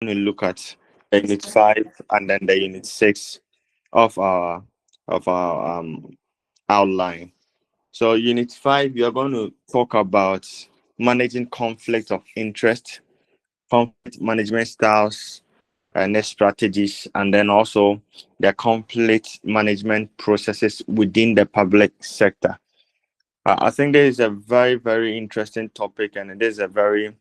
going to look at the unit 5 and then the unit 6 of our outline. So unit 5, we are going to talk about managing conflict of interest, conflict management styles and their strategies, and then also the conflict management processes within the public sector. I think this is a very, very interesting topic, and it is a very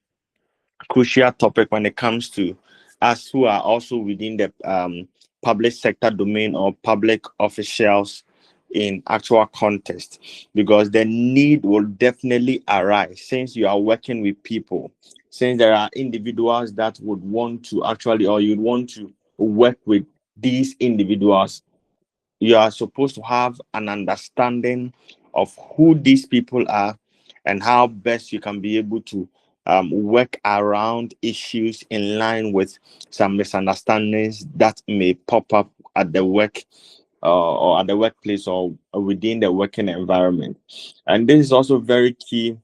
crucial topic when it comes to us who are also within the public sector domain or public officials in actual context, because the need will definitely arise since you are working with people, since there are individuals that would want to actually, or you'd want to work with these individuals. You are supposed to have an understanding of who these people are and how best you can be able to work around issues in line with some misunderstandings that may pop up at the work or at the workplace or within the working environment. And this is also very key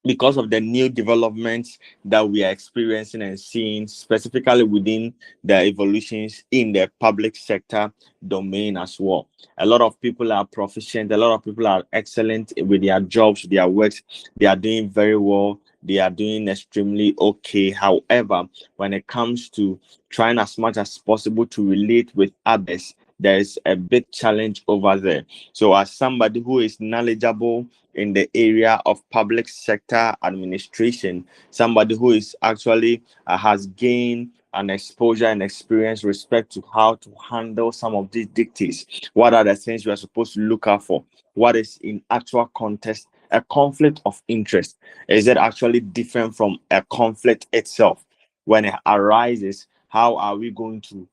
because of the new developments that we are experiencing and seeing, specifically within the evolutions in the public sector domain as well. A lot of people are proficient, a lot of people are excellent with their jobs, their works, they are doing very well, they are doing extremely okay. However, when it comes to trying as much as possible to relate with others, there is a big challenge over there. So, as somebody who is knowledgeable in the area of public sector administration, somebody who is actually has gained an exposure and experience respect to how to handle some of these dictates. What are the things we are supposed to look out for? What is in actual context a conflict of interest? Is it actually different from a conflict itself? When it arises, how are we going to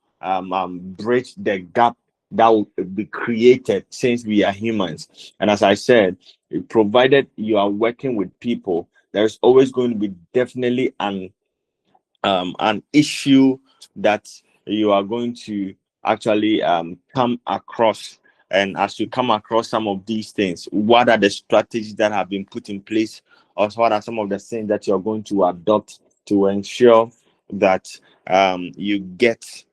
bridge the gap that will be created since we are humans? And as I said, provided you are working with people, there's always going to be definitely an issue that you are going to actually come across. And as you come across some of these things, what are the strategies that have been put in place, or what are some of the things that you're going to adopt to ensure that you get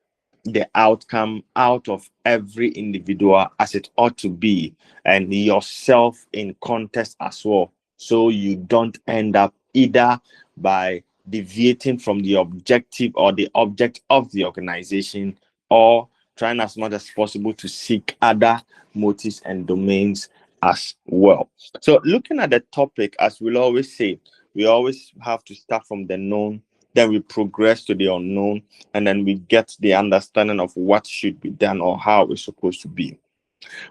the outcome out of every individual as it ought to be, and yourself in context as well, so you don't end up either by deviating from the objective or the object of the organization, or trying as much as possible to seek other motives and domains as well. So looking at the topic, as we'll always say, we always have to start from the known, then we progress to the unknown, and then we get the understanding of what should be done or how it's supposed to be.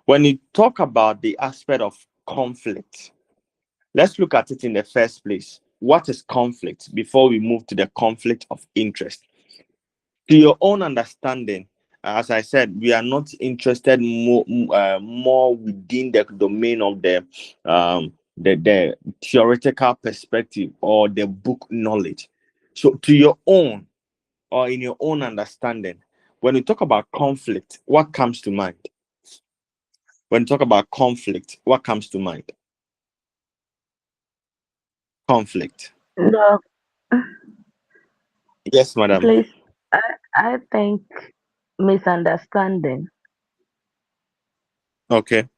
When you talk about the aspect of conflict, let's look at it in the first place. What is conflict before we move to the conflict of interest? To your own understanding, as I said, we are not interested more within the domain of the theoretical perspective or the book knowledge. So, to your own or in your own understanding, when you talk about conflict, what comes to mind? When you talk about conflict, what comes to mind? Conflict. No, Yes, madam. please. I I think misunderstanding. Okay.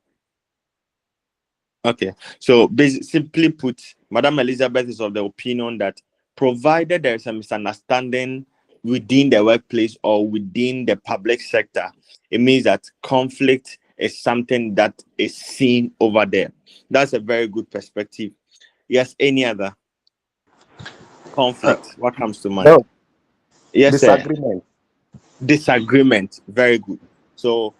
Okay. So, simply put, Madam Elizabeth is of the opinion that provided there is a misunderstanding within the workplace or within the public sector, it means that conflict is something that is seen over there. That's a very good perspective. Yes, any other Uh, conflict? What comes to mind? no, Yes, sir. disagreement. Disagreement. Very good. So,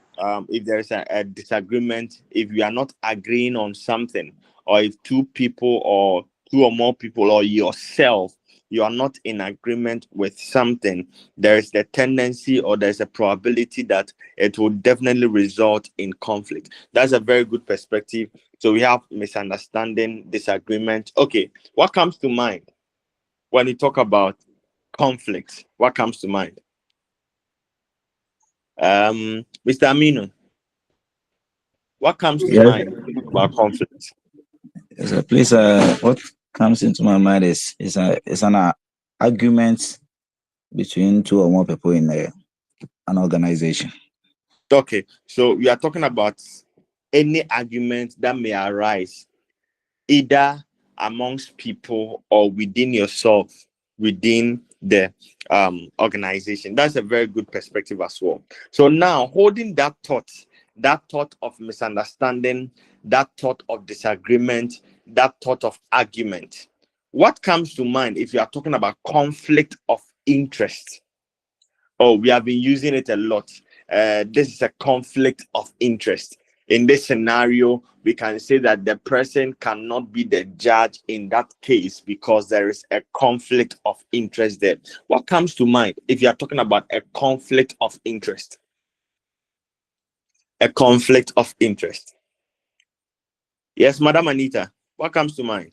if there is a disagreement, if you are not agreeing on something, or if two people or two or more people or yourself, you are not in agreement with something, there is the tendency or there's a probability that it will definitely result in conflict. That's a very good perspective. So we have misunderstanding, disagreement. Okay, what comes to mind when you talk about conflict? What comes to mind? Mr. Aminu, what comes to Yes, mind when you talk about conflict? so please. What comes into my mind is an argument between two or more people in an organization. Okay, so we are talking about any argument that may arise either amongst people or within yourself, within the organization. That's a very good perspective as well. So now, holding that thought of misunderstanding, that thought of disagreement, that thought of argument, what comes to mind if you are talking about conflict of interest? Oh, we have been using it a lot. This is a conflict of interest. In this scenario, we can say that the person cannot be the judge in that case because there is a conflict of interest there. What comes to mind if you are talking about a conflict of interest? A conflict of interest. Yes, Madam Anita, what comes to mind?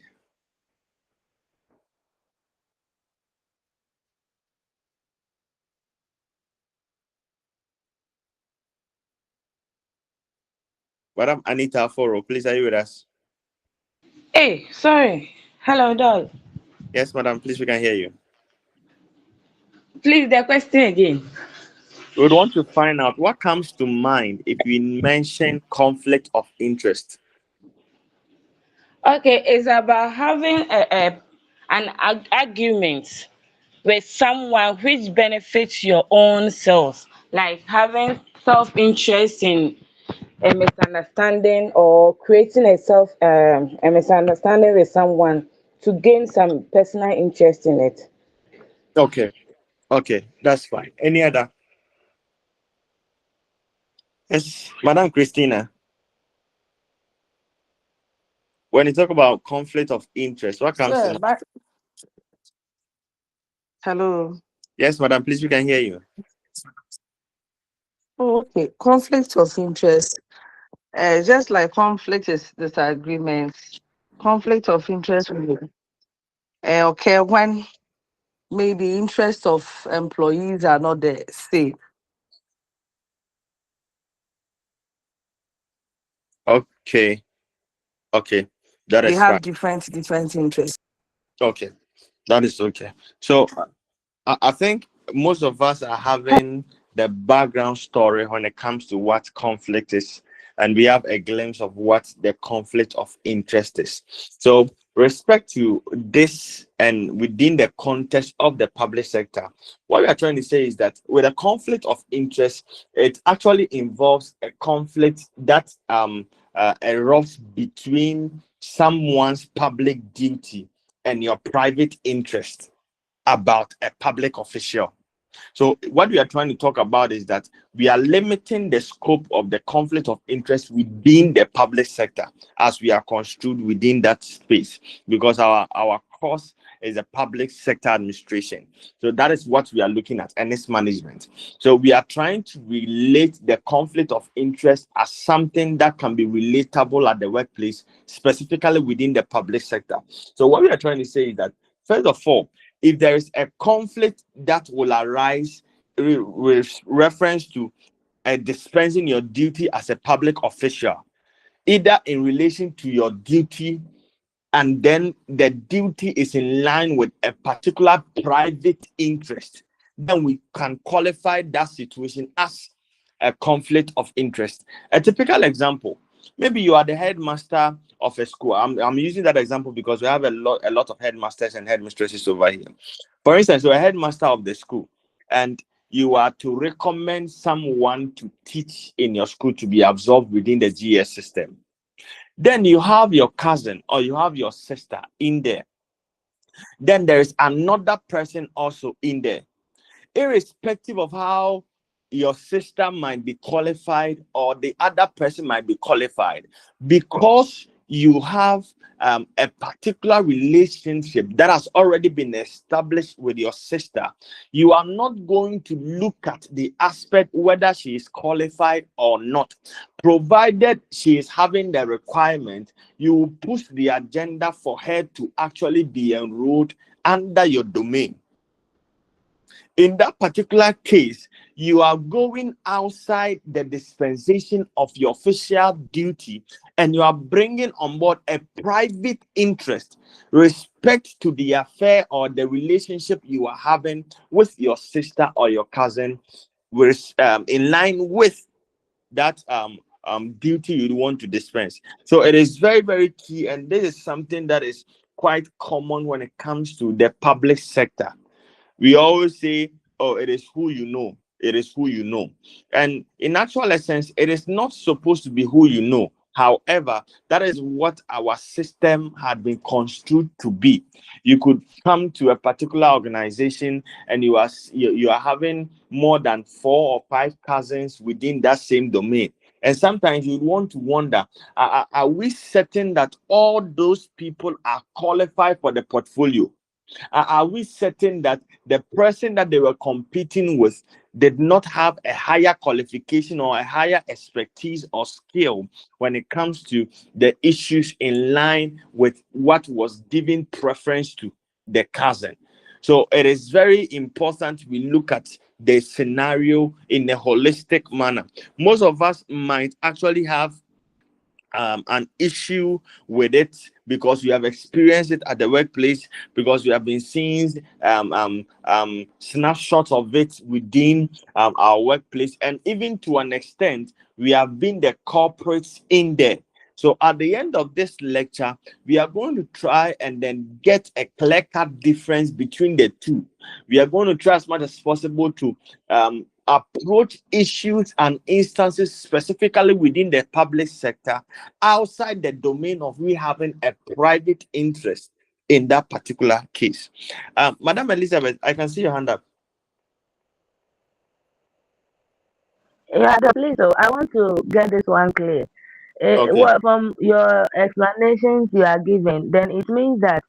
Madam Anita Foro, please, are you with us? Hey, sorry. Hello, doll. Yes, Madam, please, we can hear you. Please, the question again. We would want to find out what comes to mind if we mention conflict of interest. Okay, it's about having an argument with someone which benefits your own self, like having self-interest in a misunderstanding or creating a misunderstanding with someone to gain some personal interest in it. Okay, okay, that's fine. Any other? Yes, Madam Christina. When you talk about conflict of interest, what comes to Sir, mind? but hello. Yes, Madam, please, we can hear you. Oh, okay. Conflict of interest. Just like conflict is disagreement, conflict of interest will occur when maybe interests of employees are not the same. Okay, okay, that They is fine. have different interests. Okay, that is okay. So I think most of us are having the background story when it comes to what conflict is, and we have a glimpse of what the conflict of interest is. So, respect to this, and within the context of the public sector, what we are trying to say is that with a conflict of interest, it actually involves a conflict that erupts between someone's public duty and your private interest about a public official. So, what we are trying to talk about is that we are limiting the scope of the conflict of interest within the public sector as we are construed within that space, because our course is a public sector administration. So, that is what we are looking at, and its management. So, we are trying to relate the conflict of interest as something that can be relatable at the workplace, specifically within the public sector. So, what we are trying to say is that, first of all, if there is a conflict that will arise with reference to dispensing your duty as a public official, either in relation to your duty and then the duty is in line with a particular private interest, then we can qualify that situation as a conflict of interest. A typical example, maybe you are the headmaster of a school. I'm using that example because we have a lot of headmasters and headmistresses over here. For instance, you're a headmaster of the school and you are to recommend someone to teach in your school to be absorbed within the GS system. Then you have your cousin or you have your sister in there. Then there is another person also in there. Irrespective of how your sister might be qualified or the other person might be qualified, because you have a particular relationship that has already been established with your sister, you are not going to look at the aspect whether she is qualified or not. Provided she is having the requirement, you will push the agenda for her to actually be enrolled under your domain. In that particular case, you are going outside the dispensation of your official duty, and you are bringing on board a private interest, respect to the affair or the relationship you are having with your sister or your cousin, with in line with that duty you want to dispense. So it is very, very key, and this is something that is quite common when it comes to the public sector. We always say, oh, it is who you know. It is who you know. And in actual essence, it is not supposed to be who you know. However, that is what our system had been construed to be. You could come to a particular organization and you are having more than 4 or 5 cousins within that same domain. And sometimes you want to wonder, are we certain that all those people are qualified for the portfolio? Are we certain that the person that they were competing with did not have a higher qualification or a higher expertise or skill when it comes to the issues in line with what was giving preference to the cousin? So it is very important we look at the scenario in a holistic manner. Most of us might actually have an issue with it because we have experienced it at the workplace, because we have been seeing snapshots of it within our workplace, and even to an extent, we have been the culprits in there. So at the end of this lecture, we are going to try and then get a clear-cut difference between the two. We are going to try as much as possible to approach issues and instances specifically within the public sector outside the domain of we having a private interest in that particular case. Madam Elizabeth, I can see your hand up. Yeah, please. So I want to get this one clear. Okay. Well, from your explanations you are giving, then it means that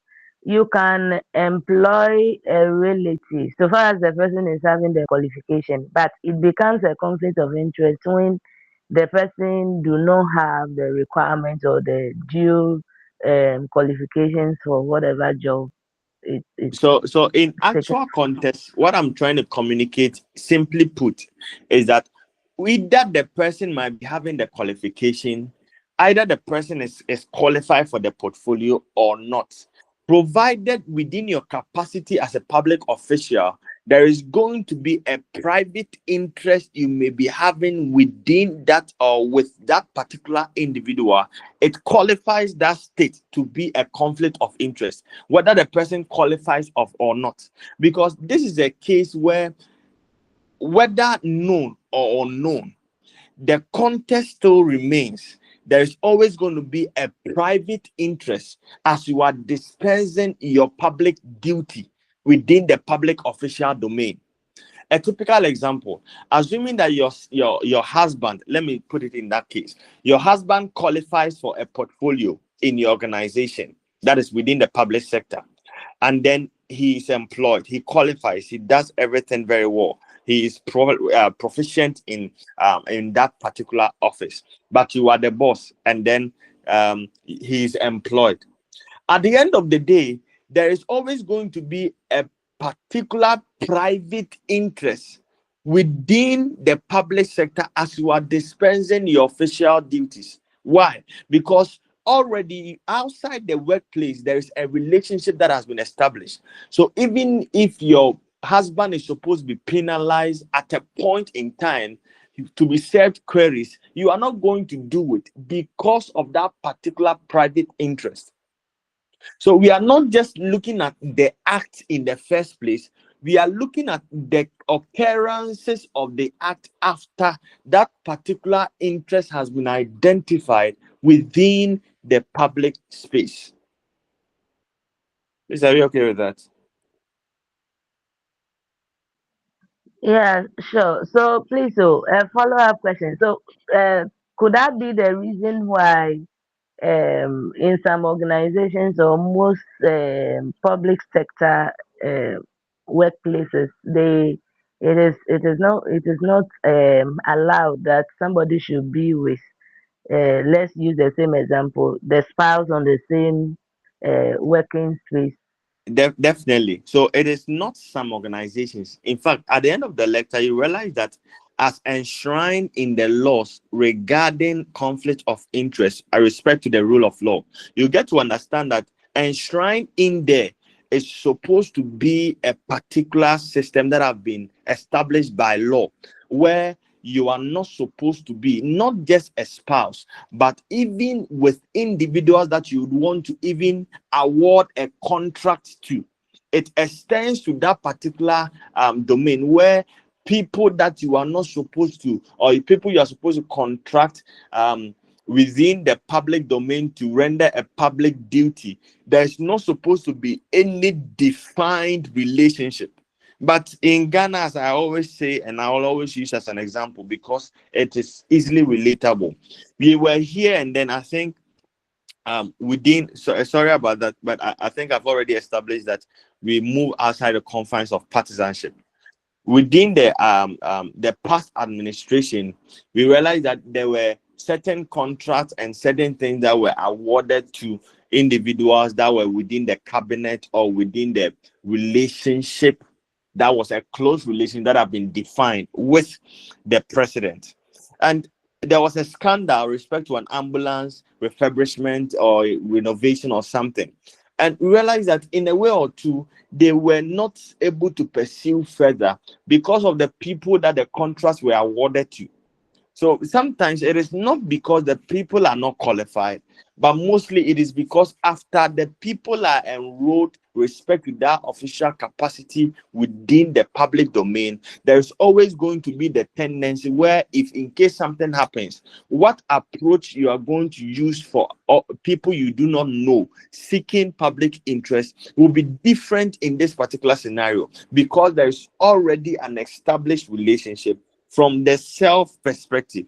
you can employ a relative so far as the person is having the qualification, but it becomes a conflict of interest when the person do not have the requirements or the due qualifications for whatever job it's So in taken. actual context, what I'm trying to communicate, simply put, is that either the person might be having the qualification, either the person is qualified for the portfolio or not. Provided within your capacity as a public official, there is going to be a private interest you may be having within that or with that particular individual, it qualifies that state to be a conflict of interest, whether the person qualifies of or not. Because this is a case where, whether known or unknown, the context still remains. There is always going to be a private interest as you are dispensing your public duty within the public official domain. A typical example, assuming that your husband, let me put it in that case, your husband qualifies for a portfolio in your organization that is within the public sector, and then he is employed, he qualifies, he does everything very well, he is proficient in that particular office, but you are the boss, and then he is employed. At the end of the day, there is always going to be a particular private interest within the public sector as you are dispensing your official duties. Why? Because already outside the workplace, there is a relationship that has been established. So even if your husband is supposed to be penalized at a point in time to be served queries, you are not going to do it because of that particular private interest. So we are not just looking at the act in the first place, we are looking at the occurrences of the act after that particular interest has been identified within the public space. Is, are you okay with that? Yeah, sure. So please, so a follow-up question. So, uh, could that be the reason why, in some organizations or most public sector uh, workplaces, it is not allowed that somebody should be with, let's use the same example, the spouse on the same working space. Definitely. So it is not some organizations. In fact, at the end of the lecture, you realize that as enshrined in the laws regarding conflict of interest, I respect to the rule of law, you get to understand that enshrined in there is supposed to be a particular system that have been established by law, where you are not supposed to be not just a spouse, but even with individuals that you would want to even award a contract to. It extends to that particular domain where people that you are not supposed to, or people you are supposed to contract within the public domain to render a public duty, there's not supposed to be any defined relationship. But in Ghana, as I always say, and I will always use as an example because it is easily relatable. We were here, and then I think within, sorry about that, but I think I've already established that we move outside the confines of partisanship. Within the past administration, we realized that there were certain contracts and certain things that were awarded to individuals that were within the cabinet or within the relationship that was a close relation that have been defined with the president. And there was a scandal with respect to an ambulance refurbishment or renovation or something. And we realized that in a way or two, they were not able to pursue further because of the people that the contracts were awarded to. So sometimes it is not because the people are not qualified, but mostly it is because after the people are enrolled respect to that official capacity within the public domain, there's always going to be the tendency where if in case something happens, what approach you are going to use for people you do not know seeking public interest will be different in this particular scenario because there's already an established relationship from the self perspective.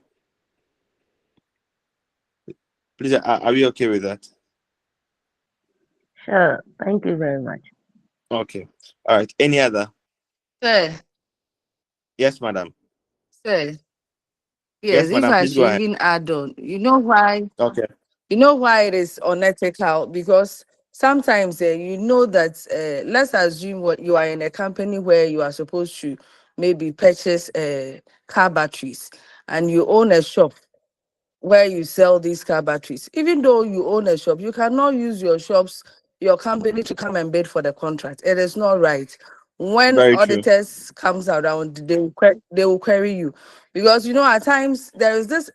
Please, are we okay with that? Sure. Thank you very much. Okay. All right. Any other? Sir, Yes, madam. sir, yes, Yes, if madam. I Please go should ahead. even add on, Okay. you know why it is unethical? Because sometimes you know that let's assume what you are in a company where you are supposed to maybe purchase car batteries and you own a shop where you sell these car batteries. Even though you own a shop, you cannot use your company to come and bid for the contract. It is not right. When Very true. auditors comes around, they will query you because at times there is this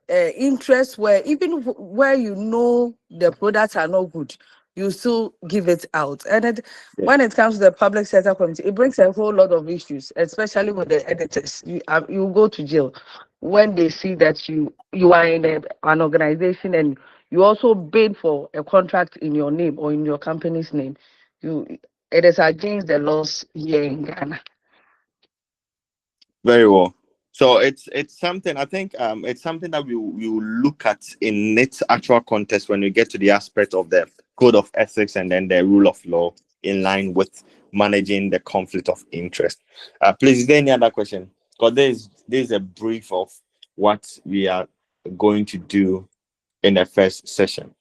interest where even where the products are not good, you still give it out. And Yeah. when it comes to the public sector committee, it brings a whole lot of issues, especially with the editors. You go to jail when they see that you are in an organization and you also bid for a contract in your name or in your company's name. You It is against the laws here in Ghana. Very well. So it's something I think it's something that we will look at in its actual context when we get to the aspect of the code of ethics and then the rule of law in line with managing the conflict of interest. Please, is there any other question? Because there's a brief of what we are going to do in the first session.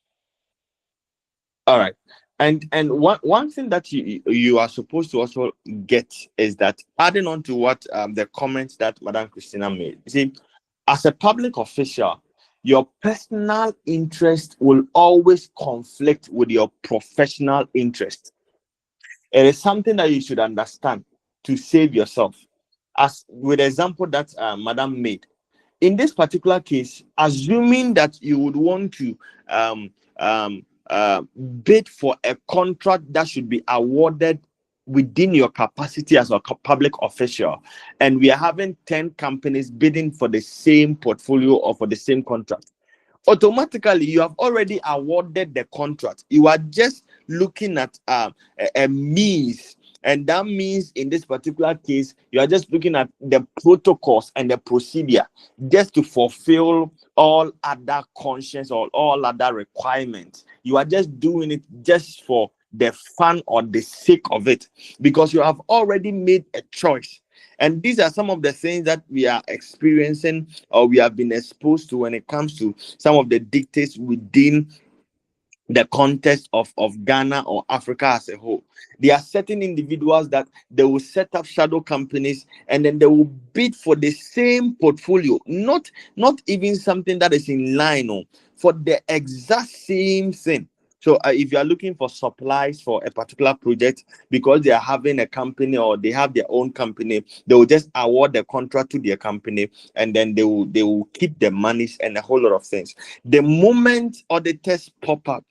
All right. And one thing that you are supposed to also get is that adding on to what the comments that Madam Christina made. You see, as a public official, your personal interest will always conflict with your professional interest. It is something that you should understand to save yourself. As with the example that Madam made, in this particular case, assuming that you would want to um, um, bid for a contract that should be awarded within your capacity as a public official, and we are having 10 companies bidding for the same portfolio or for the same contract, automatically you have already awarded the contract. You are just looking at a means, and that means in this particular case you are just looking at the protocols and the procedure just to fulfill all other conscience or all other requirements. You are just doing it just for the fun or the sake of it because you have already made a choice. And these are some of the things that we are experiencing or we have been exposed to when it comes to some of the dictates within the context of Ghana or Africa as a whole. There are certain individuals that they will set up shadow companies and then they will bid for the same portfolio, not even something that is in line, or for the exact same thing. So if you are looking for supplies for a particular project, because they are having a company or they have their own company, they will just award the contract to their company, and then they will keep the monies and a whole lot of things. The moment auditors pop up,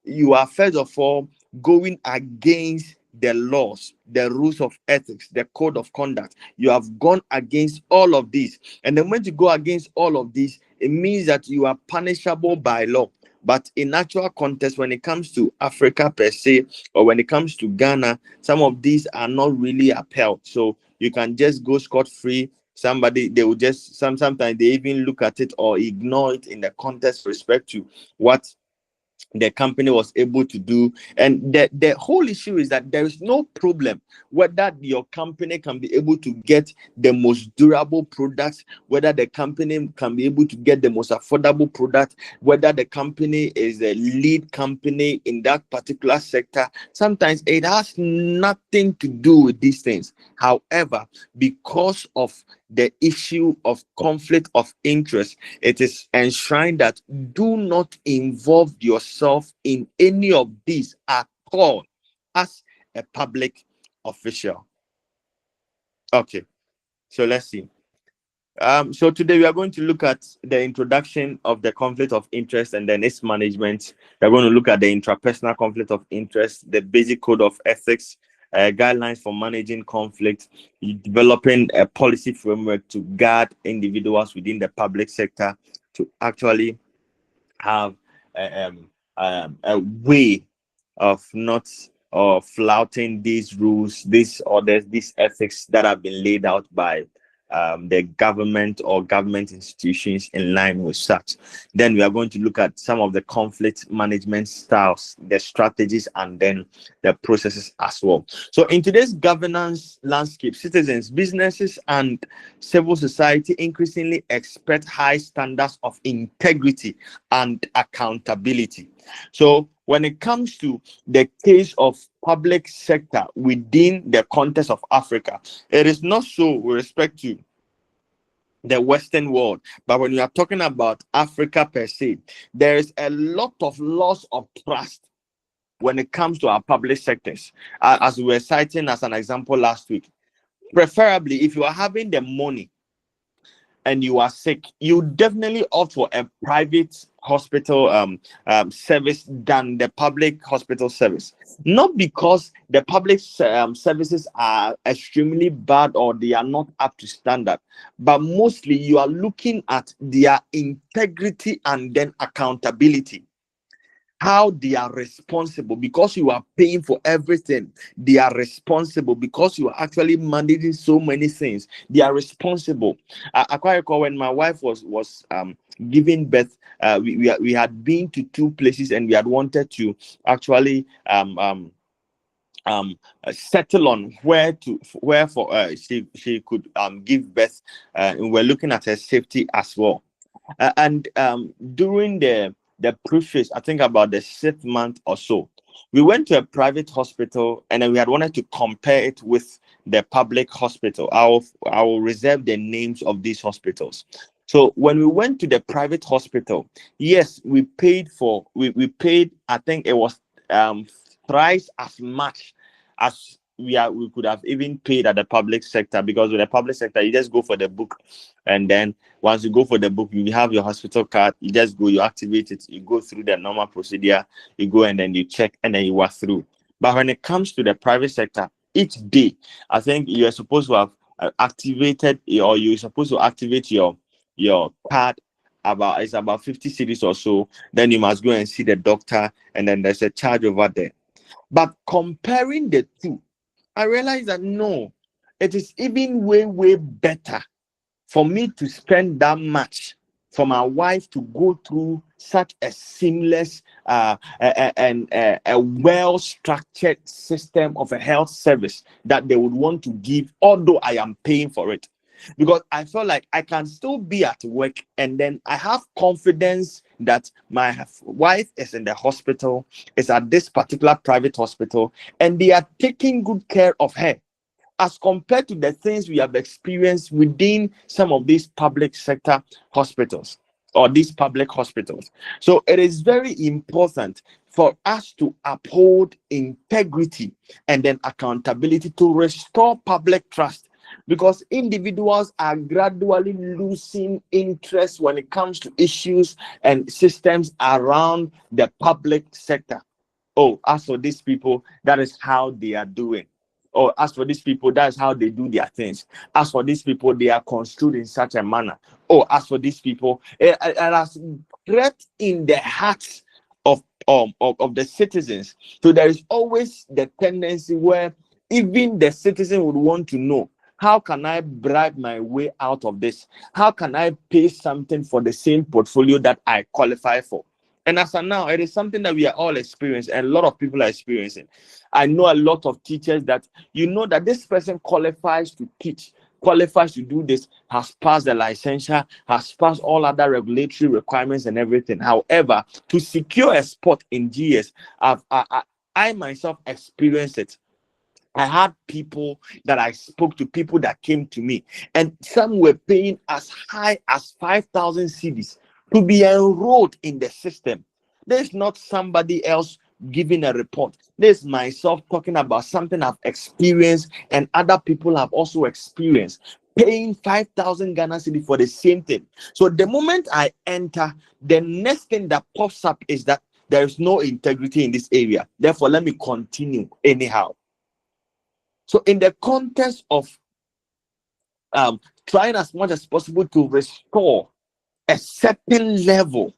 you are first of all going against the laws, the rules of ethics, the code of conduct. You have gone against all of these. And then when you go against all of these, it means that you are punishable by law. But in actual context, when it comes to Africa per se, or when it comes to Ghana, some of these are not really upheld. So you can just go scot-free. Somebody, they will just, sometimes they even look at it or ignore it in the context with respect to what the company was able to do. And the whole issue is that there is no problem whether your company can be able to get the most durable products, whether the company can be able to get the most affordable product, whether the company is a lead company in that particular sector. Sometimes it has nothing to do with these things. However, because of the issue of conflict of interest, it is enshrined that do not involve yourself in any of these at all as a public official. Okay, so let's see. So today we are going to look at the introduction of the conflict of interest and then its management. We're going to look at the intrapersonal conflict of interest, the basic code of ethics, guidelines for managing conflict, developing a policy framework to guard individuals within the public sector to actually have a way of not or flouting these rules, these orders, these ethics that have been laid out by the government or government institutions in line with such. Then we are going to look at some of the conflict management styles, the strategies, and then the processes as well. So in today's governance landscape, citizens, businesses, and civil society increasingly expect high standards of integrity and accountability. So when it comes to the case of public sector within the context of Africa, it is not so with respect to the Western world. But when you are talking about Africa per se, there is a lot of loss of trust when it comes to our public sectors. As we were citing as an example last week, preferably if you are having the money and you are sick, you definitely opt for a private hospital service than the public hospital service. Not because the public services are extremely bad or they are not up to standard, but mostly you are looking at their integrity and then accountability. How they are responsible because you are paying for everything. They are responsible because you are actually managing so many things. They are responsible. I quite recall when my wife was giving birth. We had been to two places and we had wanted to actually settle on where for she could give birth, and we're looking at her safety as well. And during the preface, I think about the 6th month or so, we went to a private hospital and then we had wanted to compare it with the public hospital. I will reserve the names of these hospitals. So when we went to the private hospital, yes, we paid, I think it was thrice as much as we could have even paid at the public sector, because with the public sector you just go for the book, and then once you go for the book, you have your hospital card, you just go, you activate it, you go through the normal procedure, you go and then you check and then you walk through. But when it comes to the private sector, each day I think you're supposed to have activated, or you're supposed to activate your card. It's about 50 cedis or so. Then you must go and see the doctor, and then there's a charge over there. But comparing the two, I realized that no, it is even way better for me to spend that much for my wife to go through such a seamless and a well-structured system of a health service that they would want to give, although I am paying for it. Because I felt like I can still be at work and then I have confidence that my wife is in the hospital, is at this particular private hospital, and they are taking good care of her, as compared to the things we have experienced within some of these public sector hospitals or these public hospitals. So it is very important for us to uphold integrity and then accountability to restore public trust, because individuals are gradually losing interest when it comes to issues and systems around the public sector. Oh, as for these people, that is how they are doing. Or as for these people, that's how they do their things. As for these people, they are construed in such a manner. Oh, as for these people, it has crept in the hearts of the citizens. So there is always the tendency where even the citizen would want to know, how can I bribe my way out of this? How can I pay something for the same portfolio that I qualify for? And as of now, it is something that we are all experiencing, and a lot of people are experiencing. I know a lot of teachers that that this person qualifies to teach, qualifies to do this, has passed the licensure, has passed all other regulatory requirements and everything. However, to secure a spot in GS, I myself experienced it. I had people that I spoke to, people that came to me, and some were paying as high as 5,000 cedis to be enrolled in the system. There's not somebody else giving a report. There's myself talking about something I've experienced and other people have also experienced, paying 5,000 Ghana cedi for the same thing. So the moment I enter, the next thing that pops up is that there is no integrity in this area. Therefore, let me continue anyhow. So in the context of trying as much as possible to restore a certain level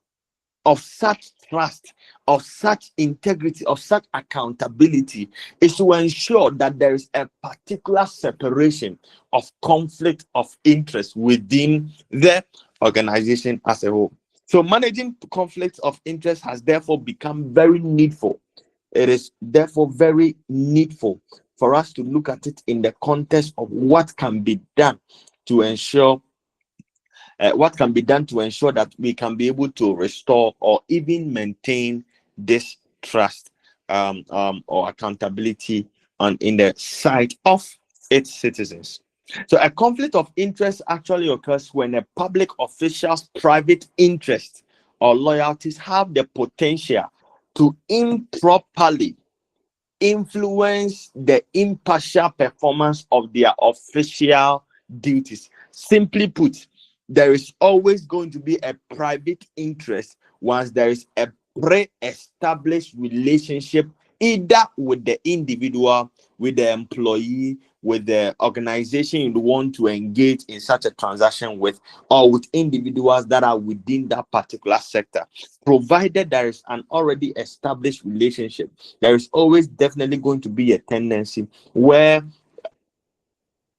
of such trust, of such integrity, of such accountability, is to ensure that there is a particular separation of conflict of interest within the organization as a whole. So managing conflicts of interest has therefore become very needful. It is therefore very needful for us to look at it in the context of what can be done to ensure that we can be able to restore or even maintain this trust or accountability in the sight of its citizens. So a conflict of interest actually occurs when a public official's private interest or loyalties have the potential to improperly influence the impartial performance of their official duties. Simply put, there is always going to be a private interest once there is a pre-established relationship, either with the individual, with the employee, with the organization you want to engage in such a transaction with, or with individuals that are within that particular sector. Provided there is an already established relationship, there is always definitely going to be a tendency where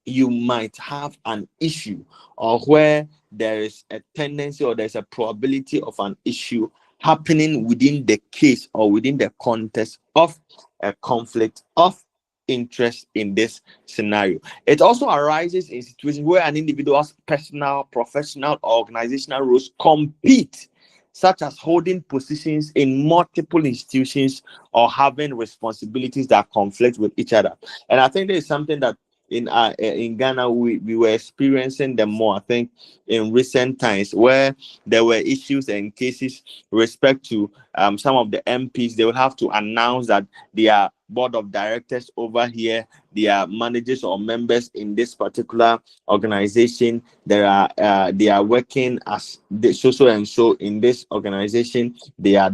you might have an issue, or where there is a tendency or there's a probability of an issue happening within the case or within the context of a conflict of interest in this scenario. It also arises in situations where an individual's personal, professional, or organizational roles compete, such as holding positions in multiple institutions or having responsibilities that conflict with each other. And I think there is something that in Ghana we were experiencing them more, I think, in recent times, where there were issues and cases with respect to some of the MPs. They would have to announce that their board of directors over here, they are managers or members in this particular organization. They are working as so and so in this organization. They are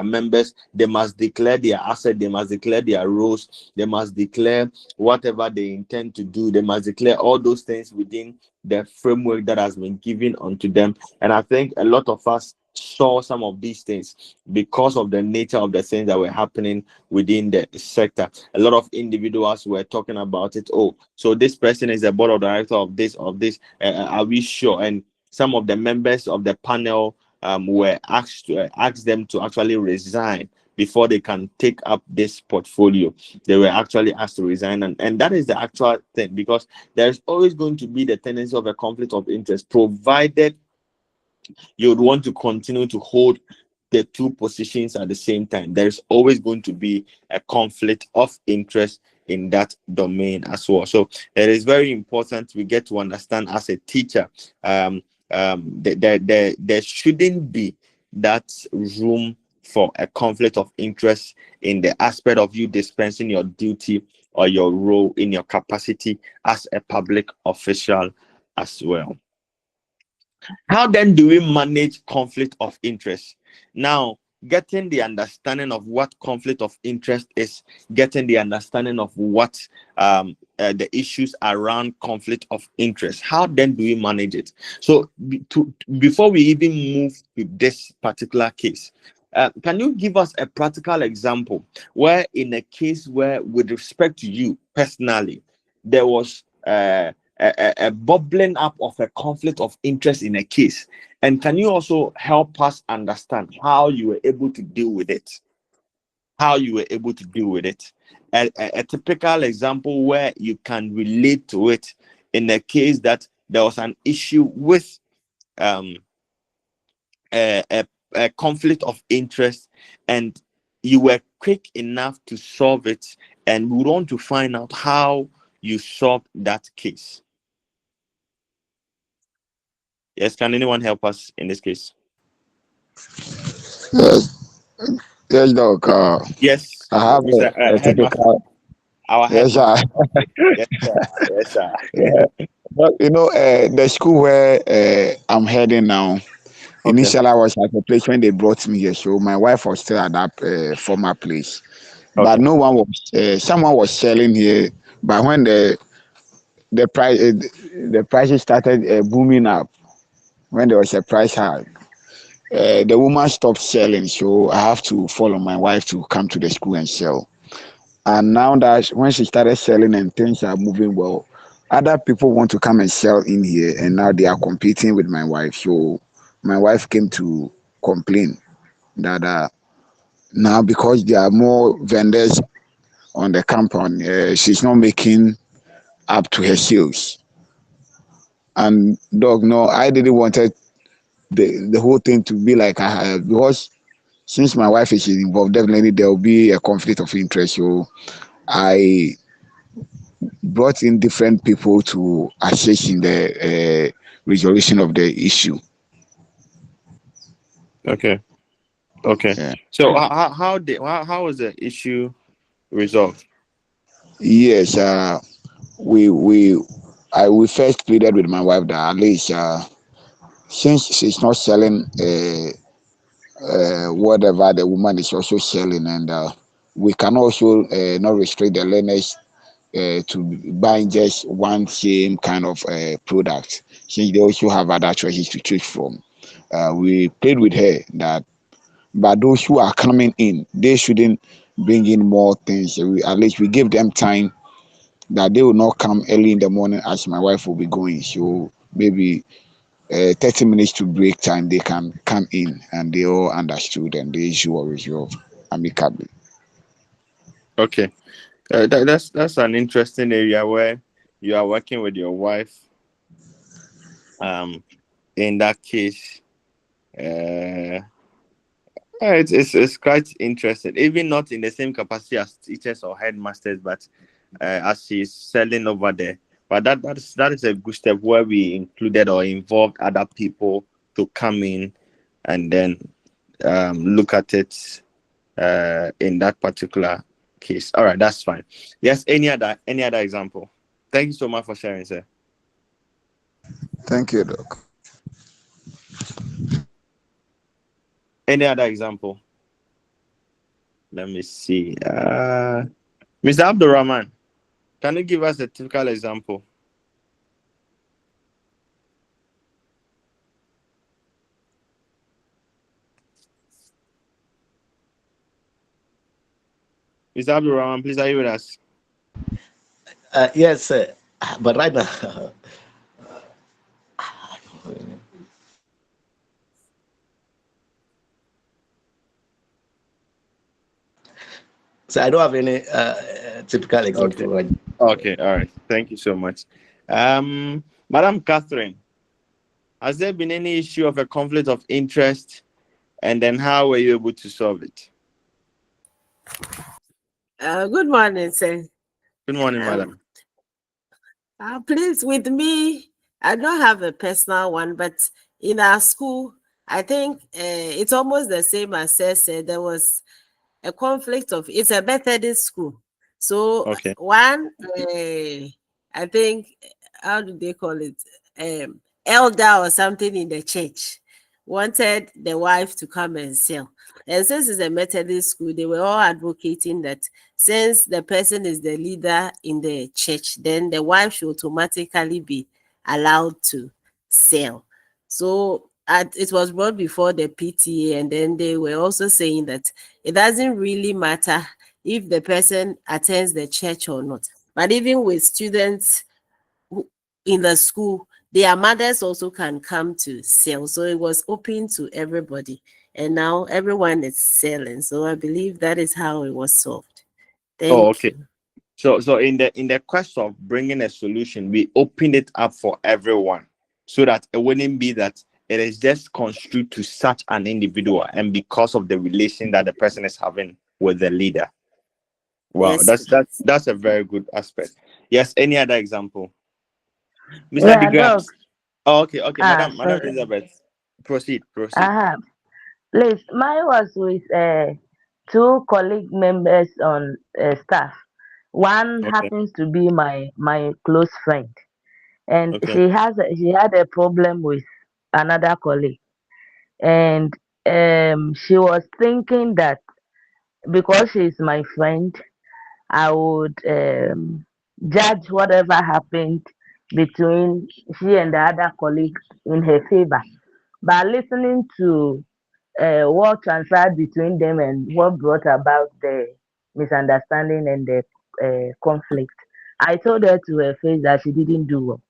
members. They must declare their asset. They must declare their roles. They must declare whatever they intend to do. They must declare all those things within the framework that has been given unto them. And I think a lot of us saw some of these things because of the nature of the things that were happening within the sector. A lot of individuals were talking about it. Oh, so this person is the board of director of this. Are we sure? And some of the members of the panel were asked to ask them to actually resign before they can take up this portfolio. They were actually asked to resign, and that is the actual thing, because there's always going to be the tendency of a conflict of interest, provided you would want to continue to hold the two positions at the same time. There's always going to be a conflict of interest in that domain as well. So it is very important we get to understand as a teacher, there shouldn't be that room for a conflict of interest in the aspect of you dispensing your duty or your role in your capacity as a public official as well. How then do we manage conflict of interest? Now, getting the understanding of what conflict of interest is, getting the understanding of what the issues around conflict of interest. How then do we manage it? So, before we even move to this particular case, can you give us a practical example where, in a case where, with respect to you personally, there was a bubbling up of a conflict of interest in a case, and can you also help us understand how you were able to deal with it? A typical example where you can relate to it in a case that there was an issue with a conflict of interest, and you were quick enough to solve it, and we want to find out how you solved that case. Yes, can anyone help us in this case? Yes, yes, Doc. Yes, I have Mr. a Headmaster, typical. our Yes, sir. headmaster. Yes, sir. Yes, sir. Yeah. But the school where I'm heading now. Okay. Initially, I was at a place when they brought me here, so my wife was still at that former place. But Okay. no one was. Someone was selling here. But when the price the prices started booming up, when there was a price hike, the woman stopped selling. So I have to follow my wife to come to the school and sell. And now that when she started selling and things are moving well, other people want to come and sell in here, and now they are competing with my wife. So my wife came to complain that now, because there are more vendors on the compound, she's not making up to her sales. And dog, no, I didn't wanted the whole thing to be like because since my wife is involved, definitely there will be a conflict of interest. So I brought in different people to assist in the resolution of the issue. Okay. Okay. Yeah. So how was the issue resolved? Yes, we first pleaded with my wife that at least since she's not selling whatever the woman is also selling, and we can also not restrict the learners to buying just one same kind of product, since they also have other choices to choose from. We played with her that, but those who are coming in, they shouldn't bring in more things. At least we give them time that they will not come early in the morning as my wife will be going. So maybe 30 minutes to break time, they can come in, and they all understood, and the issue was resolved amicably. Okay. That's an interesting area where you are working with your wife. In that case, uh, it's quite interesting. Even not in the same capacity as teachers or headmasters, but as she's selling over there. But that is a good step where we included or involved other people to come in and then look at it in that particular case. All right, that's fine. Yes, any other example? Thank you so much for sharing, sir. Thank you, Doc. Any other example? Let me see. Mr. Abdurrahman, can you give us a typical example? Mr. Abdurrahman, please, are you with us? Yes, but right now, so I don't have any typical Okay. example. Right? Okay. All right. Thank you so much. Madam Catherine, Has there been any issue of a conflict of interest, and then how were you able to solve it? Good morning, sir. Good morning, Um, madam. please, with me, I don't have a personal one, but in our school, I think it's almost the same as Sir said. There was a conflict of, it's a Methodist school. So Okay. one, I think, how do they call it? Elder or something in the church wanted the wife to come and sell. And since it's a Methodist school, they were all advocating that since the person is the leader in the church, then the wife should automatically be allowed to sell. So it was brought before the PTA, and then they were also saying that it doesn't really matter if the person attends the church or not. But even with students in the school, their mothers also can come to sell. So it was open to everybody. And now everyone is selling. So I believe that is how it was solved. Oh, Thank okay. you. So in the quest of bringing a solution, we opened it up for everyone, so that it wouldn't be that it is just construed to such an individual, and because of the relation that the person is having with the leader. Wow, Yes, that's a very good aspect. Yes. Any other example, Mr. Yeah, Doc. DeGrams? Oh, okay, okay, Madam Sorry. Elizabeth, proceed. Uh-huh. Please, mine was with two colleague members on staff. One Okay, happens to be my close friend, and okay, she had a problem with another colleague, and she was thinking that because she's my friend, I would judge whatever happened between she and the other colleague in her favor. By listening to what transpired between them and what brought about the misunderstanding and the conflict, I told her to her face that she didn't do well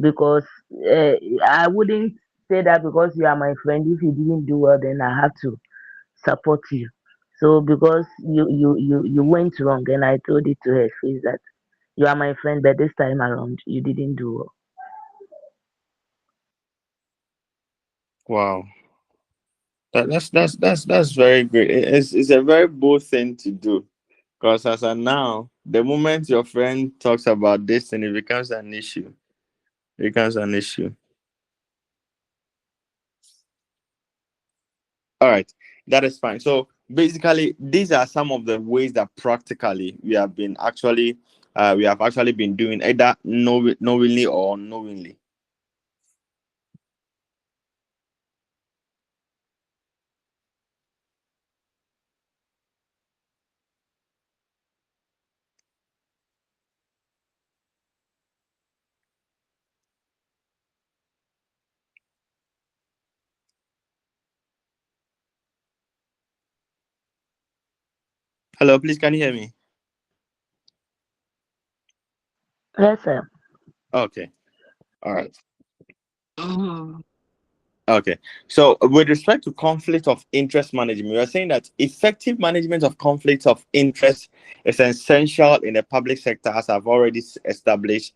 because uh, I wouldn't say that because you are my friend. If you didn't do well, then I have to support you. So because you went wrong, and I told it to her face that you are my friend, but this time around you didn't do well. wow. That's very great. It's a very bold thing to do, because as of now, the moment your friend talks about this thing, it becomes an issue. It becomes an issue. All right, that is fine. So basically, these are some of the ways that practically we have actually been doing, either knowingly or unknowingly. Hello, please, can you hear me? Yes, sir. Okay. All right. Mhm. Okay. So, with respect to conflict of interest management, we are saying that effective management of conflicts of interest is essential in the public sector, as I've already established,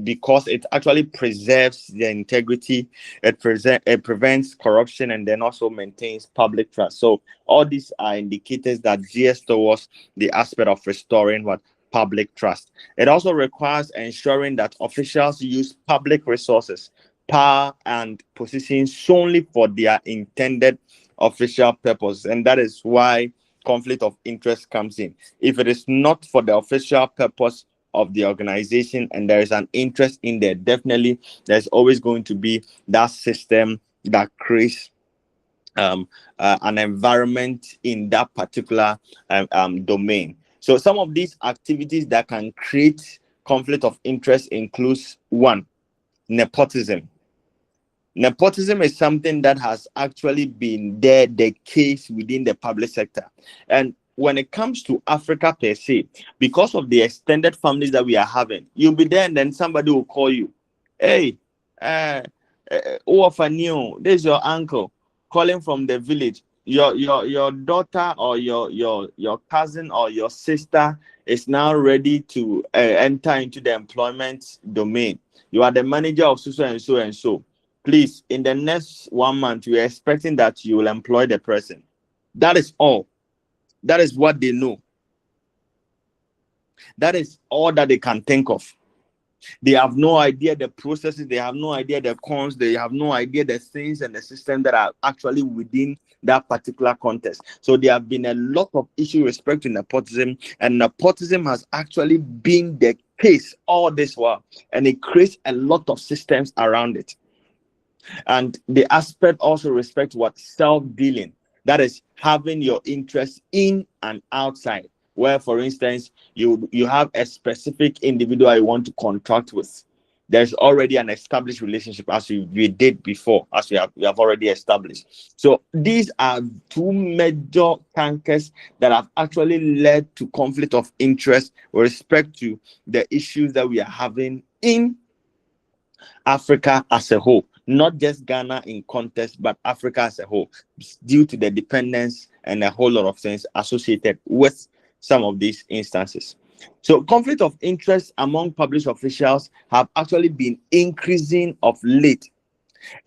because it actually preserves the integrity, it prevents corruption, and then also maintains public trust. So, all these are indicators that gears towards the aspect of restoring what public trust. It also requires ensuring that officials use public resources, power, and position solely for their intended official purpose. And that is why conflict of interest comes in. If it is not for the official purpose of the organization and there is an interest in there, definitely there's always going to be that system that creates an environment in that particular domain. So some of these activities that can create conflict of interest includes: one, nepotism. Nepotism is something that has actually been there, the case within the public sector. And when it comes to Africa per se, because of the extended families that we are having, you'll be there and then somebody will call you, hey, this is your uncle calling from the village. Your daughter or your cousin or your sister is now ready to enter into the employment domain. You are the manager of so and so and so. please, in the next 1 month, we are expecting that you will employ the person. That is all. That is what they know. That is all that they can think of. They have no idea the processes, they have no idea the cons, they have no idea the things and the system that are actually within that particular context. So there have been a lot of issues with respect to nepotism, and nepotism has actually been the case all this while, and it creates a lot of systems around it. And the aspect also respect what self-dealing, that is having your interest in and outside, where for instance you have a specific individual you want to contract with. There's already an established relationship, as we did before, as we have already established. So these are two major cancers that have actually led to conflict of interest with respect to the issues that we are having in Africa as a whole, not just Ghana in context, but Africa as a whole, due to the dependence and a whole lot of things associated with some of these instances. So conflict of interest among public officials have actually been increasing of late,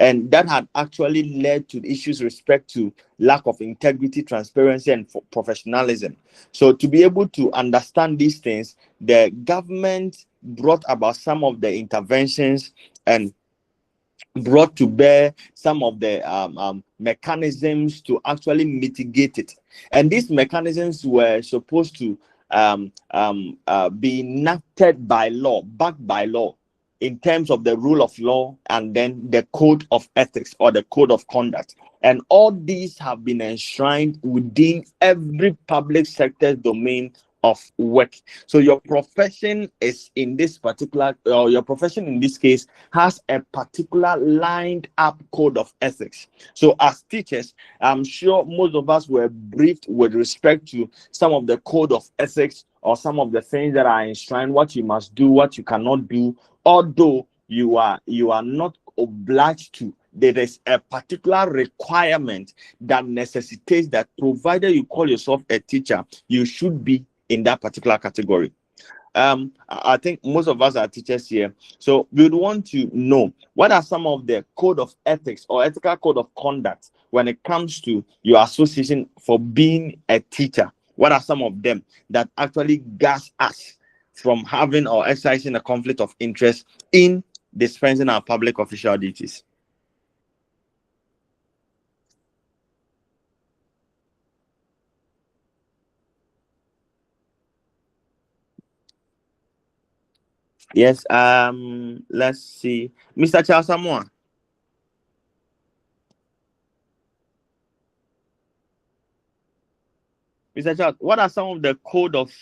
and that had actually led to issues with respect to lack of integrity, transparency, and professionalism. So to be able to understand these things, the government brought about some of the interventions and brought to bear some of the mechanisms to actually mitigate it. And these mechanisms were supposed to be enacted by law, backed by law, in terms of the rule of law and then the code of ethics or the code of conduct. And all these have been enshrined within every public sector domain of work. So your profession is in this particular, or your profession in this case has a particular lined up code of ethics. So as teachers, I'm sure most of us were briefed with respect to some of the code of ethics or some of the things that are enshrined, what you must do, what you cannot do, although you are not obliged to. There is a particular requirement that necessitates that, provided you call yourself a teacher, you should be in that particular category. I think most of us are teachers here, so we would want to know what are some of the code of ethics or ethical code of conduct when it comes to your association for being a teacher. What are some of them that actually gas us from having or exercising a conflict of interest in dispensing our public official duties? Yes, let's see. Mr. Charles Samoa. Mr. Charles, what are some of the code of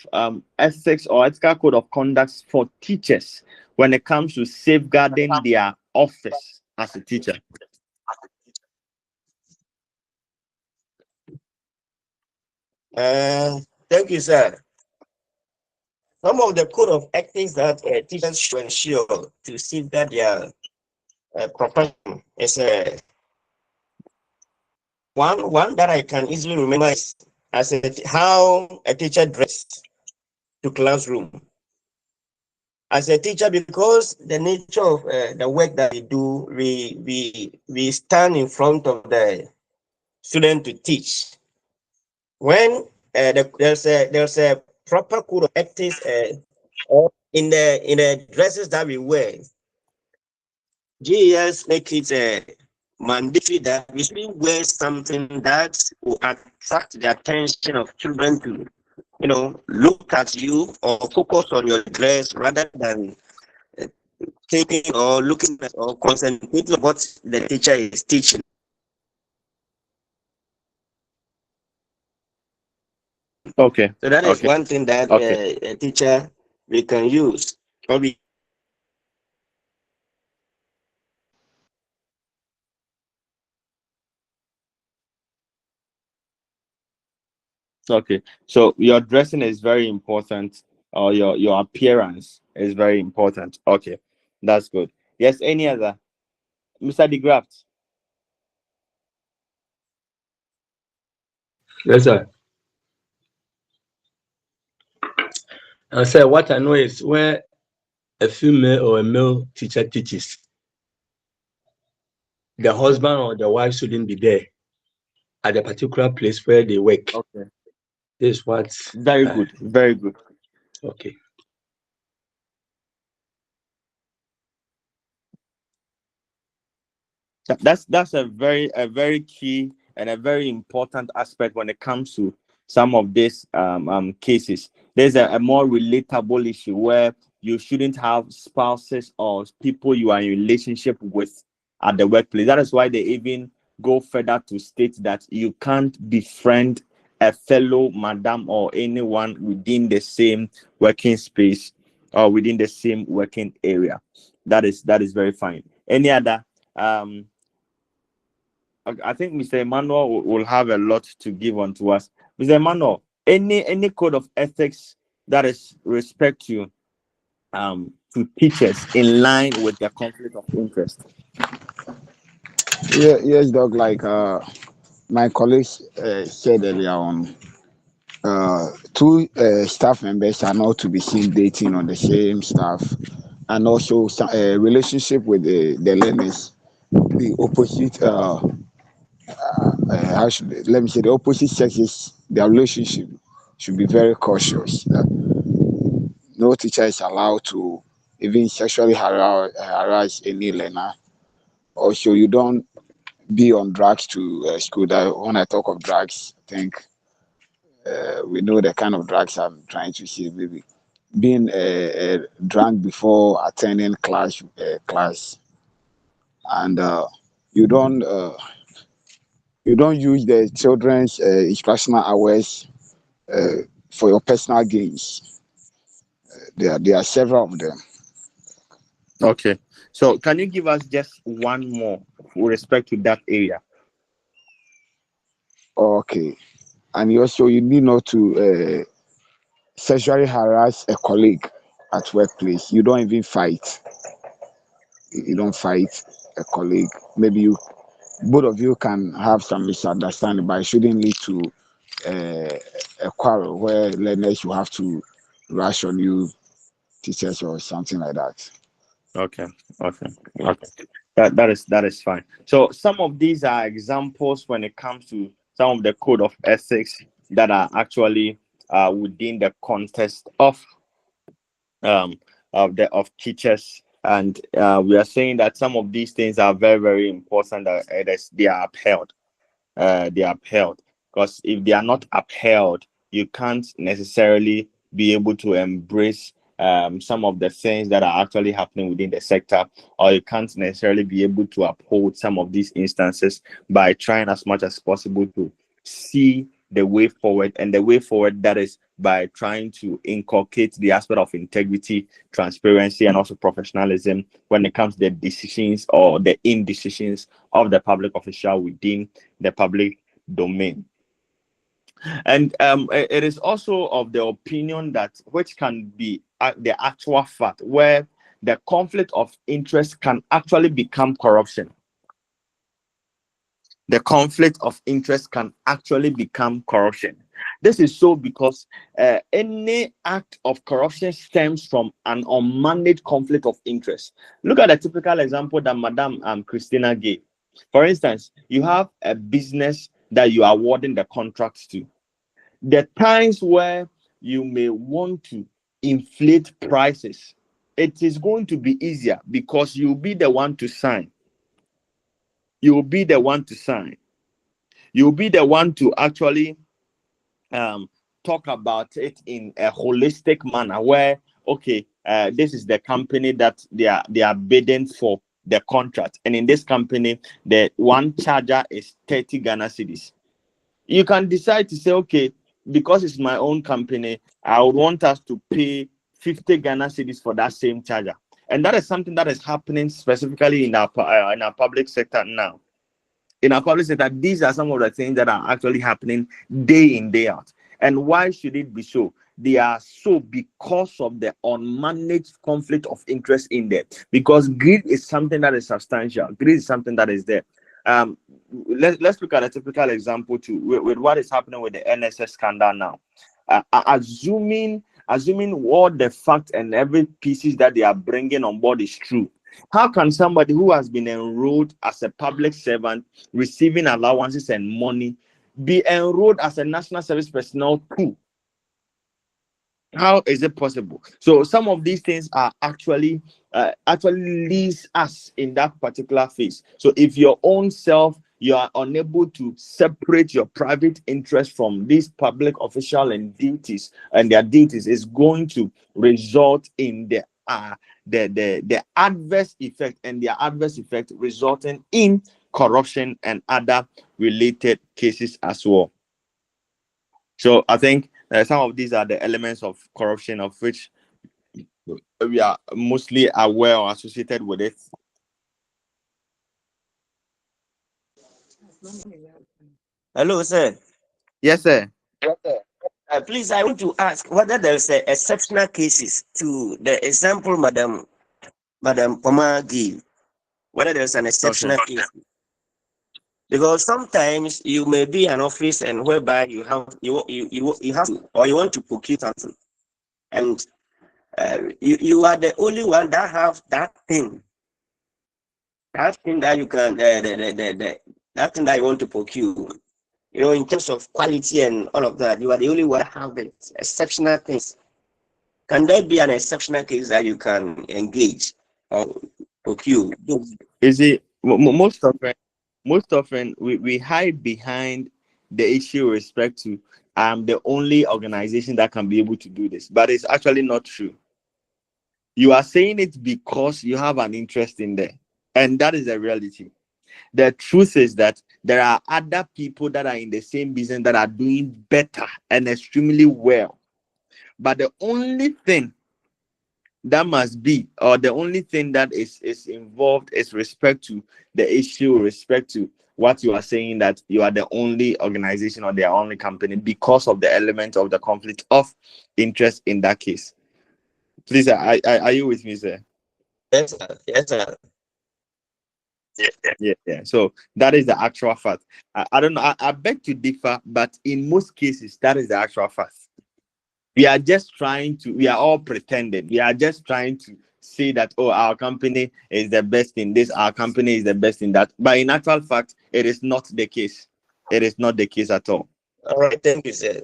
ethics or ethical code of conduct for teachers when it comes to safeguarding their office as a teacher? Thank you, sir. Some of the code of ethics that teachers should ensure to safeguard their profession is one that I can easily remember is how a teacher dresses to classroom. As a teacher, because the nature of the work that we do, we stand in front of the student to teach. When there's a proper code of ethics in the dresses that we wear, GES make it mandatory that we should wear something that will attract the attention of children to, look at you or focus on your dress rather than taking or looking at or concentrating on what the teacher is teaching. Okay. So that is one thing that a teacher we can use. Probably. Okay. So your dressing is very important, or your appearance is very important. Okay, that's good. Yes. Any other, Mr. DeGraft? Yes, sir. I said what I know is where a female or a male teacher teaches, the husband or the wife shouldn't be there at the particular place where they work. Okay. This is what. Very good. Very good. Okay. That's a very key and a very important aspect when it comes to some of these cases. There's a more relatable issue where you shouldn't have spouses or people you are in relationship with at the workplace. That is why they even go further to state that you can't befriend a fellow madam or anyone within the same working space or within the same working area. That is very fine. Any other I think Mr. Emmanuel will have a lot to give on to us. Mr. Emmanuel, any code of ethics that is respect to teachers in line with their conflict of interest? Yeah, yes, Doc. Like my colleagues said earlier on, two staff members are not to be seen dating on the same staff, and also some relationship with the learners, the opposite. How should let me say the opposite sexes, their relationship should be very cautious. No teacher is allowed to even sexually harass any learner. Also, you don't be on drugs to school. That when I talk of drugs, I think we know the kind of drugs I'm trying to say. Maybe being drunk before attending class, and you don't use the children's instructional hours for your personal gains. There are several of them. Okay. So can you give us just one more with respect to that area? Okay, and you need not to sexually harass a colleague at workplace. You don't even fight. You don't fight a colleague. Maybe you both of you can have some misunderstanding, but it shouldn't lead to uh, a quarrel where learners will have to rush on you, teachers, or something like that. Okay. Okay. Okay. That is fine. So some of these are examples when it comes to some of the code of ethics that are actually within the context um of teachers, and we are saying that some of these things are very important that they are upheld. They are upheld, because if they are not upheld, you can't necessarily be able to embrace some of the things that are actually happening within the sector, or you can't necessarily be able to uphold some of these instances by trying as much as possible to see the way forward. And the way forward, that is by trying to inculcate the aspect of integrity, transparency, and also professionalism when it comes to the decisions or the indecisions of the public official within the public domain. And it is also of the opinion that which can be the actual fact where the conflict of interest can actually become corruption. The conflict of interest can actually become corruption. This is so because any act of corruption stems from an unmanaged conflict of interest. Look at the typical example that Madam Christina gave. For instance, you have a business that you are awarding the contract to. The times where you may want to inflate prices, it is going to be easier because you'll be the one to sign. You'll be the one to sign. You'll be the one to actually um, talk about it in a holistic manner where, okay, this is the company that they are bidding for the contract. And in this company, the one charger is 30 Ghana cedis. You can decide to say, okay, because it's my own company, I would want us to pay 50 Ghana cedis for that same charger. And that is something that is happening specifically in our public sector now. In our public sector, these are some of the things that are actually happening day in, day out. And why should it be so? They are so because of the unmanaged conflict of interest in there. Because greed is something that is substantial. Greed is something that is there. Um, let's look at a typical example too with what is happening with the NSS scandal now. Assuming all the facts and every pieces that they are bringing on board is true, How can somebody who has been enrolled as a public servant, receiving allowances and money, be enrolled as a national service personnel too? How is it possible? So some of these things are actually leaves us in that particular phase. So if your own self, you are unable to separate your private interest from these public official and duties and their duties, is going to result in the adverse effect, and their adverse effect resulting in corruption and other related cases as well. So I think some of these are the elements of corruption of which we are mostly aware or associated with it. Hello, sir. Yes, sir. Please, I want to ask whether there's exceptional cases to the example Madam Poma gave. Whether there's an exceptional Okay. case, because sometimes you may be an office and whereby you have to, or you want to procure something, and you are the only one that have that thing that you can that thing that you want to procure. In terms of quality and all of that, you are the only one that have it. Exceptional things. Can there be an exceptional case that you can engage or procure? You see, most often we hide behind the issue with respect to the only organization that can be able to do this, but it's actually not true. You are saying it because you have an interest in there, and that is the reality. The truth is that there are other people that are in the same business that are doing better and extremely well. But the only thing that must be, or the only thing that is involved, is respect to the issue, respect to what you are saying, that you are the only organization or the only company, because of the element of the conflict of interest in that case. Please, are you with me, sir? Yes, sir. Yes, sir. Yeah. So that is the actual fact. I don't know. I beg to differ, but in most cases, that is the actual fact. We are all pretending. We are just trying to say that, oh, our company is the best in this, our company is the best in that. But in actual fact, it is not the case. It is not the case at all. All right. Thank you, sir.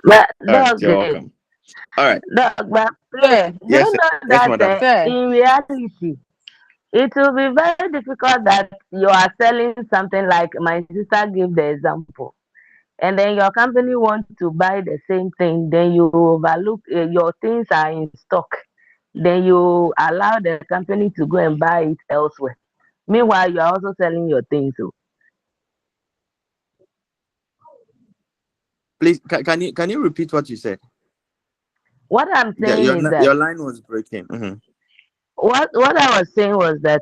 But All right, dog, you're welcome. All right. dog, but please, Sir, do Yes, you sir. know Yes, that madam. sir. in reality, it will be very difficult that you are selling something like my sister gave the example, and then your company wants to buy the same thing, then you overlook your things are in stock, then you allow the company to go and buy it elsewhere. Meanwhile, you are also selling your things. So Please, can you repeat what you said? what I'm saying is that Your line was breaking. Mhm. what I was saying was that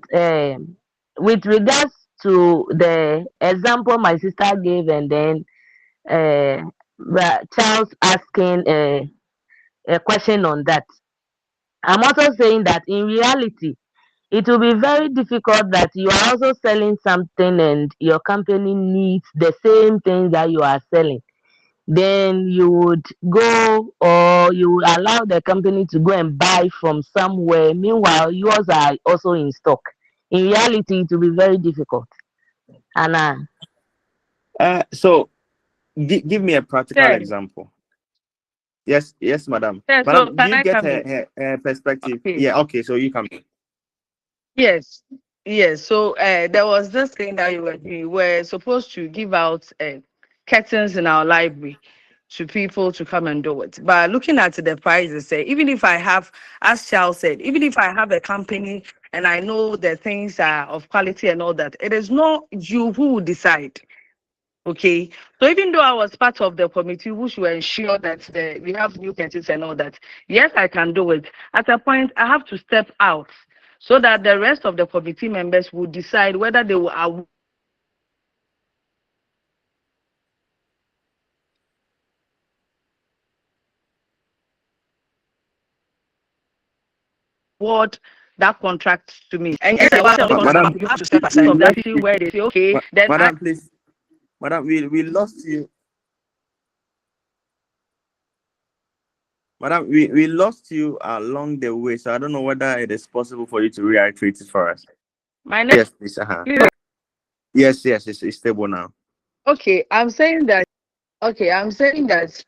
with regards to the example my sister gave, and then Charles asking a question on that, I'm also saying that in reality, it will be very difficult that you are also selling something and your company needs the same thing that you are selling. Then you would go, or you would allow the company to go and buy from somewhere. Meanwhile, yours are also in stock. In reality, it will be very difficult. Anna. So give me a practical Sir, example. Yes, madam. sir, so Madam, do can you I get come in? her perspective? Okay. Yeah. Okay. So you come. Yes. Yes. So there was this thing that you were doing. We were supposed to give out curtains in our library to people to come and do it. But looking at the prices, even if I have, as Charles said, even if I have a company and I know that things are of quality and all that, it is not you who will decide. Okay, so even though I was part of the committee who should ensure that we have new curtains and all that, yes, I can do it. At a point, I have to step out so that the rest of the committee members will decide whether they will award that contract to me. And yes, I want to Madam, you have to step aside of that issue where they say, okay, then I madam, please, madam, we lost you. Madam, we lost you along the way, so I don't know whether it is possible for you to reiterate it for us. My name Yes, please. Yes, yes, it's stable now. okay, I'm saying that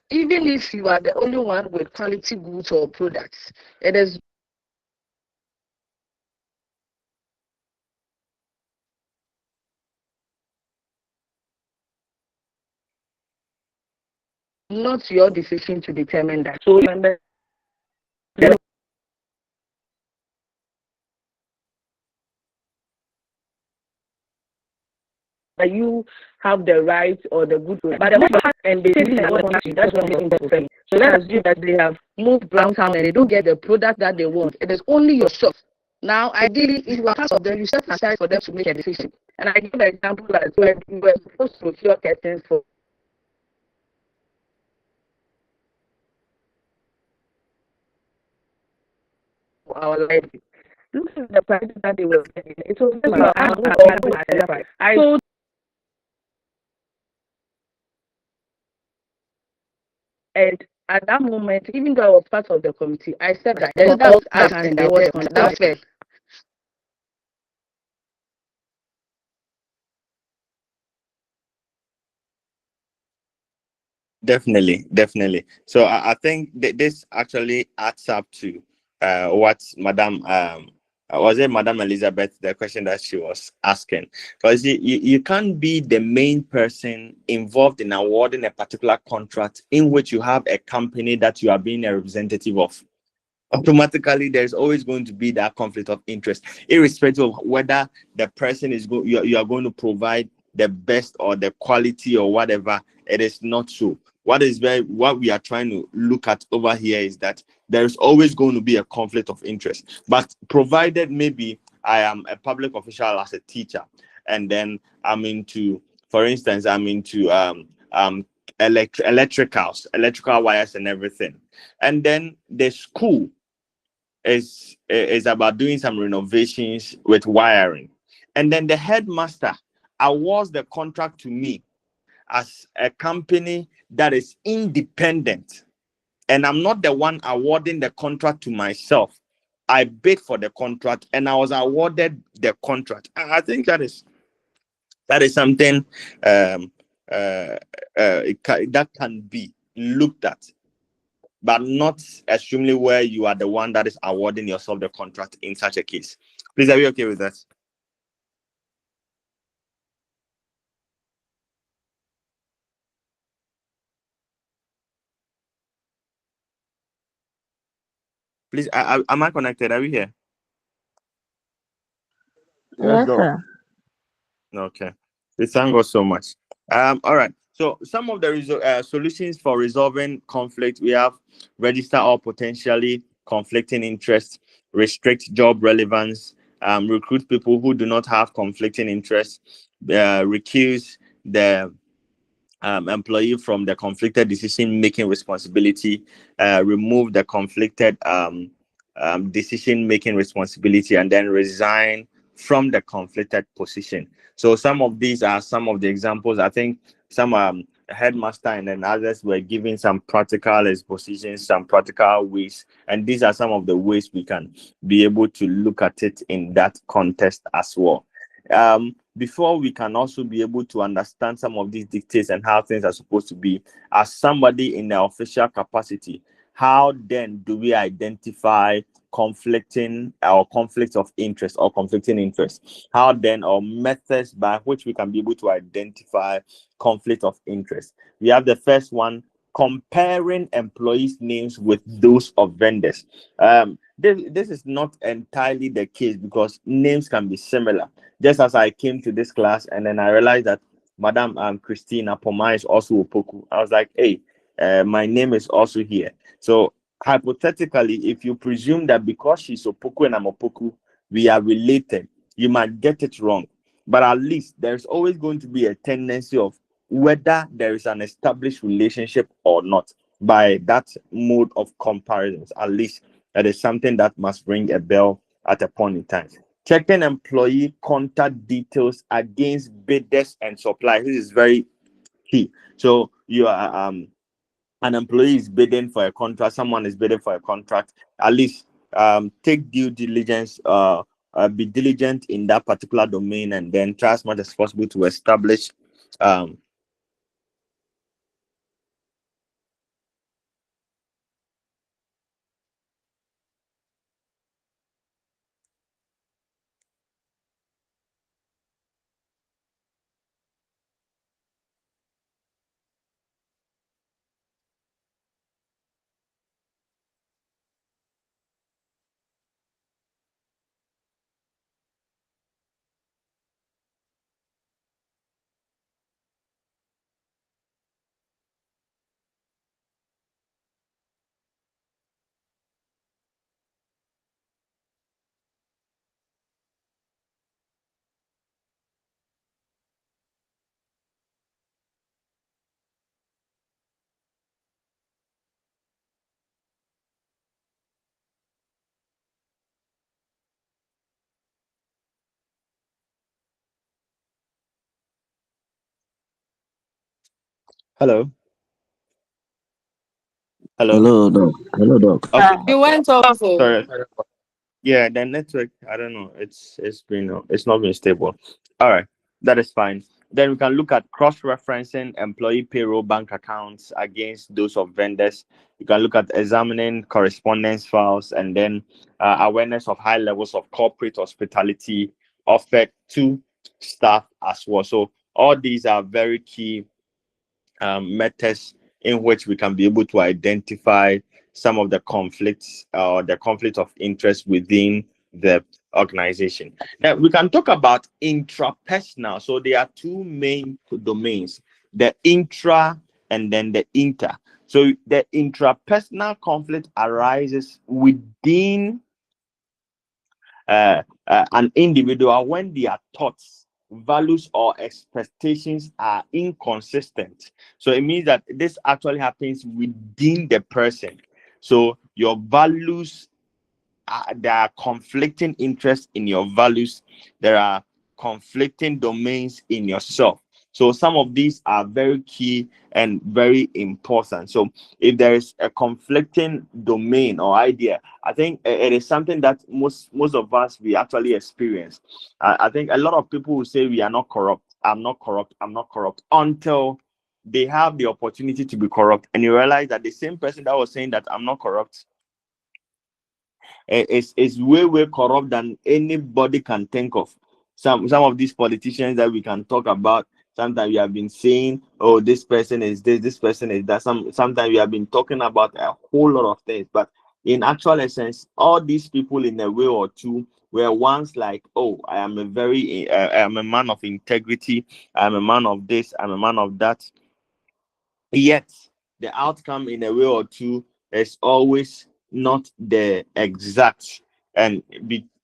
even if you are the only one with quality goods or products, it is not your decision to determine that. So remember that you have the right or the good to, but the moment and they say that that's what makes them fair. So let's assume that they have moved downtown and they don't get the product that they want. It is only your shop. Now, ideally, if you are part of them, you set aside for them to make a decision. And I give an example that when we were supposed to procure curtains for our library. Look at the prices that they were getting. It was just about I told and at that moment, even though I was part of the committee, I said that there's no us and there was that's fair. Definitely, definitely. So I think this actually adds up to what Madam was it Madam Elizabeth, the question that she was asking. Because you can't be the main person involved in awarding a particular contract in which you have a company that you are being a representative of. Automatically there's always going to be that conflict of interest, irrespective of whether the person is you are going to provide the best or the quality or whatever. It is not so. What we are trying to look at over here is that there's always going to be a conflict of interest, but provided maybe I am a public official as a teacher, and then I'm into, for instance, I'm into electrical wires and everything, and then the school is about doing some renovations with wiring, and then the headmaster awards the contract to me as a company that is independent, and I'm not the one awarding the contract to myself. I bid for the contract and I was awarded the contract. I think that is something um that can be looked at, but not extremely where you are the one that is awarding yourself the contract in such a case. Please, are you okay with that? Please, am I connected? Are we here? Let's Yes, go. sir. Okay. We thank God so much. All right. So some of the solutions for resolving conflict, we have: register all potentially conflicting interests, restrict job relevance, recruit people who do not have conflicting interests, recuse the employee from the conflicted decision making responsibility, remove the conflicted decision making responsibility, and then resign from the conflicted position. So some of these are some of the examples. I think some headmaster and then others were giving some practical expositions, some practical ways, and these are some of the ways we can be able to look at it in that context as well. Before we can also be able to understand some of these dictates and how things are supposed to be, as somebody in the official capacity, how then do we identify conflicting or conflicts of interest or conflicting interests? How then, or methods by which we can be able to identify conflict of interest? We have the first one: comparing employees' names with those of vendors. This is not entirely the case because names can be similar. Just as I came to this class and then I realized that Madam Christina Poma is also Opoku, I was like, hey, my name is also here. So hypothetically, if you presume that because she's Opoku and I'm Opoku, we are related, you might get it wrong. But at least there's always going to be a tendency of whether there is an established relationship or not by that mode of comparisons. At least that is something that must ring a bell at a point in time. Checking employee contact details against bidders and suppliers. This is very key. So you are an employee is bidding for a contract, someone is bidding for a contract, at least take due diligence, be diligent in that particular domain, and then try as much as possible to establish um, hello, hello. Hello, Doc. Hello, Doc. Okay, You went off. Oh. sorry. Yeah, the network, I don't know. It's been it's not been stable. All right, that is fine. Then we can look at cross-referencing employee payroll bank accounts against those of vendors. You can look at examining correspondence files, and then awareness of high levels of corporate hospitality offered to staff as well. So all these are very key methods in which we can be able to identify some of the conflicts or the conflict of interest within the organization. Now we can talk about intrapersonal. So there are two main domains: the intra and then the inter. So the intrapersonal conflict arises within an individual when their thoughts, values, or expectations are inconsistent. So it means that this actually happens within the person. So your values, there are conflicting interests in your values, there are conflicting domains in yourself. So some of these are very key and very important. So if there is a conflicting domain or idea, I think it is something that most of us we actually experience. I think a lot of people will say we are not corrupt, I'm not corrupt, I'm not corrupt, until they have the opportunity to be corrupt, and you realize that the same person that was saying that I'm not corrupt is way corrupt than anybody can think of. Some of these politicians that we can talk about, sometimes we have been saying, oh, this person is this person is that. Sometimes we have been talking about a whole lot of things, but in actual essence, all these people in a way or two were once like, oh, I am I am a man of integrity, I'm a man of this, I'm a man of that. Yet the outcome in a way or two is always not the exact. And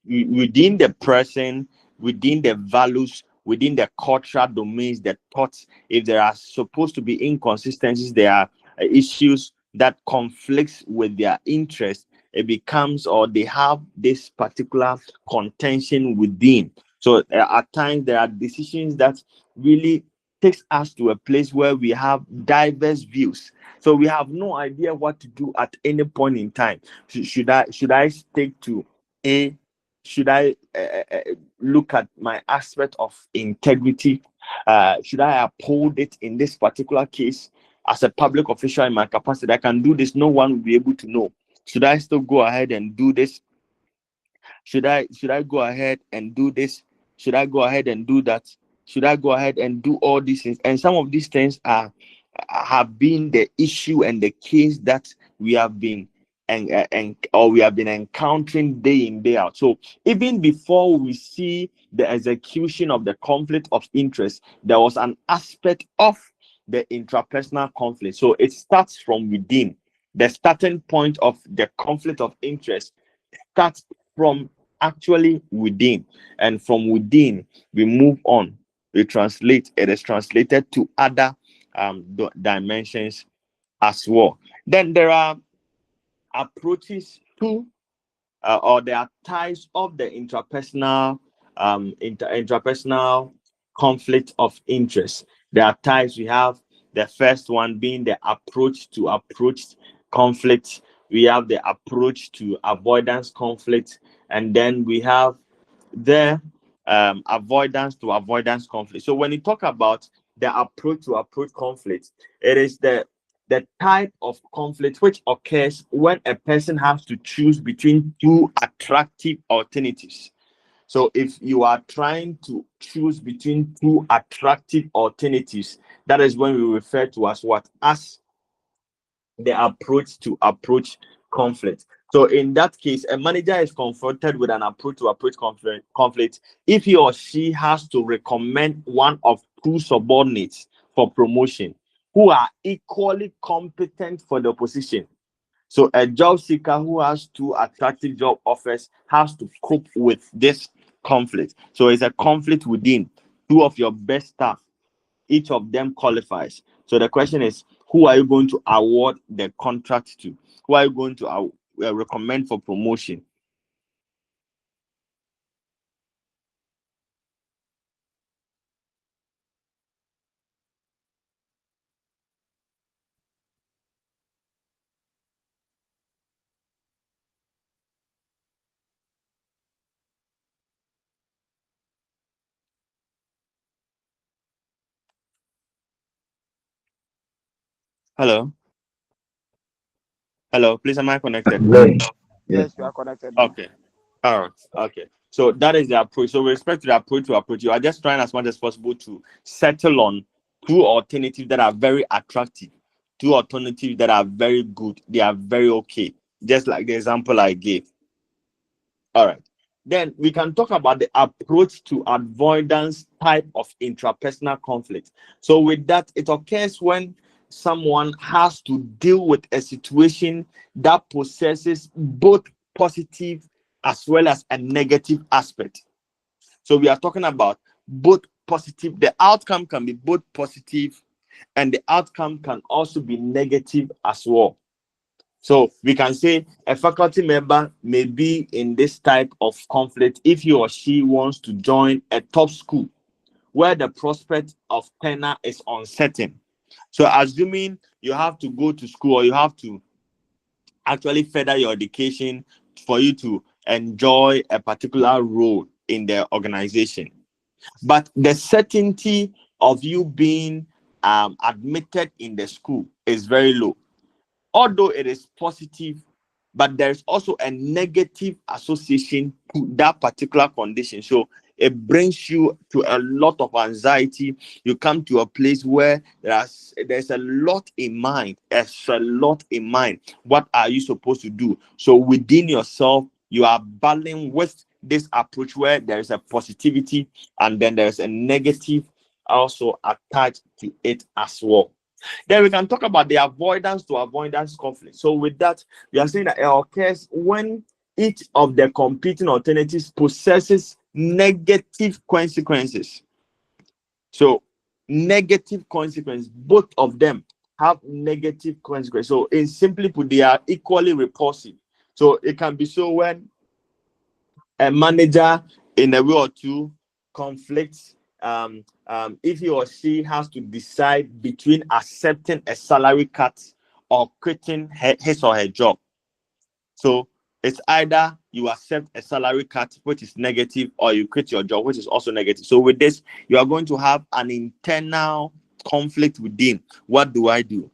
within the person, within the values, within the cultural domains, the thoughts, if there are supposed to be inconsistencies, there are issues that conflicts with their interest, it becomes, or they have this particular contention within. So at times there are decisions that really takes us to a place where we have diverse views. So we have no idea what to do at any point in time. Should I stick to A? Should I look at my aspect of integrity? Should I uphold it in this particular case? As a public official in my capacity, I can do this. No one will be able to know. Should I still go ahead and do this? Should I go ahead and do this? Should I go ahead and do that? Should I go ahead and do all these things? And some of these things have been the issue and the case that we have been or we have been encountering day in day out. So even before we see the execution of the conflict of interest, there was an aspect of the intrapersonal conflict. So it starts from within. The starting point of the conflict of interest starts from actually within, and from within we move on, we translate, it is translated to other dimensions as well. Then there are approaches to or there are types of the intrapersonal conflict of interest. There are types. We have The first one being the approach to approach conflict. We have the approach to avoidance conflict, and then we have the avoidance to avoidance conflict. So when you talk about the approach to approach conflict, it is the type of conflict which occurs when a person has to choose between two attractive alternatives. So if you are trying to choose between two attractive alternatives, that is when we refer to as what? As the approach to approach conflict. So in that case, a manager is confronted with an approach to approach conflict if he or she has to recommend one of two subordinates for promotion who are equally competent for the position. So a job seeker who has two attractive job offers has to cope with this conflict. So it's a conflict within two of your best staff. Each of them qualifies. So the question is, who are you going to award the contract to? Who are you going to recommend for promotion? Hello? Hello, please, am I connected? Yes. Yes. Yes, you are connected now. Okay. All right. Okay. So that is the approach. So with respect to the approach to approach, you are just trying as much as possible to settle on two alternatives that are very attractive, two alternatives that are very good. They are very okay. Just like the example I gave. All right. Then we can talk about the approach to avoidance type of intrapersonal conflict. So with that, it occurs when someone has to deal with a situation that possesses both positive as well as a negative aspect. So we are talking about both positive, the outcome can be both positive and the outcome can also be negative as well. So we can say a faculty member may be in this type of conflict if he or she wants to join a top school where the prospect of tenure is uncertain. So assuming you have to go to school or you have to actually further your education for you to enjoy a particular role in the organization. But the certainty of you being admitted in the school is very low, although it is positive, but there's also a negative association to that particular condition. So it brings you to a lot of anxiety. You come to a place where there's a lot in mind. There's a lot in mind. What are you supposed to do? So within yourself, you are battling with this approach where there's a positivity and then there's a negative also attached to it as well. Then we can talk about the avoidance to avoidance conflict. So with that, we are saying that it occurs when each of the competing alternatives possesses negative consequences. So negative consequence, both of them have negative consequences. So in simply put, they are equally repulsive. So it can be so when a manager in a way or two conflicts, if he or she has to decide between accepting a salary cut or quitting his or her job. So it's either you accept a salary cut, which is negative, or you quit your job, which is also negative. So with this, you are going to have an internal conflict within. What do I do?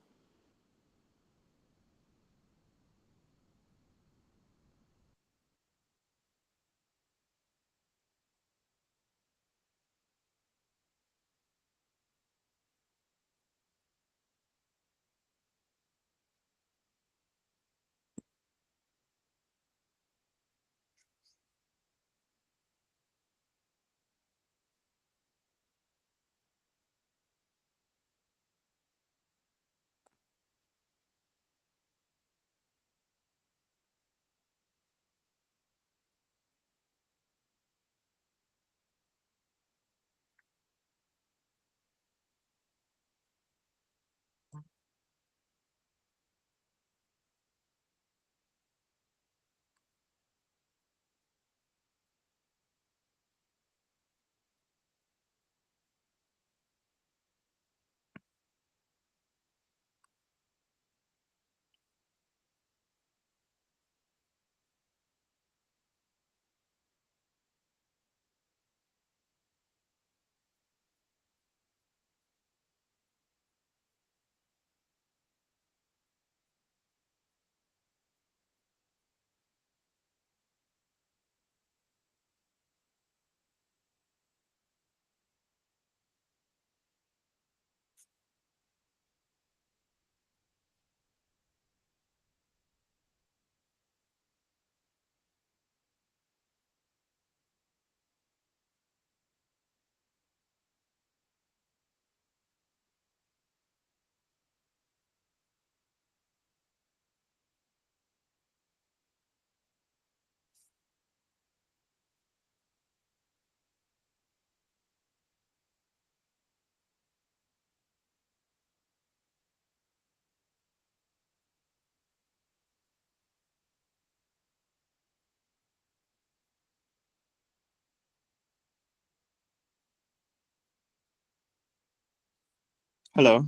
Hello.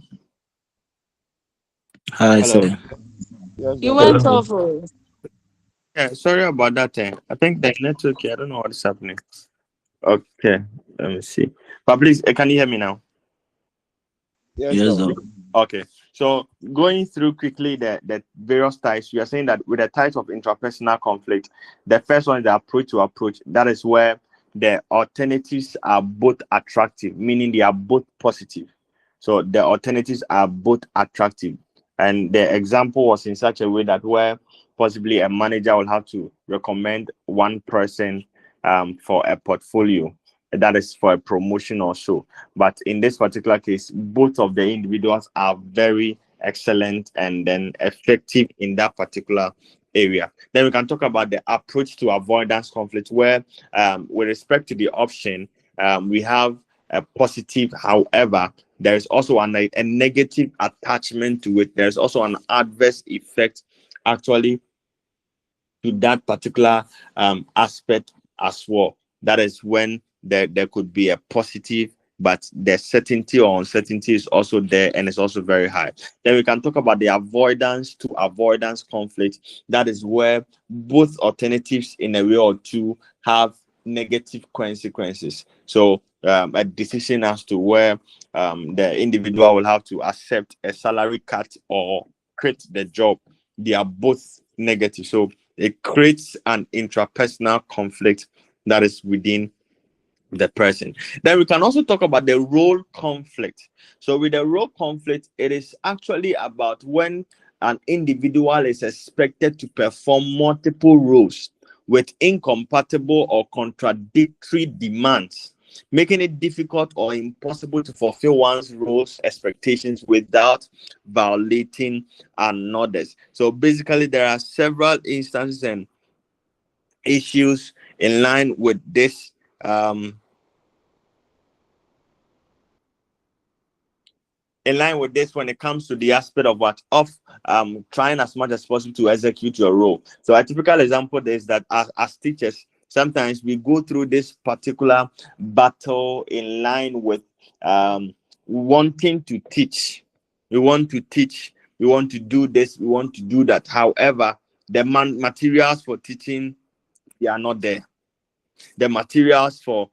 Hi, Hello. sir. You Yes, went Doctor. Hello. off. Oh. Yeah, sorry about that. I think the network here, I don't know what is happening. Okay, let me see. But please, can you hear me now? Yes, Yes, Doc. Doc. Okay, so going through quickly the various types, you are saying that with the types of intrapersonal conflict, the first one is the approach to approach. That is where the alternatives are both attractive, meaning they are both positive. So the alternatives are both attractive. And the example was in such a way that where possibly a manager will have to recommend one person for a portfolio, that is for a promotion or so. But in this particular case, both of the individuals are very excellent and then effective in that particular area. Then we can talk about the approach to avoidance conflict, where with respect to the option, we have a positive. However, there is also a negative attachment to it. There's also an adverse effect actually to that particular aspect as well. That is when there could be a positive, but the certainty or uncertainty is also there and it's also very high. Then we can talk about the avoidance to avoidance conflict. That is where both alternatives in a way or two have negative consequences. So a decision as to where the individual will have to accept a salary cut or quit the job. They are both negative. So it creates an intrapersonal conflict that is within the person. Then we can also talk about the role conflict. So with the role conflict, it is actually about when an individual is expected to perform multiple roles with incompatible or contradictory demands, making it difficult or impossible to fulfill one's roles expectations without violating another's. So basically there are several instances and issues in line with this when it comes to the aspect of what of trying as much as possible to execute your role. So a typical example is that as teachers, sometimes we go through this particular battle in line with wanting to teach. We want to teach, we want to do this, we want to do that. However, the materials for teaching, they are not there. The materials for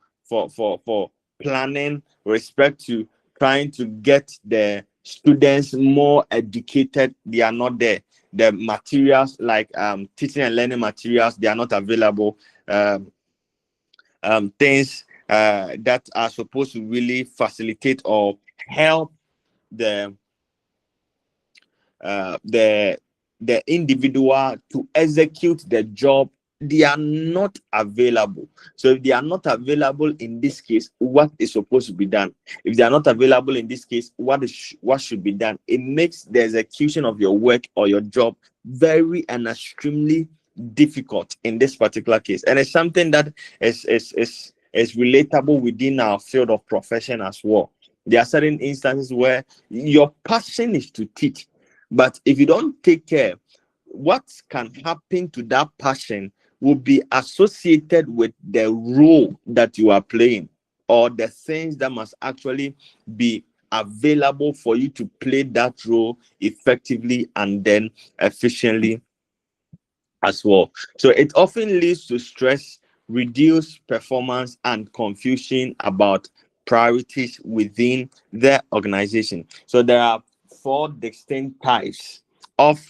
planning respect to trying to get the students more educated, they are not there. The materials like teaching and learning materials, they are not available. Things that are supposed to really facilitate or help the uh, the the individual to execute the job, they are not available. So if they are not available in this case, what is supposed to be done? If they are not available in this case, what should be done? It makes the execution of your work or your job very and extremely difficult in this particular case. And it's something that is relatable within our field of profession as well. There are certain instances where your passion is to teach, but if you don't take care, what can happen to that passion will be associated with the role that you are playing or the things that must actually be available for you to play that role effectively and then efficiently as well. So it often leads to stress, reduced performance, and confusion about priorities within the organization. So there are four distinct types of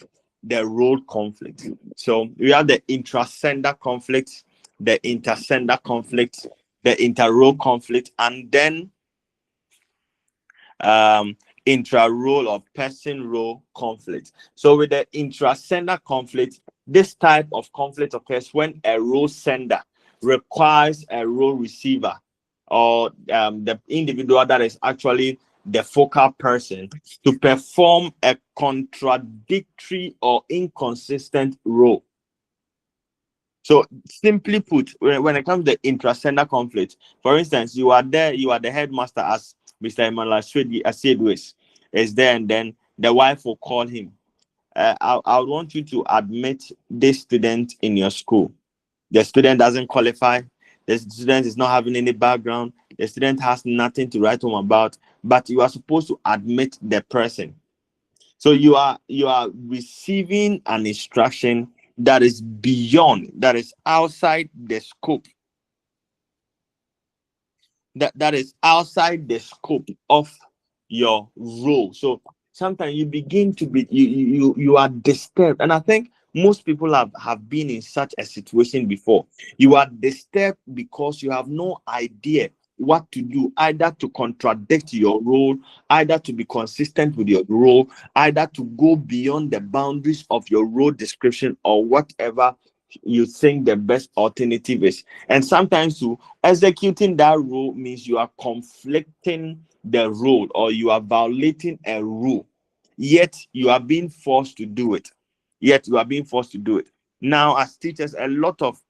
the role conflict. So we have the intrasender conflict, the intersender conflict, the inter-role conflict, and then um intra-role or person role conflict. So with the intrasender conflict, this type of conflict occurs when a role sender requires a role receiver or the individual that is actually the focal person to perform a contradictory or inconsistent role. So simply put, when it comes to the intrasender conflict, for instance, you are there, you are the headmaster as Mr. Emmanuel Asedwes is there, and then the wife will call him. I want you to admit this student in your school. The student doesn't qualify. The student is not having any background. The student has nothing to write home about. but you are supposed to admit the person. So you are receiving an instruction that is beyond, that is outside the scope, that is outside the scope of your role. So sometimes you begin to be you are disturbed. And I think most people have been in such a situation before. You are disturbed because you have no idea what to do, either to contradict your role, either to be consistent with your role, either to go beyond the boundaries of your role description, or whatever you think the best alternative is. And sometimes to executing that role means you are conflicting the role, or you are violating a rule, yet you are being forced to do it. Now, as teachers, a lot of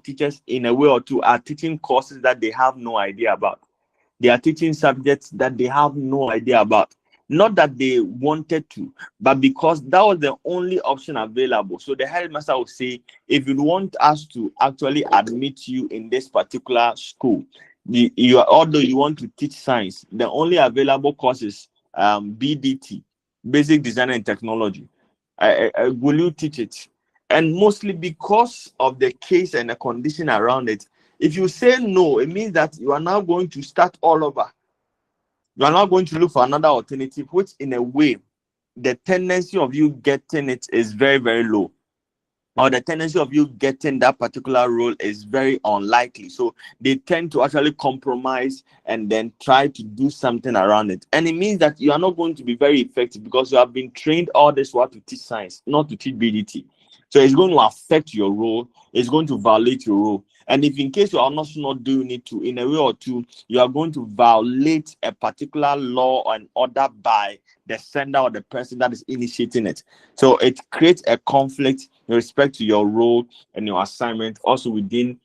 teachers in a way or two are teaching courses that they have no idea about. They are teaching subjects that they have no idea about. Not that they wanted to, but because that was the only option available. So the headmaster will say, if you want us to actually admit you in this particular school, although you want to teach science, the only available course is BDT, Basic Design and Technology. Will you teach it? And mostly because of the case and the condition around it, if you say no, it means that you are now going to start all over. You are now going to look for another alternative, which in a way, the tendency of you getting it is very, very low, or the tendency of you getting that particular role is very unlikely. So they tend to actually compromise and then try to do something around it. And it means that you are not going to be very effective, because you have been trained all this while to teach science, not to teach BDT. So it's going to affect your role. It's going to violate your role. And if in case you are not doing it to, in a way or two, you are going to violate a particular law and order by the sender or the person that is initiating it. So it creates a conflict in respect to your role and your assignment, also within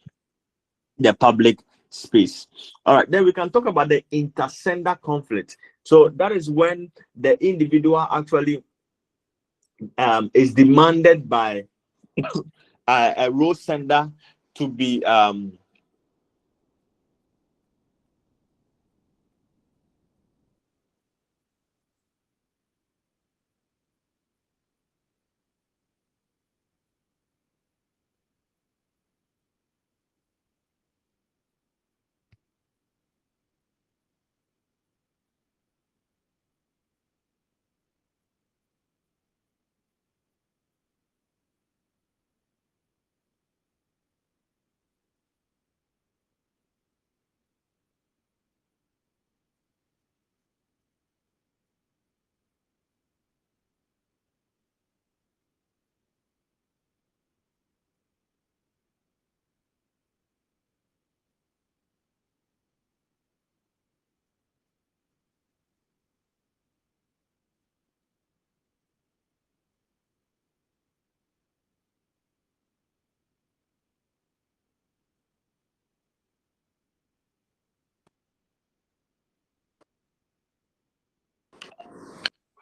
the public space. All right, then we can talk about the intersender conflict. So that is when the individual actually is demanded by a role sender to be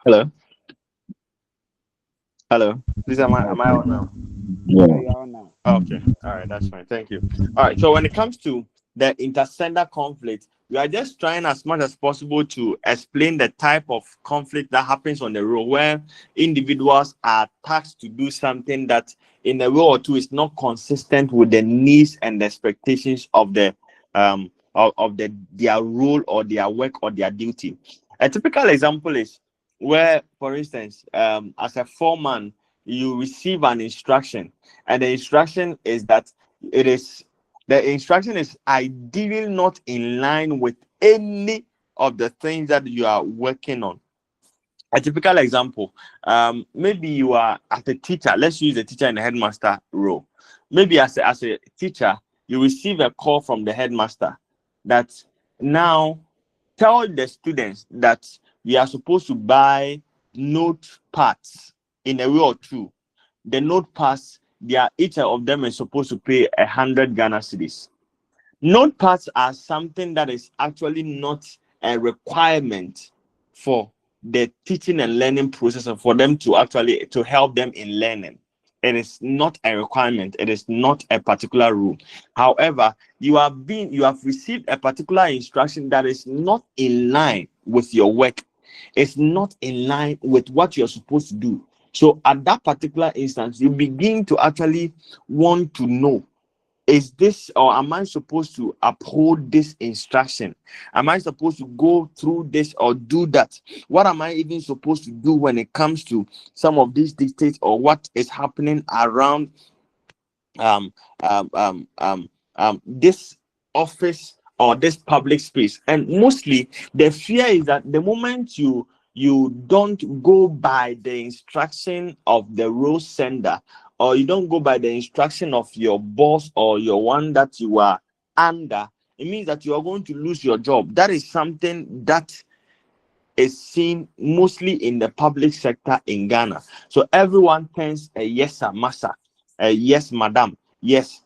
hello. Hello. Please, am I on now? Yeah. Okay. All right. That's fine. Thank you. All right. So when it comes to the intersender conflict, we are just trying as much as possible to explain the type of conflict that happens on the road, where individuals are tasked to do something that in a way or two is not consistent with the needs and the expectations of their role or their work or their duty. A typical example is where, for instance, as a foreman, you receive an instruction, and the instruction is that it is the instruction is ideally not in line with any of the things that you are working on. A typical example, maybe you are as a teacher. Let's use the teacher and the headmaster role. Maybe as a teacher, you receive a call from the headmaster that now tell the students that we are supposed to buy note pads in a way or two. The note pads, each of them is supposed to pay 100 Ghana cedis. Notepads are something that is actually not a requirement for the teaching and learning process, and for them to actually to help them in learning. It is not a requirement. It is not a particular rule. However, you have received a particular instruction that is not in line with your work. It's not in line with what you're supposed to do. So at that particular instance, you begin to actually want to know, is this, or am I supposed to uphold this instruction? Am I supposed to go through this or do that? What am I even supposed to do when it comes to some of these dictates or what is happening around um this office or this public space? And mostly the fear is that the moment you don't go by the instruction of the role sender, or you don't go by the instruction of your boss or your one that you are under, it means that you are going to lose your job. That is something that is seen mostly in the public sector in Ghana. So everyone tends a yes sir, massa, a yes madam, yes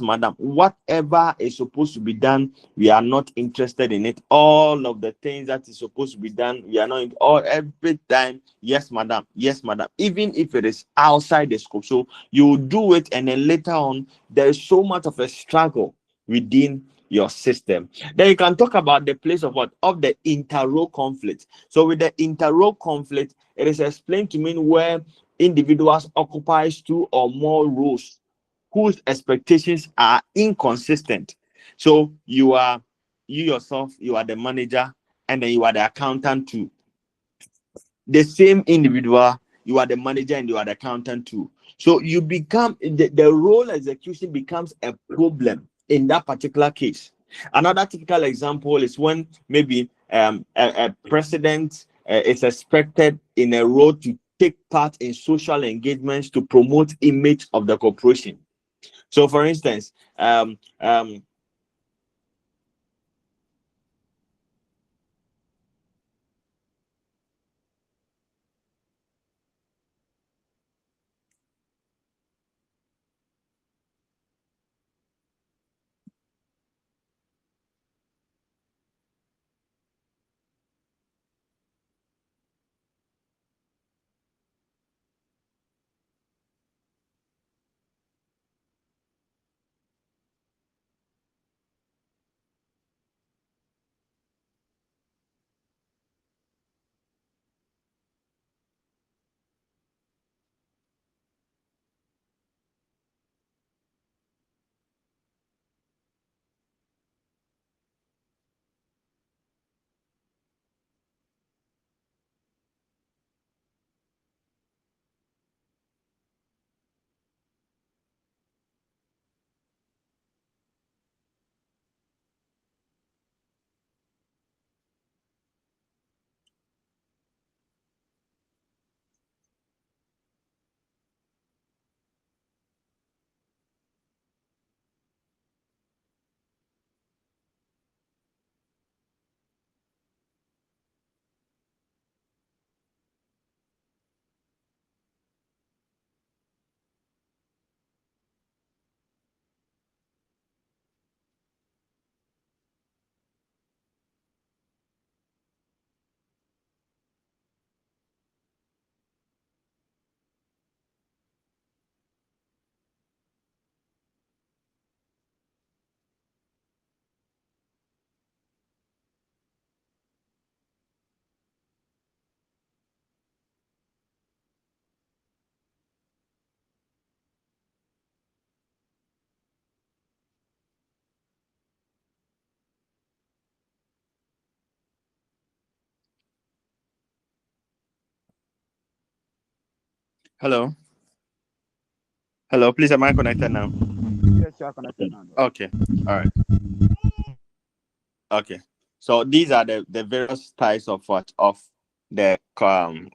madam. Whatever is supposed to be done, we are not interested in it. All of the things that is supposed to be done, we are not in, all every time yes madam, yes madam, even if it is outside the scope. So you do it, and then later on there is so much of a struggle within your system. Then you can talk about the place of what? Of the inter-role conflict. So with the inter-role conflict, it is explained to mean where individuals occupies two or more roles whose expectations are inconsistent. So you yourself, you are the manager, and then you are the accountant too. The same individual, you are the manager and you are the accountant too. So you become the role execution becomes a problem in that particular case. Another typical example is when maybe a president is expected in a role to take part in social engagements to promote image of the corporation. So for instance, hello, hello, please, am I connected now? Yes, you are connected now. Okay, all right. Okay, so these are the various types of what of the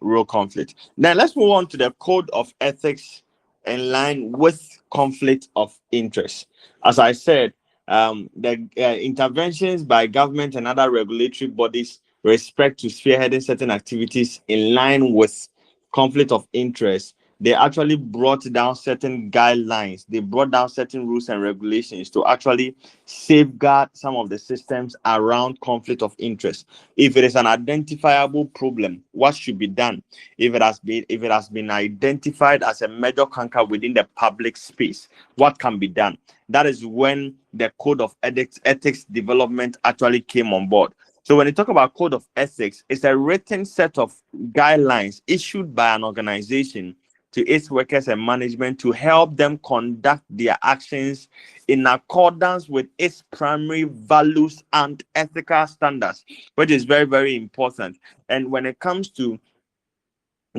role conflict. Now let's move on to the code of ethics in line with conflict of interest. As I said, the interventions by government and other regulatory bodies with respect to spearheading certain activities in line with conflict of interest they actually brought down certain guidelines. They brought down certain rules and regulations to actually safeguard some of the systems around conflict of interest. If it is an identifiable problem, what should be done? If it has been identified as a major canker within the public space, what can be done? That is when the code of ethics development actually came on board. So when you talk about code of ethics, it's a written set of guidelines issued by an organization to its workers and management to help them conduct their actions in accordance with its primary values and ethical standards, which is very, very important. And when it comes to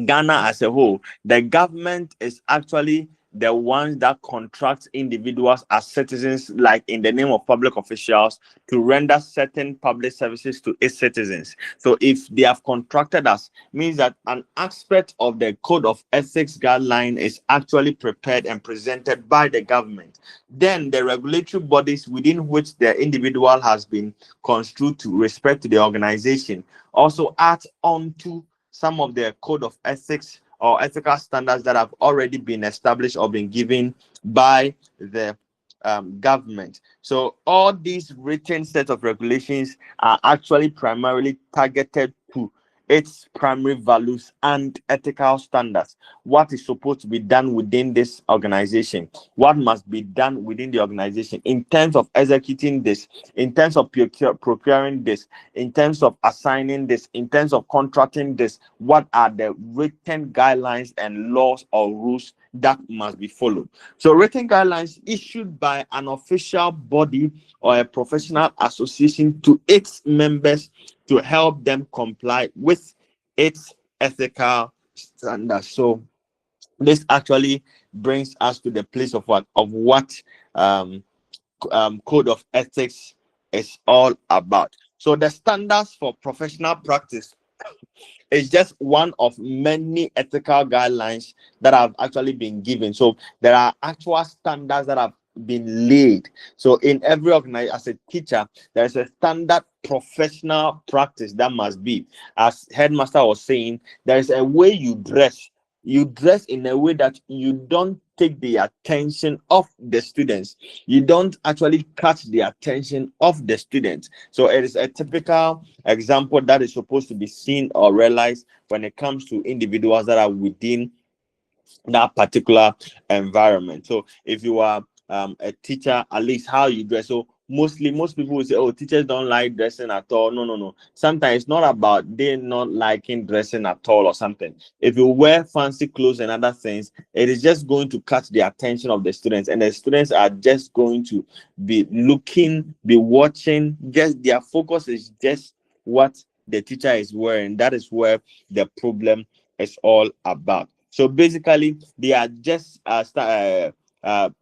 Ghana as a whole, the government is actually the ones that contract individuals as citizens, like in the name of public officials, to render certain public services to its citizens. So if they have contracted us, means that an aspect of the code of ethics guideline is actually prepared and presented by the government. Then the regulatory bodies within which the individual has been construed to respect to the organization also add on to some of the code of ethics or ethical standards that have already been established or been given by the government. So all these written set of regulations are actually primarily targeted to its primary values and ethical standards. What is supposed to be done within this organization? What must be done within the organization in terms of executing this, in terms of procuring this, in terms of assigning this, in terms of contracting this? What are the written guidelines and laws or rules that must be followed? So written guidelines issued by an official body or a professional association to its members to help them comply with its ethical standards. So this actually brings us to the place of what code of ethics is all about. So the standards for professional practice is just one of many ethical guidelines that have actually been given. So there are actual standards that have been laid. So in every organization, as a teacher, there is a standard professional practice that must be. As headmaster was saying, there is a way you dress. You dress in a way that you don't take the attention of the students. You don't actually catch the attention of the students. So it is a typical example that is supposed to be seen or realized when it comes to individuals that are within that particular environment. So if you are a teacher, at least how you dress. So most people will say, oh, teachers don't like dressing at all. No. Sometimes it's not about they not liking dressing at all or something. If you wear fancy clothes and other things, it is just going to catch the attention of the students, and the students are just going to be looking, be watching. Just their focus is just what the teacher is wearing. That is where the problem is all about. So basically, they are just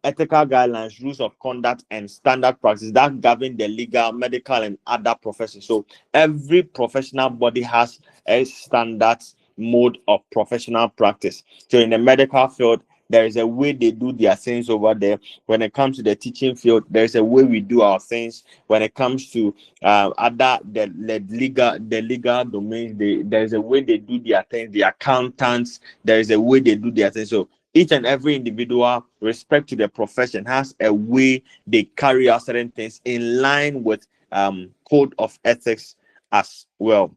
ethical guidelines, rules of conduct, and standard practice that govern the legal, medical, and other professions. So every professional body has a standard mode of professional practice. So in the medical field, there is a way they do their things over there. When it comes to the teaching field, there is a way we do our things. When it comes to the legal domains, there is a way they do their things. The accountants, there is a way they do their things. So each and every individual, respect to their profession, has a way they carry out certain things in line with code of ethics as well.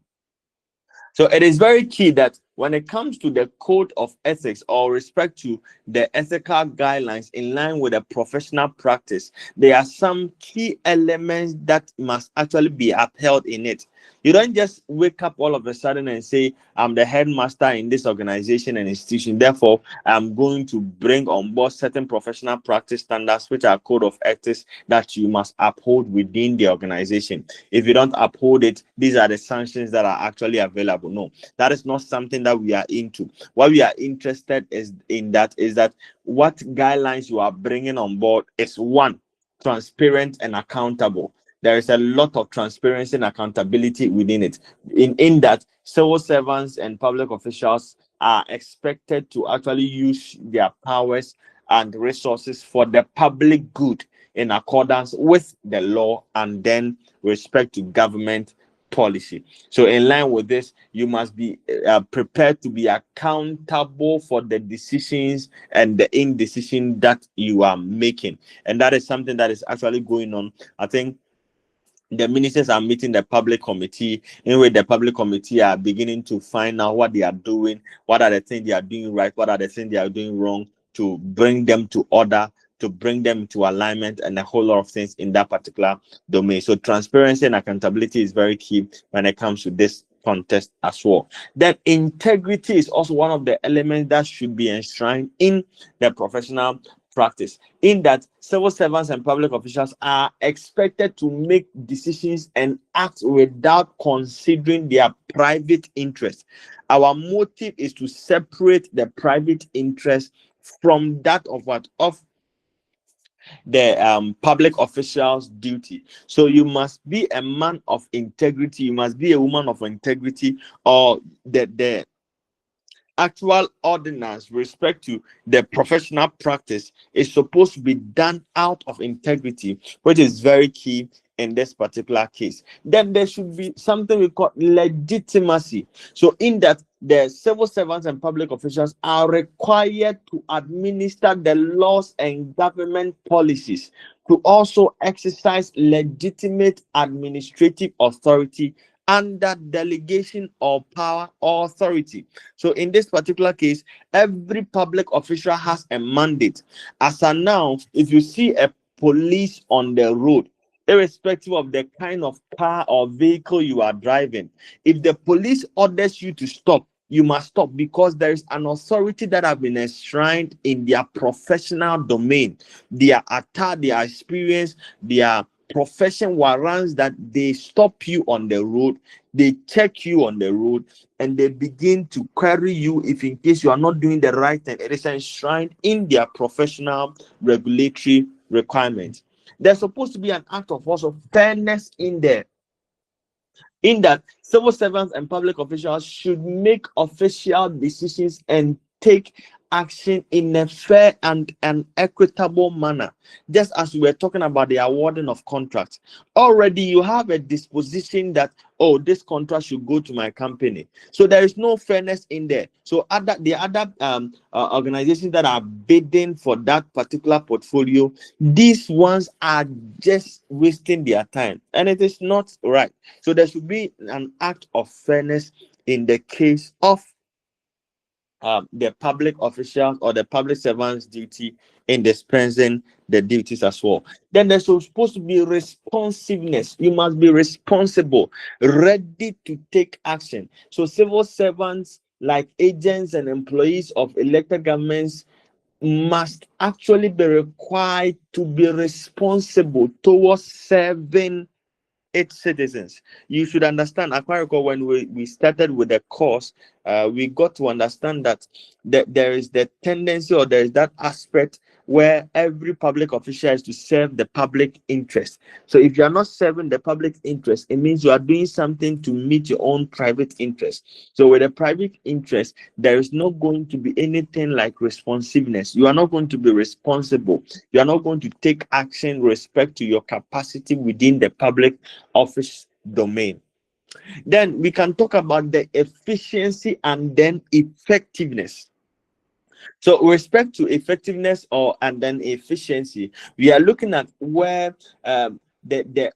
So it is very key that when it comes to the code of ethics or respect to the ethical guidelines in line with a professional practice, there are some key elements that must actually be upheld in it. You don't just wake up all of a sudden and say, I'm the headmaster in this organization and institution. Therefore, I'm going to bring on board certain professional practice standards, which are code of ethics that you must uphold within the organization. If you don't uphold it, these are the sanctions that are actually available. No, that is not something that we are into. What we are interested is that what guidelines you are bringing on board is, one, transparent and accountable. There is a lot of transparency and accountability within it. In that, civil servants and public officials are expected to actually use their powers and resources for the public good in accordance with the law, and then respect to government policy. So in line with this, you must be prepared to be accountable for the decisions and the indecision that you are making. And that is something that is actually going on. I think the ministers are meeting the public committee, in which the public committee are beginning to find out what they are doing, what are the things they are doing right, what are the things they are doing wrong, to bring them to order, to bring them to alignment, and a whole lot of things in that particular domain. So transparency and accountability is very key when it comes to this contest as well. Then integrity is also one of the elements that should be enshrined in the professional practice, in that civil servants and public officials are expected to make decisions and act without considering their private interest. Our motive is to separate the private interest from that of what of the public official's duty. So you must be a man of integrity, you must be a woman of integrity, or the actual ordinance with respect to the professional practice is supposed to be done out of integrity, which is very key in this particular case. Then there should be something we call legitimacy. So in that, the civil servants and public officials are required to administer the laws and government policies, to also exercise legitimate administrative authority under delegation of power or authority. So in this particular case, every public official has a mandate. As of now, if you see a police on the road, irrespective of the kind of car or vehicle you are driving, if the police orders you to stop, you must stop, because there is an authority that have been enshrined in their professional domain. Their attire, their experience, their profession warrants that they stop you on the road, they check you on the road, and they begin to query you if in case you are not doing the right thing. It is enshrined in their professional regulatory requirements. There's supposed to be an act of also fairness in there, in that civil servants and public officials should make official decisions and take action in a fair and an equitable manner. Just as we were talking about the awarding of contracts, already you have a disposition that, oh, this contract should go to my company. So there is no fairness in there. So the other organizations that are bidding for that particular portfolio, these ones are just wasting their time, and it is not right. So there should be an act of fairness in the case of the public officials or the public servants' duty in dispensing the duties as well. Then there's supposed to be responsiveness. You must be responsible, ready to take action. So civil servants, like agents and employees of elected governments, must actually be required to be responsible towards serving its citizens. You should understand, Aquarico, when we started with the course, we got to understand that there is the tendency, or there is that aspect where every public official is to serve the public interest. So if you are not serving the public interest, it means you are doing something to meet your own private interest. So with a private interest, there is not going to be anything like responsiveness. You are not going to be responsible. You are not going to take action with respect to your capacity within the public office domain. Then we can talk about the efficiency and then effectiveness. So with respect to effectiveness and then efficiency, we are looking at where the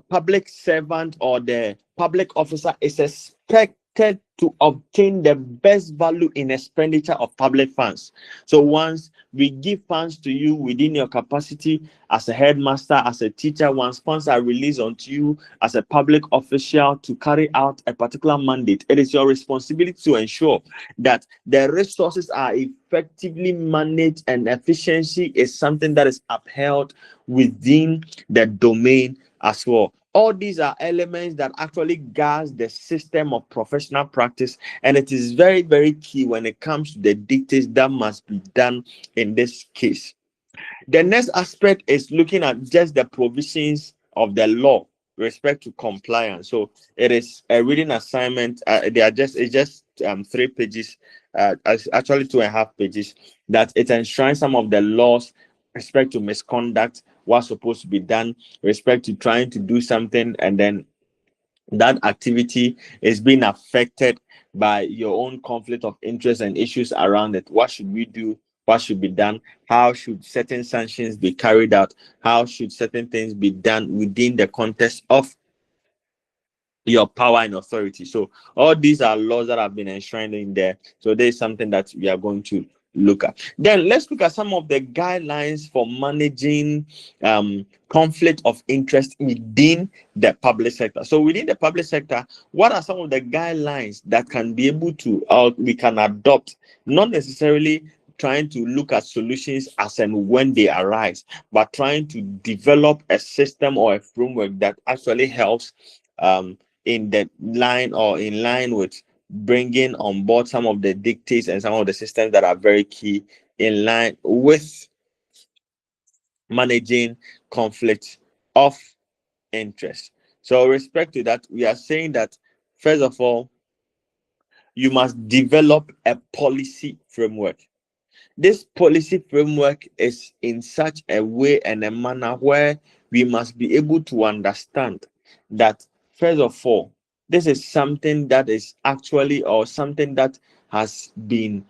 public servant or the public officer is expected to obtain the best value in expenditure of public funds. So once we give funds to you within your capacity as a headmaster, as a teacher, once funds are released onto you as a public official to carry out a particular mandate, it is your responsibility to ensure that the resources are effectively managed and efficiency is something that is upheld within the domain as well. All these are elements that actually guards the system of professional practice, and it is very, very key when it comes to the dictates that must be done in this case. The next aspect is looking at just the provisions of the law with respect to compliance. So it is a reading assignment. It's just 3 pages, actually 2.5 pages, that it enshrines some of the laws with respect to misconduct, what's supposed to be done with respect to trying to do something and then that activity is being affected by your own conflict of interest and issues around it. What should we do? What should be done? How should certain sanctions be carried out? How should certain things be done within the context of your power and authority? So all these are laws that have been enshrined in there. So there's something that we are going to look at. Then let's look at some of the guidelines for managing conflict of interest within the public sector. So within the public sector, what are some of the guidelines that can be able to we can adopt, not necessarily trying to look at solutions as and when they arise, but trying to develop a system or a framework that actually helps in the line or in line with bringing on board some of the dictates and some of the systems that are very key in line with managing conflict of interest. So, with respect to that, we are saying that first of all, you must develop a policy framework. This policy framework is in such a way and a manner where we must be able to understand that, first of all, this is something that is actually or something that has been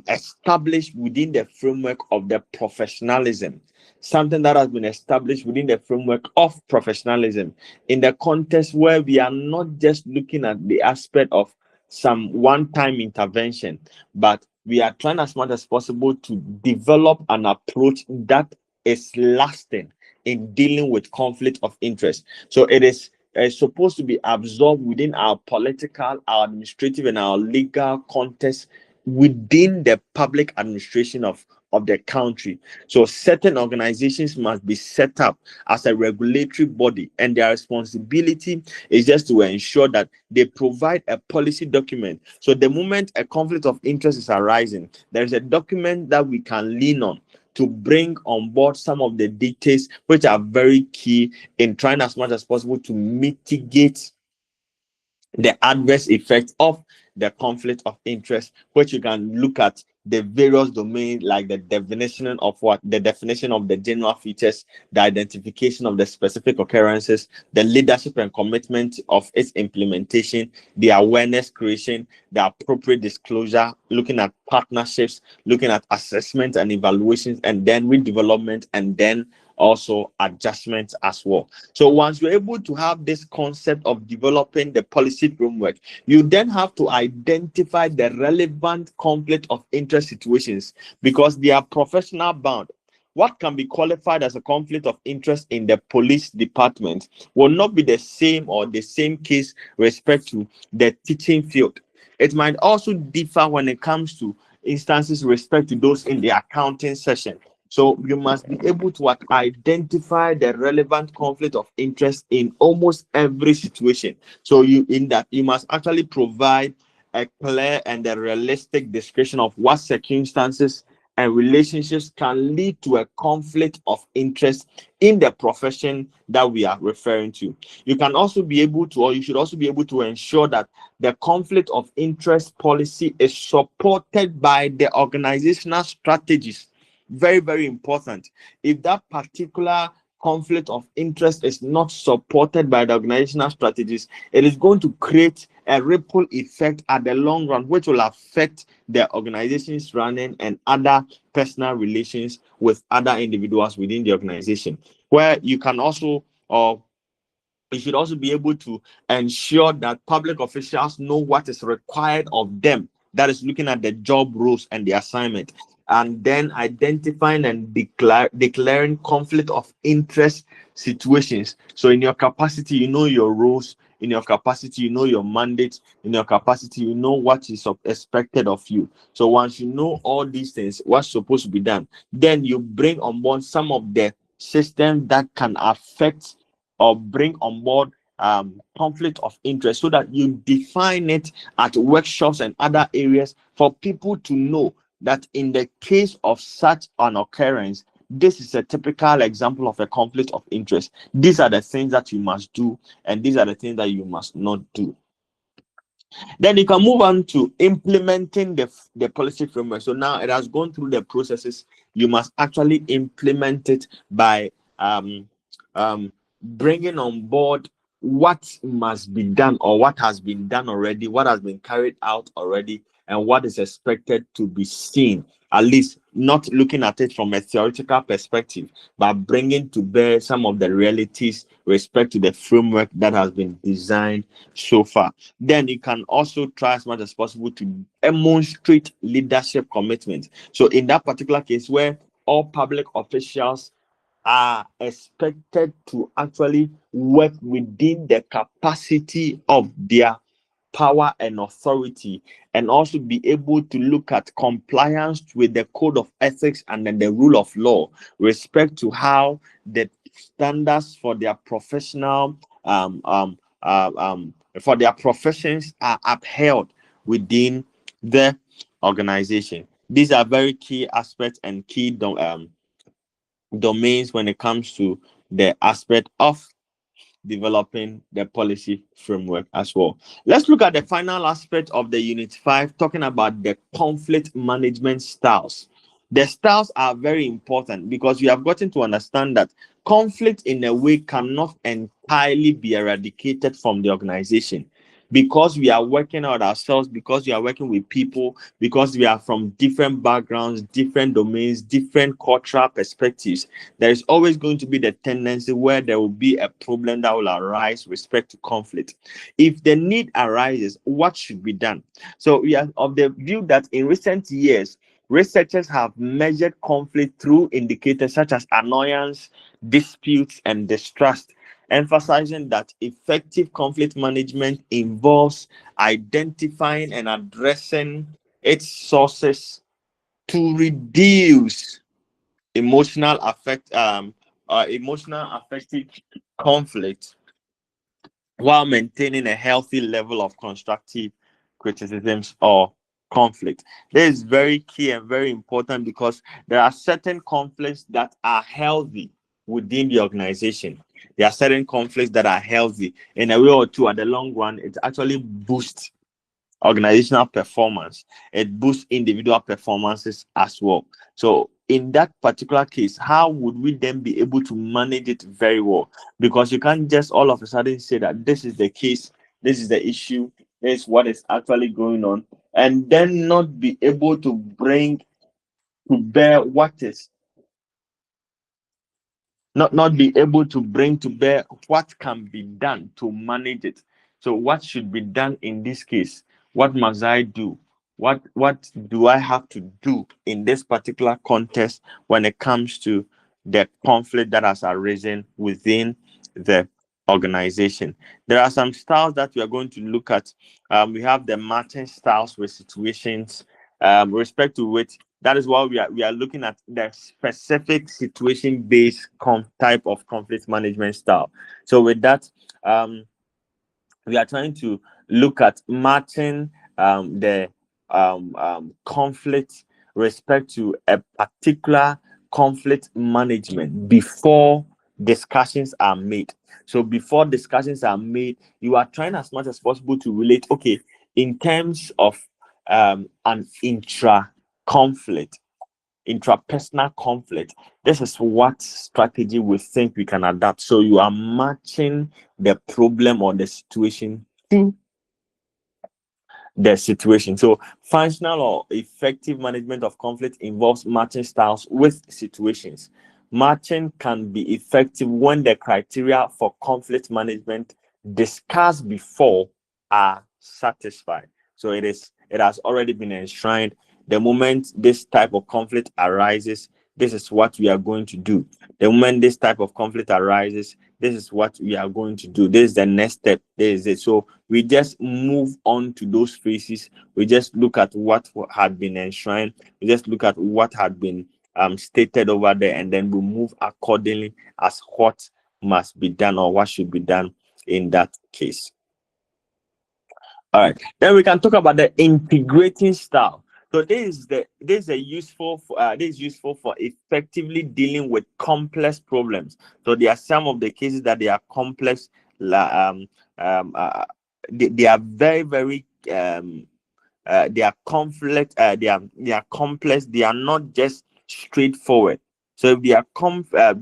established within the framework of the professionalism. Something that has been established within the framework of professionalism in the context where we are not just looking at the aspect of some one-time intervention, but we are trying as much as possible to develop an approach that is lasting in dealing with conflict of interest. So it is supposed to be absorbed within our political, our administrative, and our legal context within the public administration of the country. So certain organizations must be set up as a regulatory body, and their responsibility is just to ensure that they provide a policy document. So the moment a conflict of interest is arising, there is a document that we can lean on to bring on board some of the details which are very key in trying as much as possible to mitigate the adverse effects of the conflict of interest, which you can look at the various domains like the definition of the definition of the general features, the identification of the specific occurrences, the leadership and commitment of its implementation, the awareness creation, the appropriate disclosure, looking at partnerships, looking at assessment and evaluations, and then redevelopment, and then also adjustments as well. So once you're able to have this concept of developing the policy framework, you then have to identify the relevant conflict of interest situations because they are professional bound. What can be qualified as a conflict of interest in the police department will not be the same or the same case with respect to the teaching field. It might also differ when it comes to instances with respect to those in the accounting session. So you must be able to identify the relevant conflict of interest in almost every situation. So you must actually provide a clear and a realistic description of what circumstances and relationships can lead to a conflict of interest in the profession that we are referring to. You can also be able to, or you should also be able to ensure that the conflict of interest policy is supported by the organizational strategies. Very, very important. If that particular conflict of interest is not supported by the organizational strategies, it is going to create a ripple effect at the long run, which will affect the organization's running and other personal relations with other individuals within the organization. Where you can also, or you should also be able to ensure that public officials know what is required of them. That is looking at the job roles and the assignment, and then identifying and declaring conflict of interest situations. So in your capacity, you know your roles. In your capacity, you know your mandate. In your capacity, you know what is expected of you. So once you know all these things, what's supposed to be done, then you bring on board some of the systems that can affect or bring on board conflict of interest so that you define it at workshops and other areas for people to know that in the case of such an occurrence, this is a typical example of a conflict of interest. These are the things that you must do, and these are the things that you must not do. Then you can move on to implementing the policy framework. So now it has gone through the processes. You must actually implement it by bringing on board what must be done, or what has been done already, what has been carried out already, and what is expected to be seen. At least not looking at it from a theoretical perspective, but bringing to bear some of the realities with respect to the framework that has been designed so far. Then you can also try as much as possible to demonstrate leadership commitment. So in that particular case where all public officials are expected to actually work within the capacity of their power and authority, and also be able to look at compliance with the code of ethics and then the rule of law, respect to how the standards for their professional for their professions are upheld within the organization. These are very key aspects and key domains when it comes to the aspect of developing the policy framework as well. Let's look at the final aspect of the Unit 5, talking about the conflict management styles. The styles are very important because we have gotten to understand that conflict in a way cannot entirely be eradicated from the organization, because we are working out ourselves, because we are working with people, because we are from different backgrounds, different domains, different cultural perspectives. There is always going to be the tendency where there will be a problem that will arise with respect to conflict. If the need arises, what should be done? So we are of the view that in recent years, researchers have measured conflict through indicators such as annoyance, disputes, and distrust, emphasizing that effective conflict management involves identifying and addressing its sources to reduce emotional affective conflict while maintaining a healthy level of constructive criticisms or conflict. This is very key and very important because there are certain conflicts that are healthy within the organization. There are certain conflicts that are healthy in a way or two. At the long run, it actually boosts organizational performance. It boosts individual performances as well. So in that particular case, how would we then be able to manage it very well? Because you can't just all of a sudden say that this is the case, this is the issue, this is what is actually going on, and then not be able to bring to bear what is not be able to bring to bear what can be done to manage it. So what should be done in this case? What must I do? What do I have to do in this particular context when it comes to the conflict that has arisen within the organization? There are some styles that we are going to look at. We have the matching styles with situations, respect to which that is why we are looking at the specific situation based type of conflict management style. So with that, we are trying to look at matching the conflict respect to a particular conflict management before discussions are made. So before discussions are made, you are trying as much as possible to relate, okay, in terms of an conflict, intrapersonal conflict, this is what strategy we think we can adapt. So you are matching the problem or the situation to the situation. So functional or effective management of conflict involves matching styles with situations. Matching can be effective when the criteria for conflict management discussed before are satisfied. So it has already been enshrined. The moment this type of conflict arises, this is what we are going to do. The moment this type of conflict arises, this is what we are going to do. This is the next step. This is it. So we just move on to those phases. We just look at what had been enshrined. We just look at what had been stated over there, and then we move accordingly as what must be done or what should be done in that case. All right. Then we can talk about the integrating style. So this is useful for effectively dealing with complex problems. So there are some of the cases that they are complex. They are very very they are conflict. They are complex. They are not just straightforward. So if they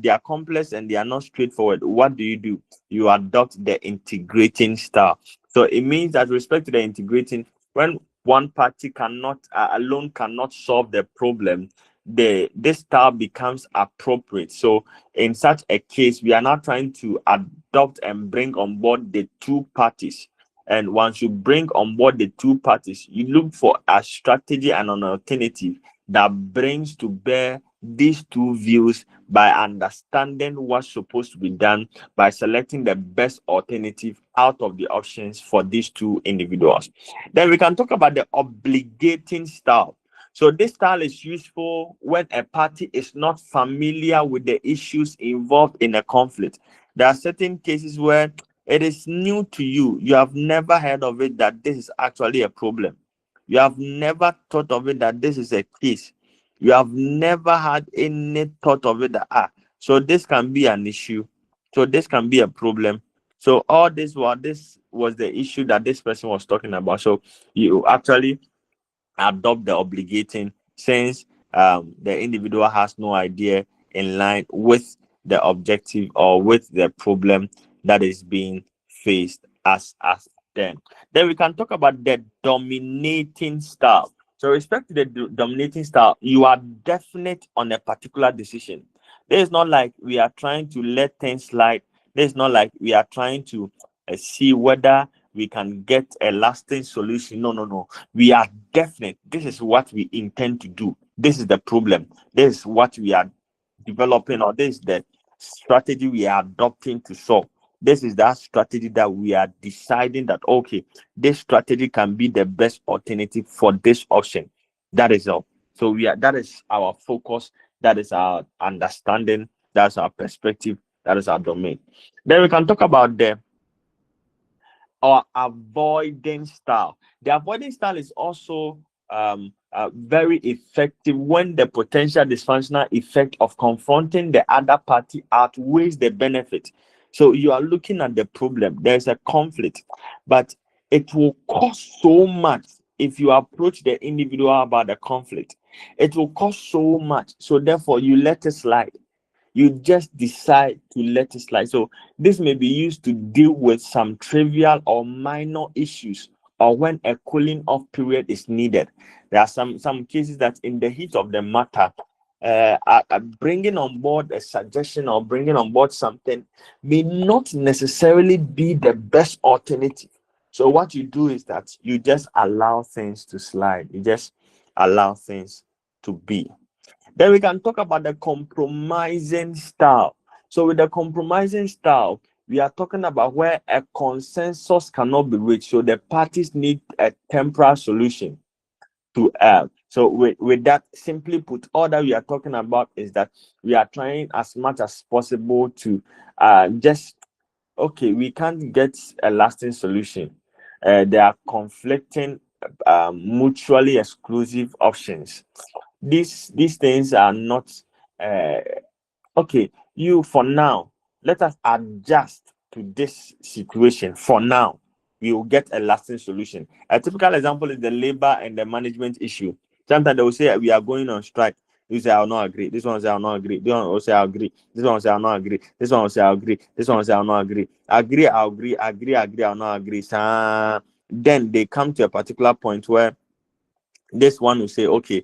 are complex and they are not straightforward, what do? You adopt the integrating style. So it means that with respect to the integrating, when one party cannot alone cannot solve the problem, this style becomes appropriate. So in such a case, we are now trying to adopt and bring on board the two parties. And once you bring on board the two parties, you look for a strategy and an alternative that brings to bear these two views by understanding what's supposed to be done, by selecting the best alternative out of the options for these two individuals. Then we can talk about the obligating style. So this style is useful when a party is not familiar with the issues involved in a conflict. There are certain cases where it is new to you. You have never heard of it, that this is actually a problem. You have never thought of it that this is a case. You have never had any thought of it that so this can be an issue. So this can be a problem. So all this was the issue that this person was talking about. So you actually adopt the obligating, since the individual has no idea in line with the objective or with the problem that is being faced as then. Then we can talk about the dominating style. So respect to the dominating style, you are definite on a particular decision. This is not like we are trying to let things slide. This is not like we are trying to see whether we can get a lasting solution. No, no, no. We are definite. This is what we intend to do. This is the problem. This is what we are developing, or this is the strategy we are adopting to solve. This is that strategy that we are deciding that, okay, this strategy can be the best alternative for this option. That is all. So that is our focus, that is our understanding, that's our perspective, that is our domain. Then we can talk about the or avoiding style. The avoiding style is also very effective when the potential dysfunctional effect of confronting the other party outweighs the benefit. So you are looking at the problem, there's a conflict, but it will cost so much if you approach the individual about the conflict. It will cost so much. So therefore, you let it slide. You just decide to let it slide. So this may be used to deal with some trivial or minor issues, or when a cooling off period is needed. There are some cases that in the heat of the matter, bringing on board a suggestion or bringing on board something may not necessarily be the best alternative. So what you do is that you just allow things to slide. You just allow things to be. Then we can talk about the compromising style. So with the compromising style, we are talking about where a consensus cannot be reached. So the parties need a temporary solution to so with that, simply put, all that we are talking about is that we are trying as much as possible to just, okay, we can't get a lasting solution. There are conflicting, mutually exclusive options. These things are not uh, okay. You, for now, let us adjust to this situation. For now, we will get a lasting solution. A typical example is the labor and the management issue. Sometimes they will say we are going on strike. You say I'll not agree. This one will say I'll not agree. This one will say I'll agree. This one will say I'll not agree. This one will say I'll agree. This one will say I'll not agree. Agree, I'll agree. Agree, agree, I'll not agree. Then they come to a particular point where this one will say, okay,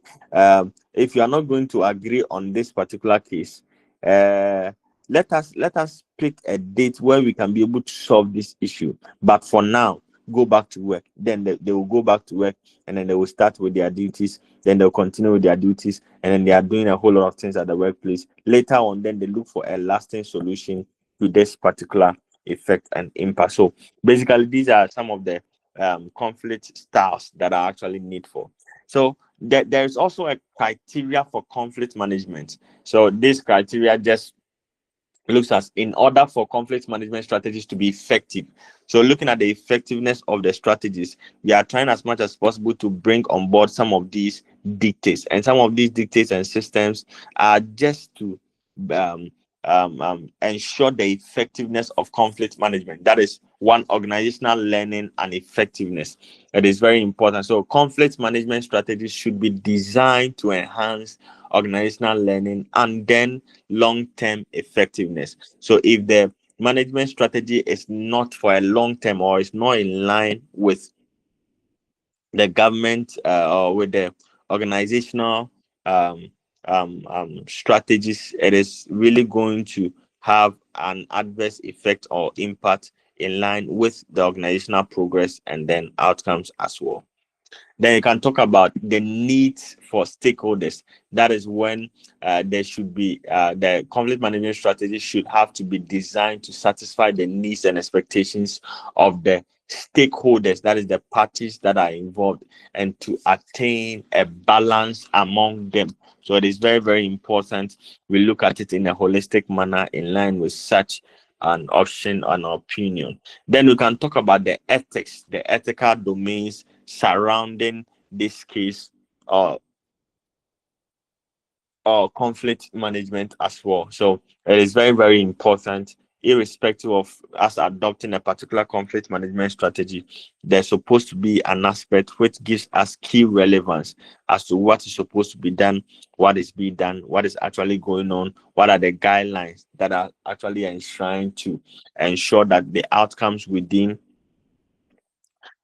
if you are not going to agree on this particular case, let us pick a date where we can be able to solve this issue. But for now, go back to work. Then they will go back to work, and then they will start with their duties. Then they'll continue with their duties, and then they are doing a whole lot of things at the workplace. Later on, then they look for a lasting solution to this particular effect and impact. So basically, these are some of the conflict styles that are actually needful. So there's also a criteria for conflict management. So this criteria just looks at, in order for conflict management strategies to be effective. So looking at the effectiveness of the strategies, we are trying as much as possible to bring on board some of these dictates. And some of these dictates and systems are just to ensure the effectiveness of conflict management. That is one, organizational learning and effectiveness. It is very important. So conflict management strategies should be designed to enhance organizational learning, and then long-term effectiveness. So if the management strategy is not for a long term, or is not in line with the government, or with the organizational um, strategies, it is really going to have an adverse effect or impact in line with the organizational progress and then outcomes as well. Then you can talk about the needs for stakeholders. That is when there should be the conflict management strategy should have to be designed to satisfy the needs and expectations of the stakeholders, that is the parties that are involved, and to attain a balance among them. So it is very, very important we look at it in a holistic manner in line with such an option and opinion. Then we can talk about the ethics, the ethical domains surrounding this case, or conflict management as well. So it is very, very important, irrespective of us adopting a particular conflict management strategy. There's supposed to be an aspect which gives us key relevance as to what is supposed to be done, what is being done, what is actually going on, what are the guidelines that are actually enshrined to ensure that the outcomes within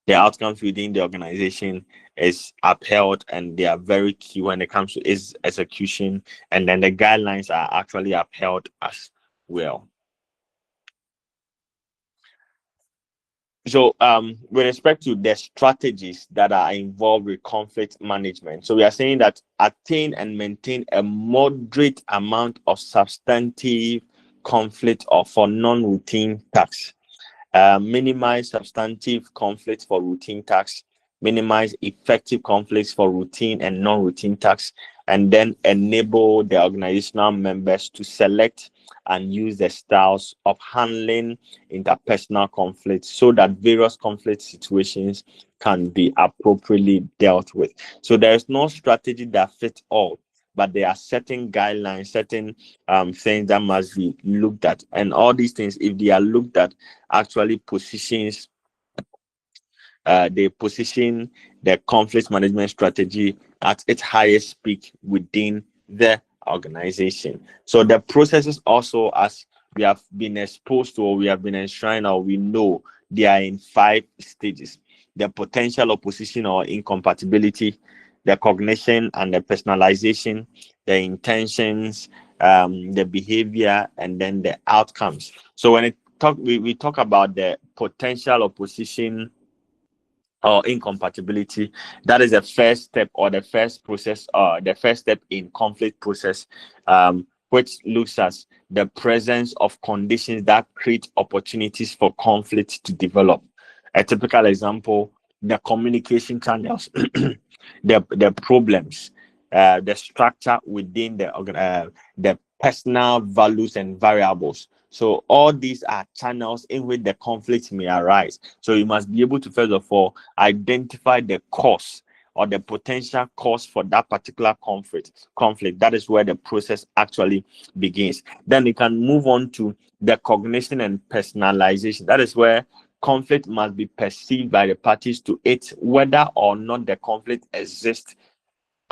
the organization is upheld, and they are very key when it comes to its execution, and then the guidelines are actually upheld as well. So with respect to the strategies that are involved with conflict management, so we are saying that attain and maintain a moderate amount of substantive conflict or for non-routine tasks, minimize substantive conflicts for routine tasks, minimize effective conflicts for routine and non-routine tasks, and then enable the organizational members to select and use the styles of handling interpersonal conflicts so that various conflict situations can be appropriately dealt with. So there is no strategy that fits all, but there are certain guidelines, certain things that must be looked at. And all these things, if they are looked at, actually they position the conflict management strategy at its highest peak within the organization. So the processes also, as we have been exposed to, or we have been enshrined, or we know, they are in 5 stages: the potential opposition or incompatibility, the cognition and the personalization, the intentions, the behavior, and then the outcomes. So when we talk about the potential opposition or incompatibility, that is the first step, or the first process, the first step in conflict process, which looks at the presence of conditions that create opportunities for conflict to develop. A typical example: the communication channels, the problems, the structure within the personal values and variables. So all these are channels in which the conflict may arise. So you must be able to, first of all, identify the cause or the potential cause for that particular conflict. That is where the process actually begins. Then you can move on to the cognition and personalization. That is where conflict must be perceived by the parties to it, whether or not the conflict exists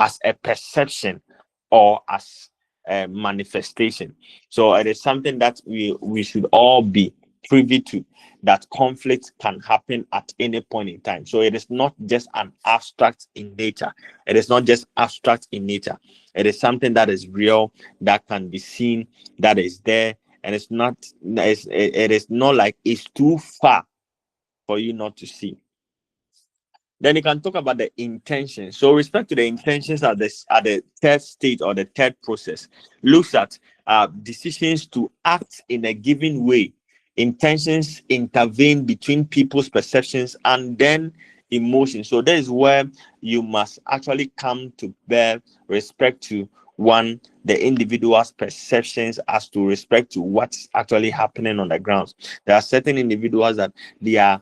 as a perception or as a manifestation. So it is something that we should all be privy to, that conflict can happen at any point in time. So it is not just an abstract in nature. It is not just abstract in nature. It is something that is real, that can be seen, that is there, and it is not like it's too far for you not to see. Then you can talk about the intentions. So, respect to the intentions at the third stage, or the third process, looks at decisions to act in a given way. Intentions intervene between people's perceptions and then emotions. So that is where you must actually come to bear respect to, one, the individual's perceptions as to respect to what's actually happening on the ground. There are certain individuals that they are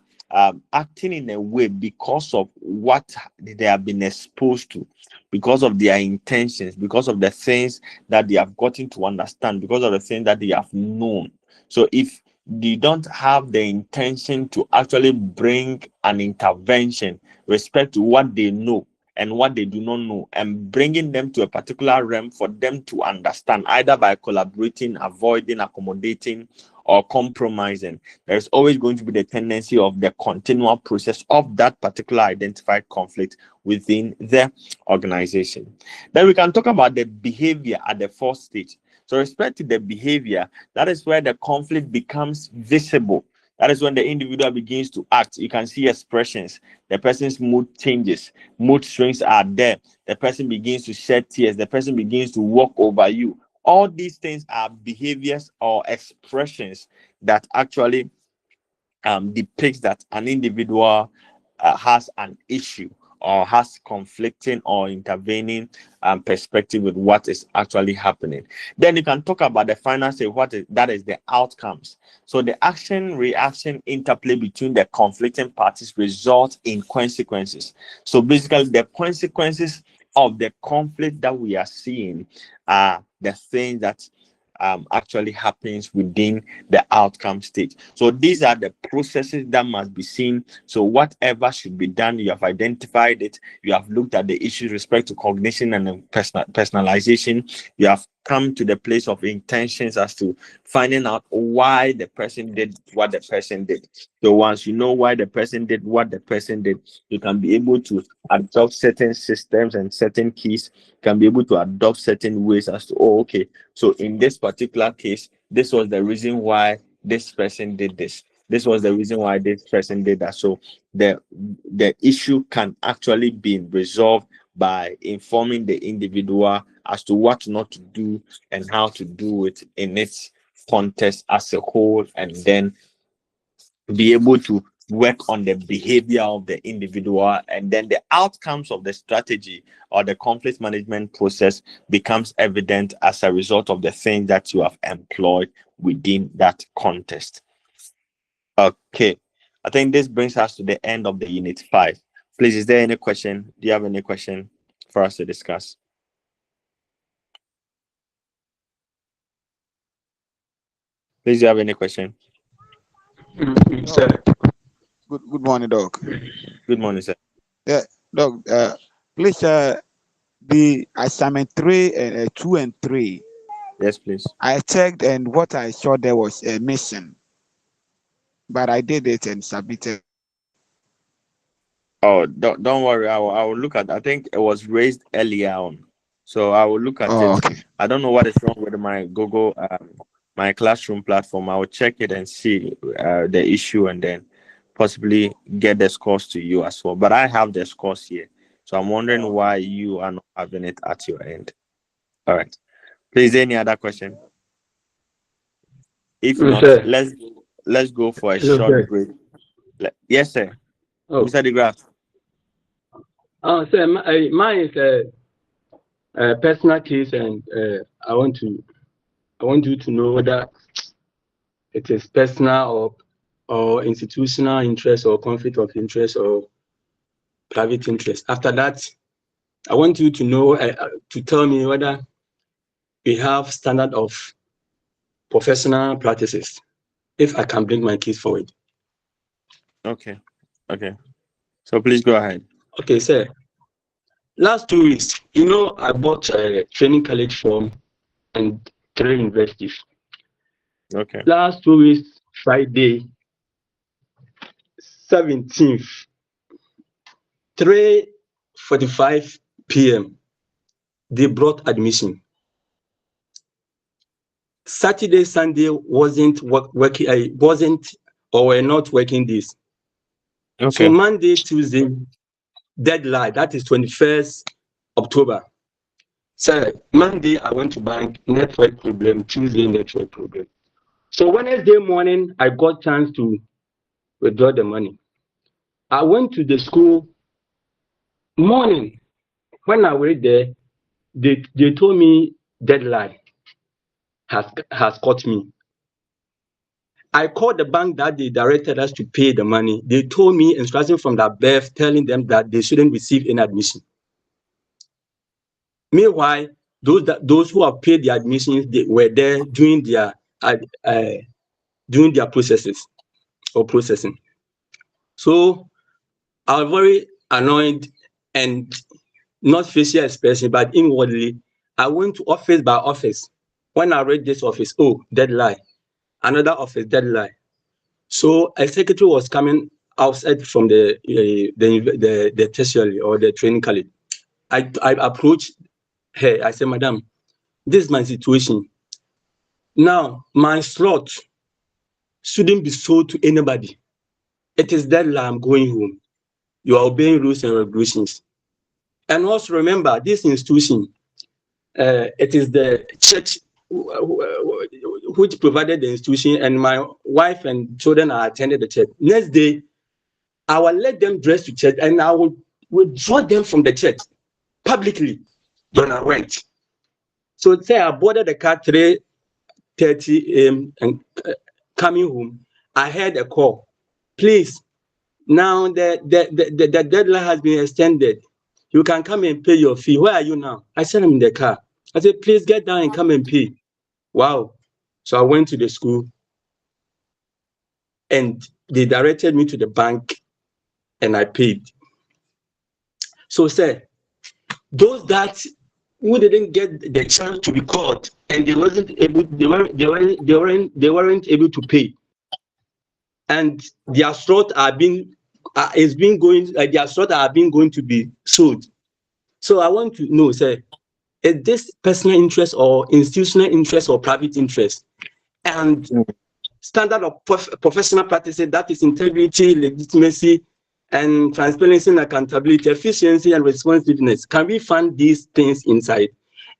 acting in a way because of what they have been exposed to, because of their intentions, because of the things that they have gotten to understand, because of the things that they have known. So if they don't have the intention to actually bring an intervention respect to what they know, and what they do not know, and bringing them to a particular realm for them to understand, either by collaborating, avoiding, accommodating, or compromising. There's always going to be the tendency of the continual process of that particular identified conflict within the organization. Then we can talk about the behavior at the fourth stage. So, respect to the behavior, that is where the conflict becomes visible. That is when the individual begins to act. You can see expressions. The person's mood changes. Mood swings are there. The person begins to shed tears. The person begins to walk over you. All these things are behaviors or expressions that actually depicts that an individual has an issue or has conflicting or intervening perspective with what is actually happening. Then you can talk about the final say that is the outcomes. So the action reaction interplay between the conflicting parties results in consequences. So basically the consequences of the conflict that we are seeing are the things that actually happens within the outcome stage. So these are the processes that must be seen. So whatever should be done, you have identified it, you have looked at the issues with respect to cognition and personalization, you have come to the place of intentions as to finding out why the person did what the person did. So once you know why the person did what the person did, you can be able to adopt certain systems and certain keys, can be able to adopt certain ways as to, oh, okay, so in this particular case, this was the reason why this person did this. This was the reason why this person did that. So the issue can actually be resolved by informing the individual as to what not to do and how to do it in its context as a whole, and then be able to work on the behavior of the individual, and then the outcomes of the strategy or the conflict management process becomes evident as a result of the thing that you have employed within that context. Okay, I think this brings us to the end of the unit 5. Please, is there any question? Do you have any question for us to discuss? Please, do you have any question? Sir. Good morning, Doc. Good morning, sir. Yeah, Doc. Please, the assignment 2 and 3. Yes, please. I checked, and what I saw there was a mission, but I did it and submitted. Oh, don't worry. I will look at. I think it was raised earlier on, so I will look at Oh, it. okay. I don't know what is wrong with my Google, my classroom platform. I will check it and see the issue, and then possibly get the scores to you as well. But I have the scores here, so I'm wondering why you are not having it at your end. All right. Please, any other question? If No, not, sir. let's go for a Hello, short sir. break. Yes, sir. Oh, Mr. DeGraff. sir, mine is a personal case, and I want you to know whether it is personal or institutional interest or conflict of interest or private interest. After that, I want you to know to tell me whether we have standard of professional practices. If I can bring my case forward. Okay. So please go ahead. Okay, sir. Last 2 weeks, I bought a training college form and 3 universities. Okay. Last 2 weeks, Friday, 17th, 3:45 p.m. they brought admission. Saturday, Sunday wasn't working. Wasn't or were not working days. Okay. So Monday, Tuesday, deadline, that is 21st October. So Monday I went to bank, network problem. Tuesday, network problem. So Wednesday morning I got chance to withdraw the money. I went to the school morning. When I went there, they told me deadline has caught me. I called the bank that they directed us to pay the money. They told me instruction from the BEF telling them that they shouldn't receive any admission. Meanwhile, those who have paid the admissions, they were there doing their processes or processing. So I was very annoyed, and not facial expression, but inwardly, I went to office by office. When I read this office, oh, deadline. Another office, deadline. So a secretary was coming outside from the tertiary or the training college. I approached her. I said, Madam, this is my situation. Now, my slot shouldn't be sold to anybody. It is deadline. I'm going home. You are obeying rules and regulations. And also remember, this institution, it is the church which provided the institution, and my wife and children are attending the church. Next day, I will let them dress to church, and I will withdraw them from the church publicly when I went. So say I boarded the car 3:30 a.m. and coming home, I heard a call. Please, now the deadline has been extended. You can come and pay your fee. Where are you now? I said, I'm in the car. I said, please get down and come and pay. Wow. So I went to the school and they directed me to the bank and I paid. So sir, those that who didn't get the chance to be called and they weren't able to pay, and their slot are being their slot are being going to be sold. So I want to know, sir, is this personal interest or institutional interest or private interest? And standard of professional practices, that is integrity, legitimacy, and transparency and accountability, efficiency and responsiveness. Can we find these things inside?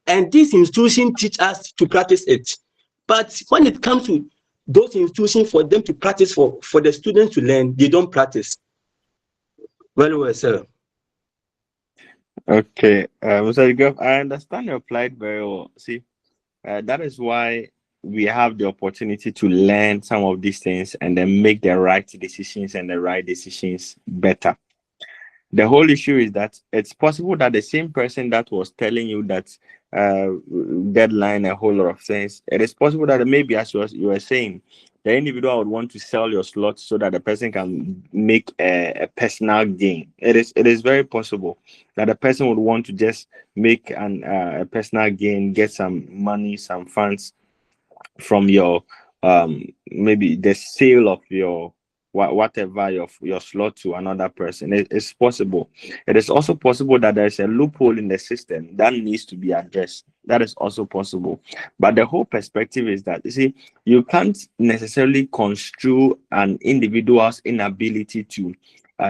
And this institution teach us to practice it. But when it comes to those institutions for them to practice, for the students to learn, they don't practice. Very well, sir. Okay, Mr. Goff, I understand your plight very well. See, that is why we have the opportunity to learn some of these things and then make the right decisions and the right decisions better. The whole issue is that it's possible that the same person that was telling you that deadline, a whole lot of things, it is possible that maybe, as you were saying, the individual would want to sell your slot so that the person can make a personal gain. It is very possible that the person would want to just make a personal gain, get some money, some funds from your maybe the sale of your whatever your slot to another person. It's possible. It is also possible that there's a loophole in the system that needs to be addressed. That is also possible. But the whole perspective is that, you see, you can't necessarily construe an individual's inability to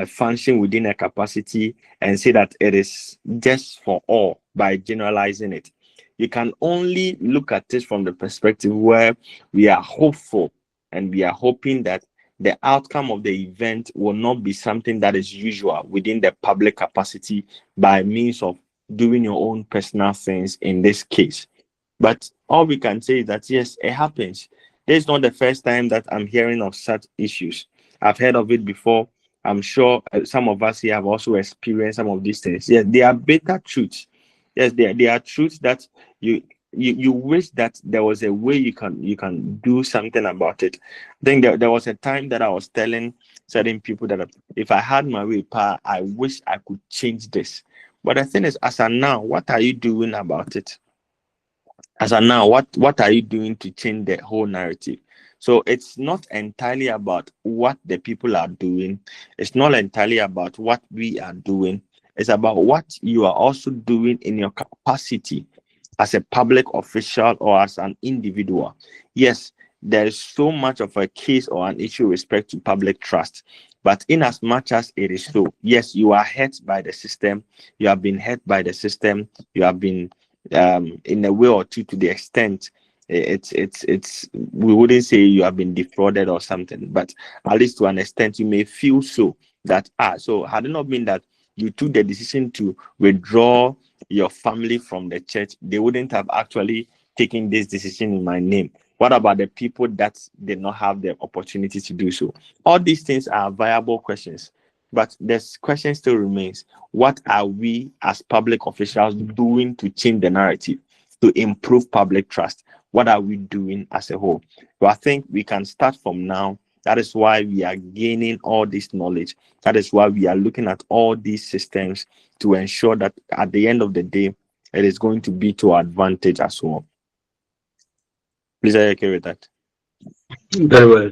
function within a capacity and say that it is just for all by generalizing it. You can only look at this from the perspective where we are hopeful and we are hoping that the outcome of the event will not be something that is usual within the public capacity by means of doing your own personal things in this case. But all we can say is that, yes, it happens. This is not the first time that I'm hearing of such issues. I've heard of it before. I'm sure some of us here have also experienced some of these things. Yes, they are bitter truths. Yes, they are truths that you wish that there was a way you can do something about it. I think there was a time that I was telling certain people that if I had my way, I wish I could change this. But the thing is, as of now, what are you doing about it? As of now, what are you doing to change the whole narrative? So it's not entirely about what the people are doing. It's not entirely about what we are doing. It's about what you are also doing in your capacity as a public official or as an individual. Yes, there is so much of a case or an issue with respect to public trust. But in as much as it is so, yes, you are hurt by the system. You have been hurt by the system. You have been in a way or two, to the extent it's we wouldn't say you have been defrauded or something, but at least to an extent you may feel so that so had it not been that you took the decision to withdraw your family from the church, they wouldn't have actually taken this decision in my name. What about the people that did not have the opportunity to do so? All these things are viable questions, but this question still remains: what are we as public officials doing to change the narrative, to improve public trust? What are we doing as a whole? Well, I think we can start from now That is why we are gaining all this knowledge. That is why we are looking at all these systems to ensure that at the end of the day, it is going to be to our advantage as well. Please, are you okay with that? Very well.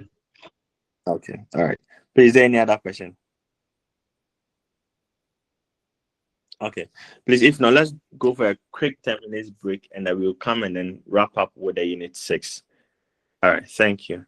Okay. All right. Please, is there any other question? Okay. Please, if not, let's go for a quick 10 minutes break and then we'll come and then wrap up with the unit 6. All right. Thank you.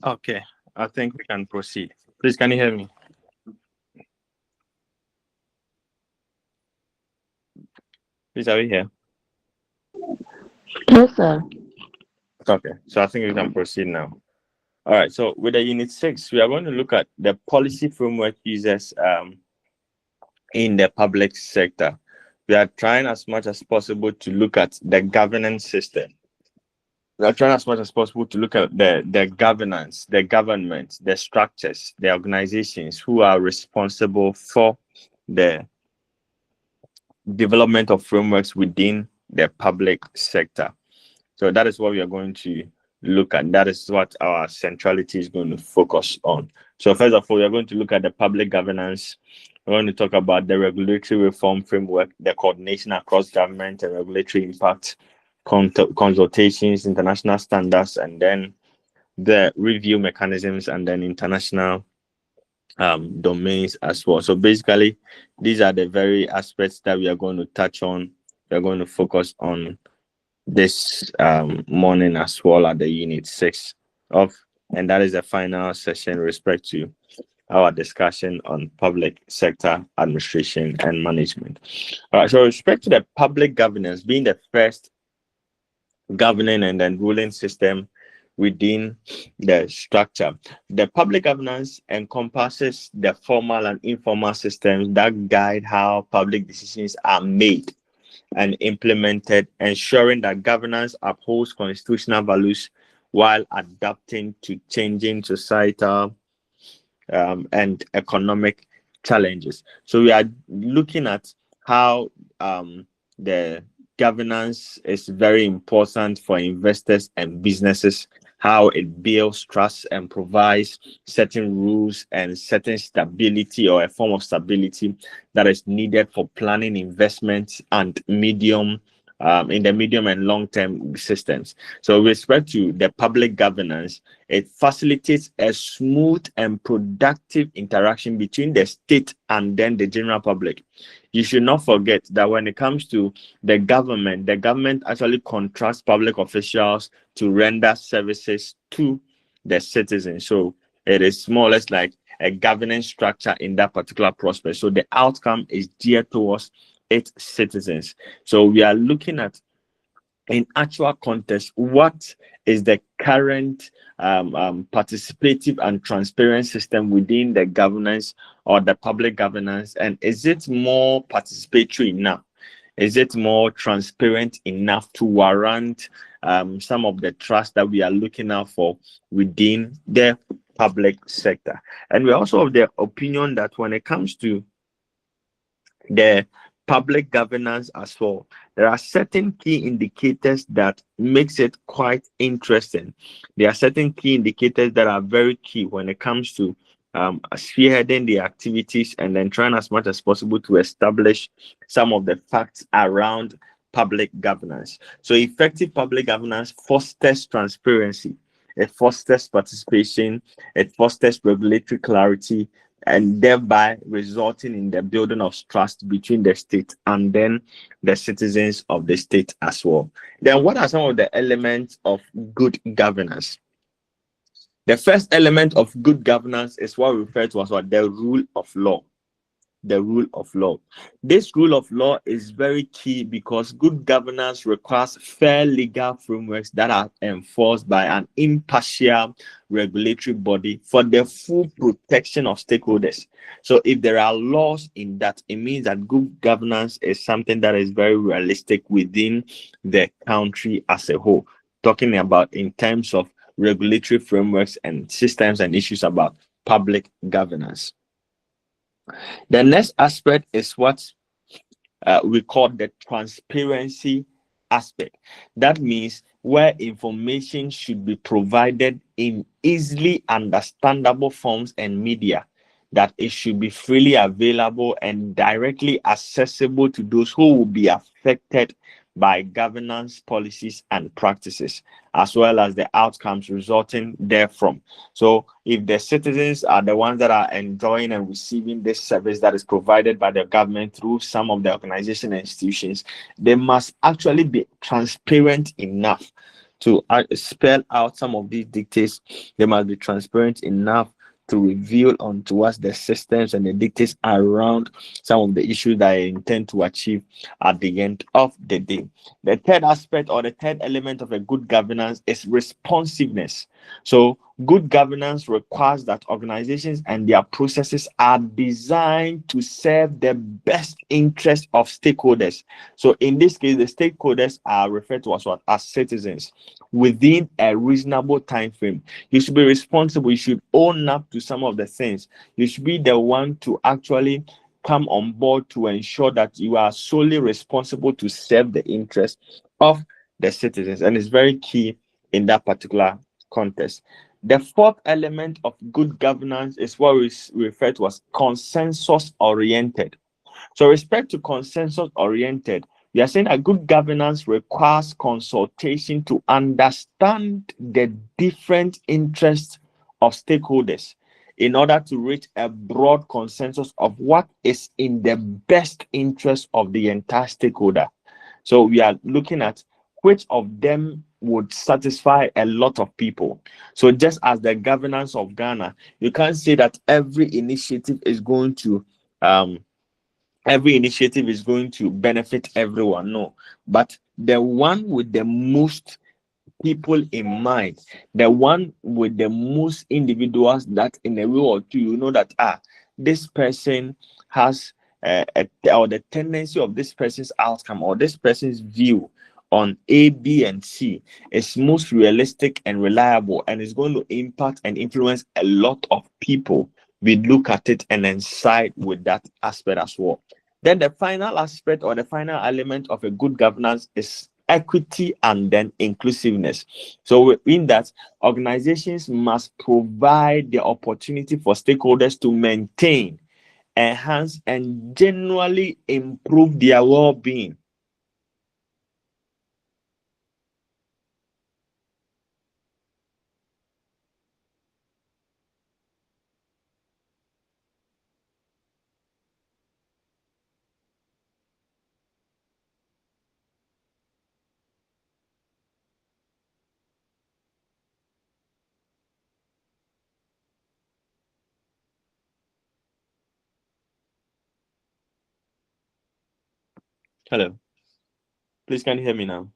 Okay, I think we can proceed. Please, can you hear me? Please, are we here? Yes, sir. Okay, so I think we can proceed now. All right, so with the Unit 6, we are going to look at the policy framework users in the public sector. We are trying as much as possible to look at the governance system. We are trying as much as possible to look at the governance, the government, the structures, the organizations who are responsible for the development of frameworks within the public sector. So that is what we are going to look at. That is what our centrality is going to focus on. So first of all, we are going to look at the public governance. We're going to talk about the regulatory reform framework, the coordination across government and regulatory impact, consultations, international standards, and then the review mechanisms, and then international domains as well. So basically, these are the very aspects that we are going to touch on. We are going to focus on this morning as well at the Unit 6 of, and that is the final session with respect to our discussion on public sector administration and management. All right, so with respect to the public governance being the first governing and then ruling system within the structure, the public governance encompasses the formal and informal systems that guide how public decisions are made and implemented, ensuring that governance upholds constitutional values while adapting to changing societal and economic challenges. So we are looking at how the governance is very important for investors and businesses, how it builds trust and provides certain rules and certain stability, or a form of stability that is needed for planning investments and in the medium and long-term systems. So with respect to the public governance, it facilitates a smooth and productive interaction between the state and then the general public. You should not forget that when it comes to the government actually contracts public officials to render services to the citizens. So it is more or less like a governance structure in that particular prospect. So the outcome is geared towards its citizens. So we are looking at, in actual context, what is the current participative and transparent system within the governance or the public governance, and is it more participatory enough? Is it more transparent enough to warrant some of the trust that we are looking out for within the public sector? And we're also of the opinion that when it comes to the public governance as well, there are certain key indicators that makes it quite interesting. There are certain key indicators that are very key when it comes to spearheading the activities and then trying as much as possible to establish some of the facts around public governance. So effective public governance fosters transparency, it fosters participation, it fosters regulatory clarity, and thereby resulting in the building of trust between the state and then the citizens of the state as well. Then what are some of the elements of good governance? The first element of good governance is what we refer to as what the rule of law. The rule of law. This rule of law is very key because good governance requires fair legal frameworks that are enforced by an impartial regulatory body for the full protection of stakeholders. So if there are laws in that, it means that good governance is something that is very realistic within the country as a whole. Talking about in terms of regulatory frameworks and systems and issues about public governance. The next aspect is what we call the transparency aspect. That means where information should be provided in easily understandable forms and media, that it should be freely available and directly accessible to those who will be affected by governance policies and practices, as well as the outcomes resulting therefrom. So if the citizens are the ones that are enjoying and receiving this service that is provided by the government through some of the organization and institutions, they must actually be transparent enough to spell out some of these dictates. They must be transparent enough to reveal onto us the systems and the dictates around some of the issues that I intend to achieve at the end of the day. The third aspect or the third element of a good governance is responsiveness. So, good governance requires that organizations and their processes are designed to serve the best interest of stakeholders. So, in this case, the stakeholders are referred to as what? As citizens within a reasonable time frame. You should be responsible. You should own up to some of the things. You should be the one to actually come on board to ensure that you are solely responsible to serve the interests of the citizens. And it's very key in that particular context. The fourth element of good governance is what we refer to as consensus oriented. So, respect to consensus oriented, we are saying that good governance requires consultation to understand the different interests of stakeholders in order to reach a broad consensus of what is in the best interest of the entire stakeholder. So, we are looking at which of them would satisfy a lot of people. So, just as the governance of Ghana, you can't say that um, every initiative is going to benefit everyone. No, but the one with the most people in mind, the one with the most individuals that in a way or two, you know that this person has or the tendency of this person's outcome or this person's view on A, B, and C is most realistic and reliable and is going to impact and influence a lot of people. We look at it and then side with that aspect as well. Then the final aspect or the final element of a good governance is equity and then inclusiveness. So in that, organizations must provide the opportunity for stakeholders to maintain, enhance, and generally improve their well-being. Hello, please can you hear me now?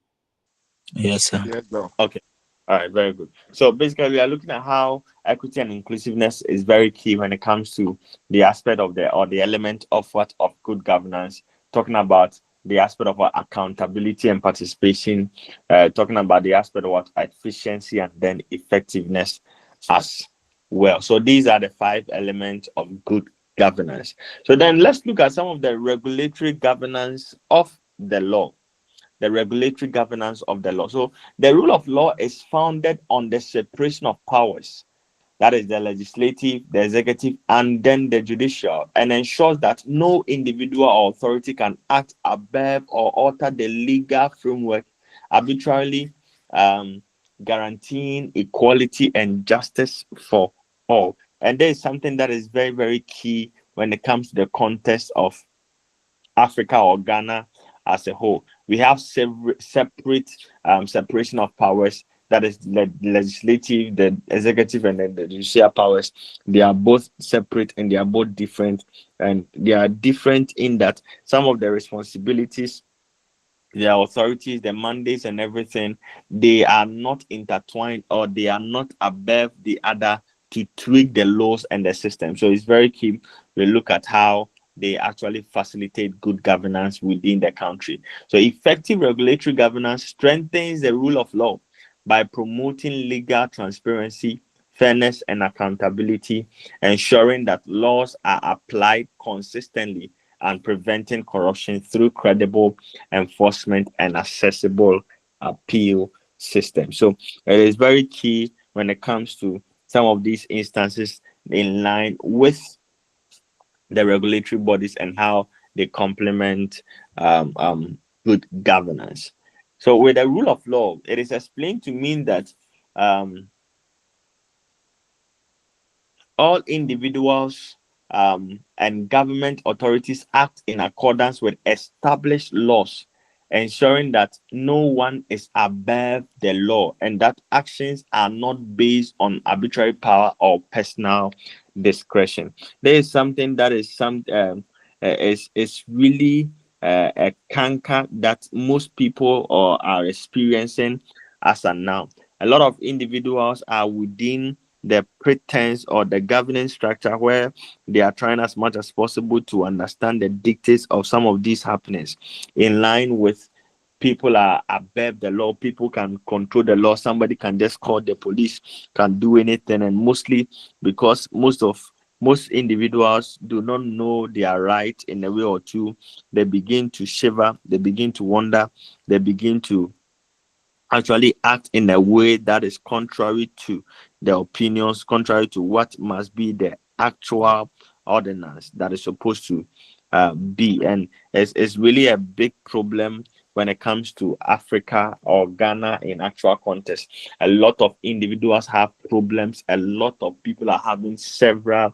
Yes, sir. Yes, bro. Okay. All right, very good. So basically, we are looking at how equity and inclusiveness is very key when it comes to the aspect of the or the element of what of good governance. Talking about the aspect of what accountability and participation. Talking about the aspect of what efficiency and then effectiveness as well. So these are the five elements of good governance. So then let's look at some of the regulatory governance of the law, the regulatory governance of the law. So the rule of law is founded on the separation of powers. That is the legislative, the executive, and then the judicial, and ensures that no individual or authority can act above or alter the legal framework, arbitrarily guaranteeing equality and justice for all. And there is something that is very, very key when it comes to the context of Africa or Ghana as a whole. We have separate separation of powers. That is the legislative, the executive, and then the judicial powers. They are both separate and they are both different. And they are different in that some of the responsibilities, their authorities, the mandates, and everything, they are not intertwined or they are not above the other to tweak the laws and the system. So it's very key. We look at how they actually facilitate good governance within the country. So effective regulatory governance strengthens the rule of law by promoting legal transparency, fairness, and accountability, ensuring that laws are applied consistently and preventing corruption through credible enforcement and accessible appeal system. So it is very key when it comes to some of these instances in line with the regulatory bodies and how they complement good governance. So with the rule of law, it is explained to mean that um, all individuals and government authorities act in accordance with established laws ensuring that no one is above the law and that actions are not based on arbitrary power or personal discretion. There is something that is really a canker that most people or are experiencing as of now. A lot of individuals are within the pretense or the governance structure where they are trying as much as possible to understand the dictates of some of these happenings in line with people are above the law, people can control the law, somebody can just call the police, can do anything, and mostly because most individuals do not know their right in a way or two, they begin to shiver, they begin to wonder, they begin to actually act in a way that is contrary to the opinions, contrary to what must be the actual ordinance that is supposed to be. And it's really a big problem when it comes to Africa or Ghana in actual context. A lot of individuals have problems, a lot of people are having several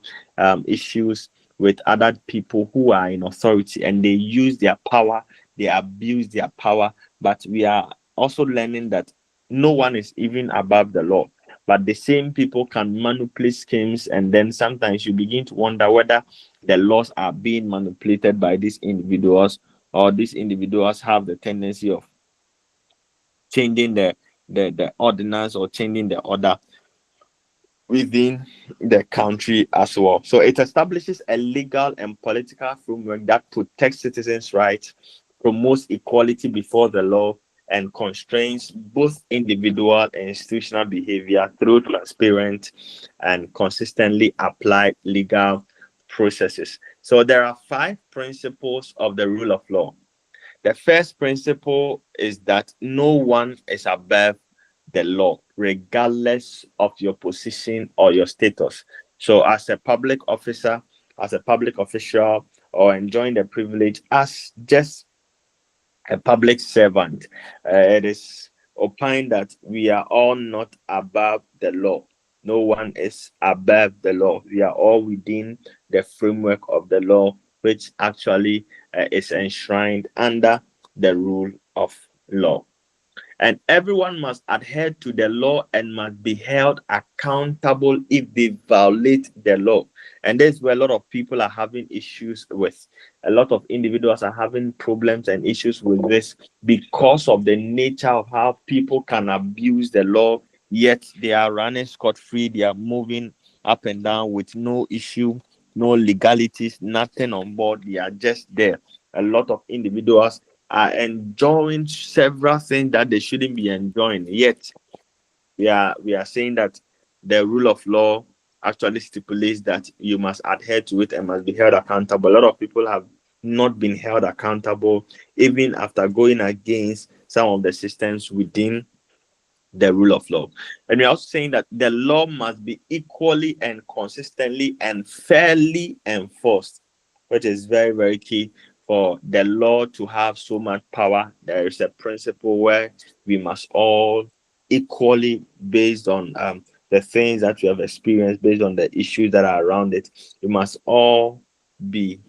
issues with other people who are in authority, and they use their power, they abuse their power. But we are also learning that no one is even above the law, but the same people can manipulate schemes, and then sometimes you begin to wonder whether the laws are being manipulated by these individuals, or these individuals have the tendency of changing the ordinance or changing the order within the country as well. So it establishes a legal and political framework that protects citizens' rights, promotes equality before the law, and constrains both individual and institutional behavior through transparent and consistently applied legal processes. So there are 5 principles of the rule of law. The first principle is that no one is above the law, regardless of your position or your status. So, as a public officer, as a public official, or enjoying the privilege as just a public servant, it is opined that we are all not above the law. No one is above the law. We are all within the framework of the law, which actually is enshrined under the rule of law. And everyone must adhere to the law and must be held accountable if they violate the law. And that's where a lot of people are having issues with. A lot of individuals are having problems and issues with this because of the nature of how people can abuse the law, yet they are running scot-free, they are moving up and down with no issue, no legalities, nothing on board. They are just there. A lot of individuals are enjoying several things that they shouldn't be enjoying. Yet we are saying that the rule of law actually stipulates that you must adhere to it and must be held accountable. A lot of people have not been held accountable even after going against some of the systems within the rule of law. And we're also saying that the law must be equally and consistently and fairly enforced, which is very, very key for the law to have so much power. There is a principle where we must all equally, based on the things that we have experienced, based on the issues that are around it, we must all be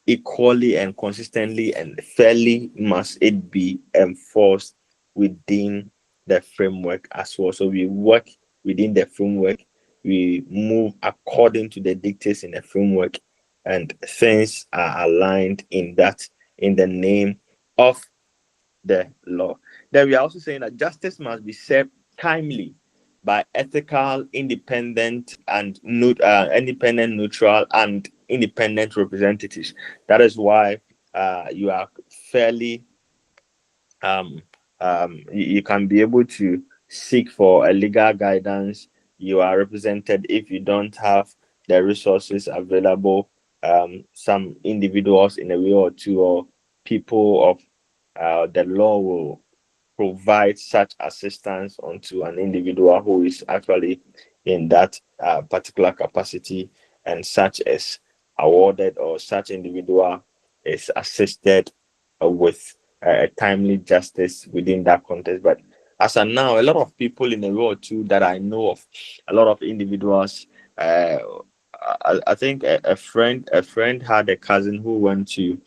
equally and consistently and fairly must it be enforced within the framework as well. So we work within the framework, we move according to the dictates in the framework, and things are aligned in that in the name of the law. Then we are also saying that justice must be served timely by ethical, independent, neutral, and independent representatives. That is why you are fairly you can be able to seek for a legal guidance. You are represented if you don't have the resources available. Some individuals in a way or two, or people of the law will provide such assistance onto an individual who is actually in that particular capacity, and such is awarded, or such individual is assisted with timely justice within that context. But as of now, a lot of people in the world too that I know of, a lot of individuals. I think a friend had a cousin who went to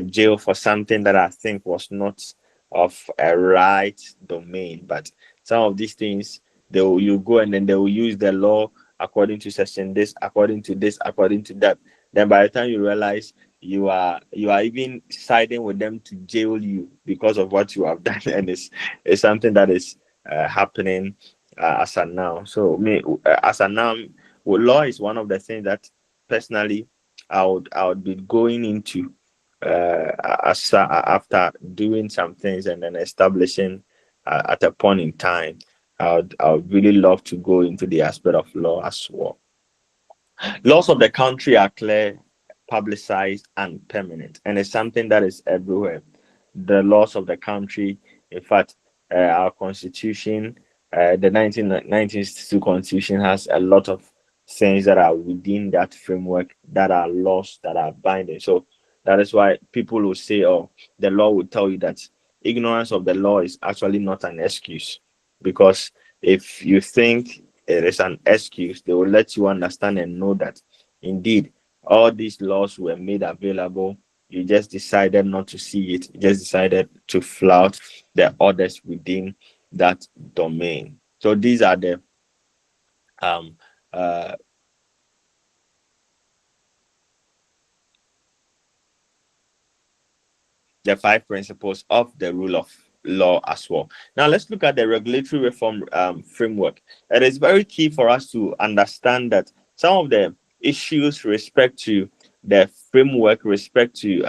jail for something that I think was not of a right domain. But some of these things, you go and then they will use the law according to section this, according to this, according to that. Then by the time you realize, you are even siding with them to jail you because of what you have done, and it's something that is happening as of now. So me, as of now, law is one of the things that personally I would be going into after doing some things and then establishing at a point in time. I would really love to go into the aspect of law as well. Laws of the country are clear, publicized, and permanent, and it's something that is everywhere. The laws of the country, in fact, our constitution, the 1962 constitution has a lot of things that are within that framework that are laws that are binding. So that is why people will say, oh, the law will tell you that ignorance of the law is actually not an excuse, because if you think it is an excuse, they will let you understand and know that indeed all these laws were made available. You just decided not to see it. You just decided to flout the orders within that domain. So these are the um uh the five principles of the rule of law as well. Now let's look at the regulatory reform framework. It is very key for us to understand that some of the issues respect to the framework, respect to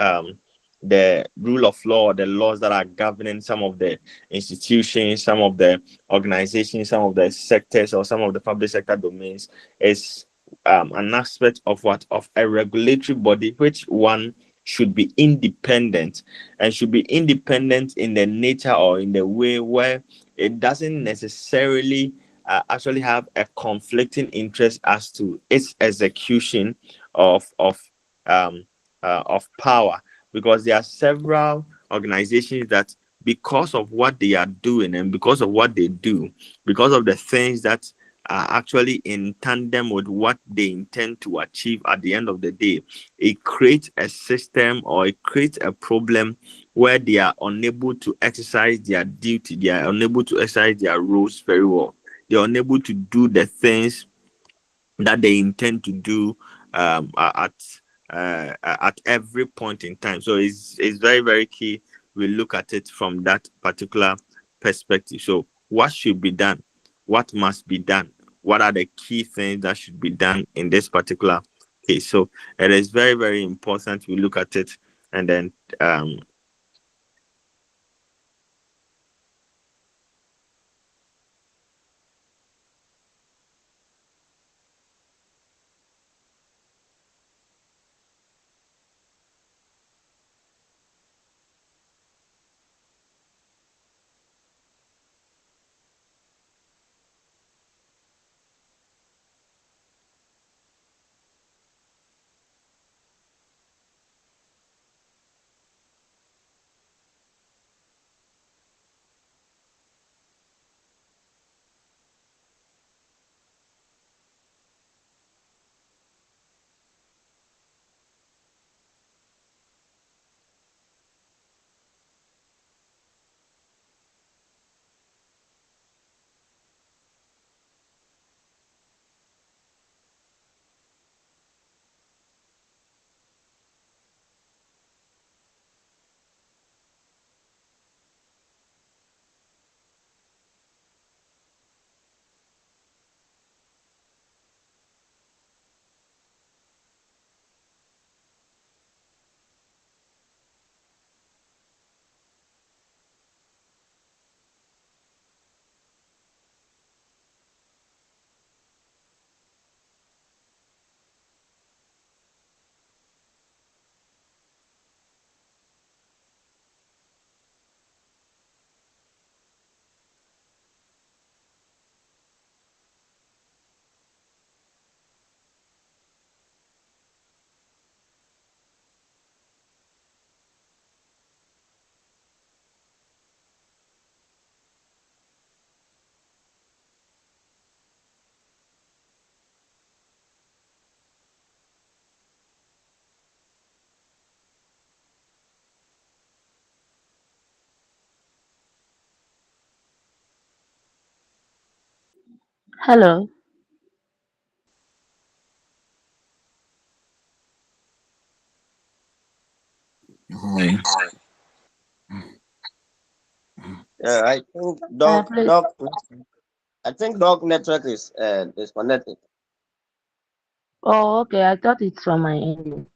the rule of law, the laws that are governing some of the institutions, some of the organizations, some of the sectors, or some of the public sector domains, is an aspect of what, of a regulatory body, which one should be independent, and should be independent in the nature or in the way where it doesn't necessarily actually have a conflicting interest as to its execution um of power, because there are several organizations that, because of what they are doing and because of what they do, because of the things that are actually in tandem with what they intend to achieve at the end of the day, it creates a system, or it creates a problem where they are unable to exercise their duty, they are unable to exercise their roles very well, they are unable to do the things that they intend to do at every point in time. So it's very, very key we look at it from that particular perspective. So what should be done, what must be done, what are the key things that should be done in this particular case? So it is very, very important we look at it, and then Hello. Hi. Yeah, I think Please. dog. I think dog network is disconnected. Oh, okay. I thought it's from my end.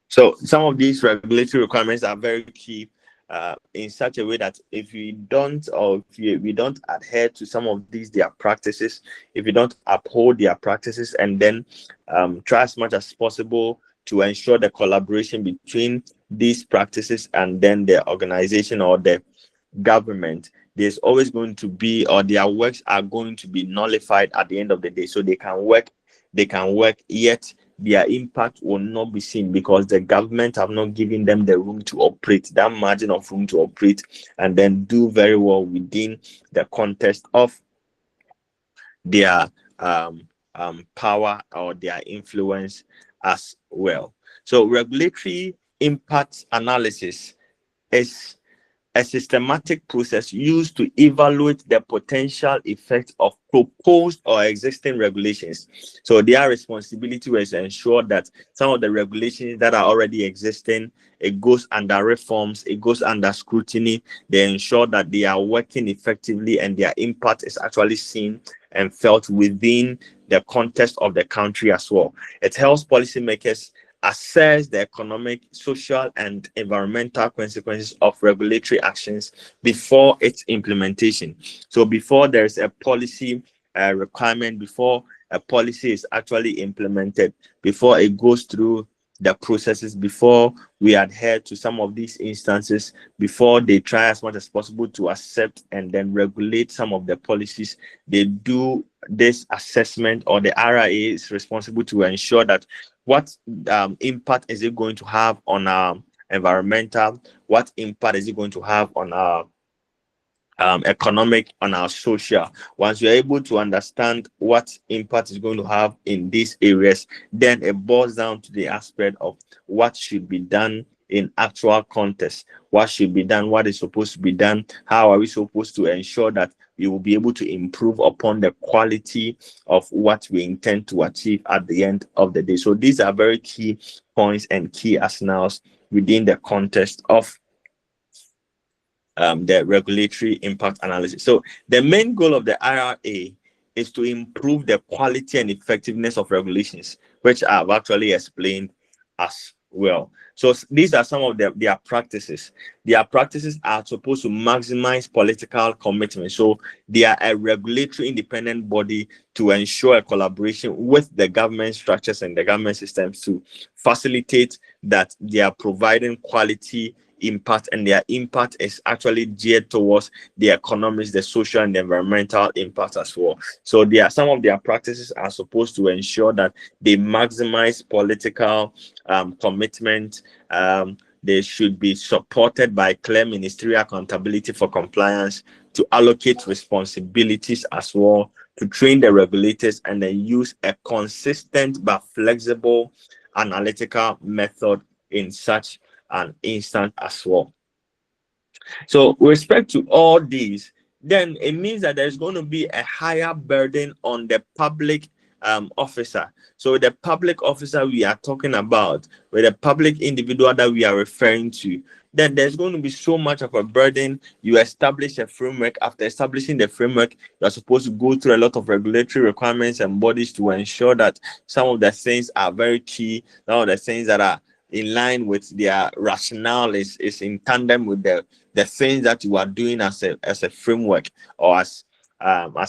So some of these regulatory requirements are very key in such a way that if you don't, or if we don't adhere to some of these their practices, if you don't uphold their practices, and then try as much as possible to ensure the collaboration between these practices and then the organization or the government, there's always going to be, or their works are going to be nullified at the end of the day. So they can work, yet their impact will not be seen because the government have not given them the room to operate, that margin of room to operate and then do very well within the context of their power or their influence as well. So regulatory impact analysis is a systematic process used to evaluate the potential effect of proposed or existing regulations. So their responsibility was to ensure that some of the regulations that are already existing, it goes under reforms, it goes under scrutiny. They ensure that they are working effectively and their impact is actually seen and felt within the context of the country as well. It helps policymakers assess the economic, social, and environmental consequences of regulatory actions before its implementation. So before there's a policy requirement, before a policy is actually implemented, before it goes through the processes, before we adhere to some of these instances, before they try as much as possible to accept and then regulate some of the policies, they do this assessment, or the RIA is responsible to ensure that what impact is it going to have on our environmental, what impact is it going to have on our economic, on our social. Once you're able to understand what impact is going to have in these areas, then it boils down to the aspect of what should be done in actual context, what should be done, what is supposed to be done, how are we supposed to ensure that we will be able to improve upon the quality of what we intend to achieve at the end of the day. So these are very key points and key arsenals within the context of the regulatory impact analysis. So the main goal of the IRA is to improve the quality and effectiveness of regulations, which I've actually explained as well. So these are some of their practices. Their practices are supposed to maximize political commitment. So they are a regulatory independent body to ensure a collaboration with the government structures and the government systems to facilitate that they are providing quality impact, and their impact is actually geared towards the economics, the social and the environmental impact as well. So some of their practices are supposed to ensure that they maximize political commitment. They should be supported by clear ministerial accountability for compliance, to allocate responsibilities as well, to train the regulators, and then use a consistent but flexible analytical method in such an instant as well. So with respect to all these, then it means that there's going to be a higher burden on the public officer. So the public officer we are talking about, with the public individual that we are referring to, then there's going to be so much of a burden. You establish a framework. After establishing the framework, you're supposed to go through a lot of regulatory requirements and bodies to ensure that some of the things are very key. Some of the things that are in line with their rationale is in tandem with the things that you are doing as a framework, or as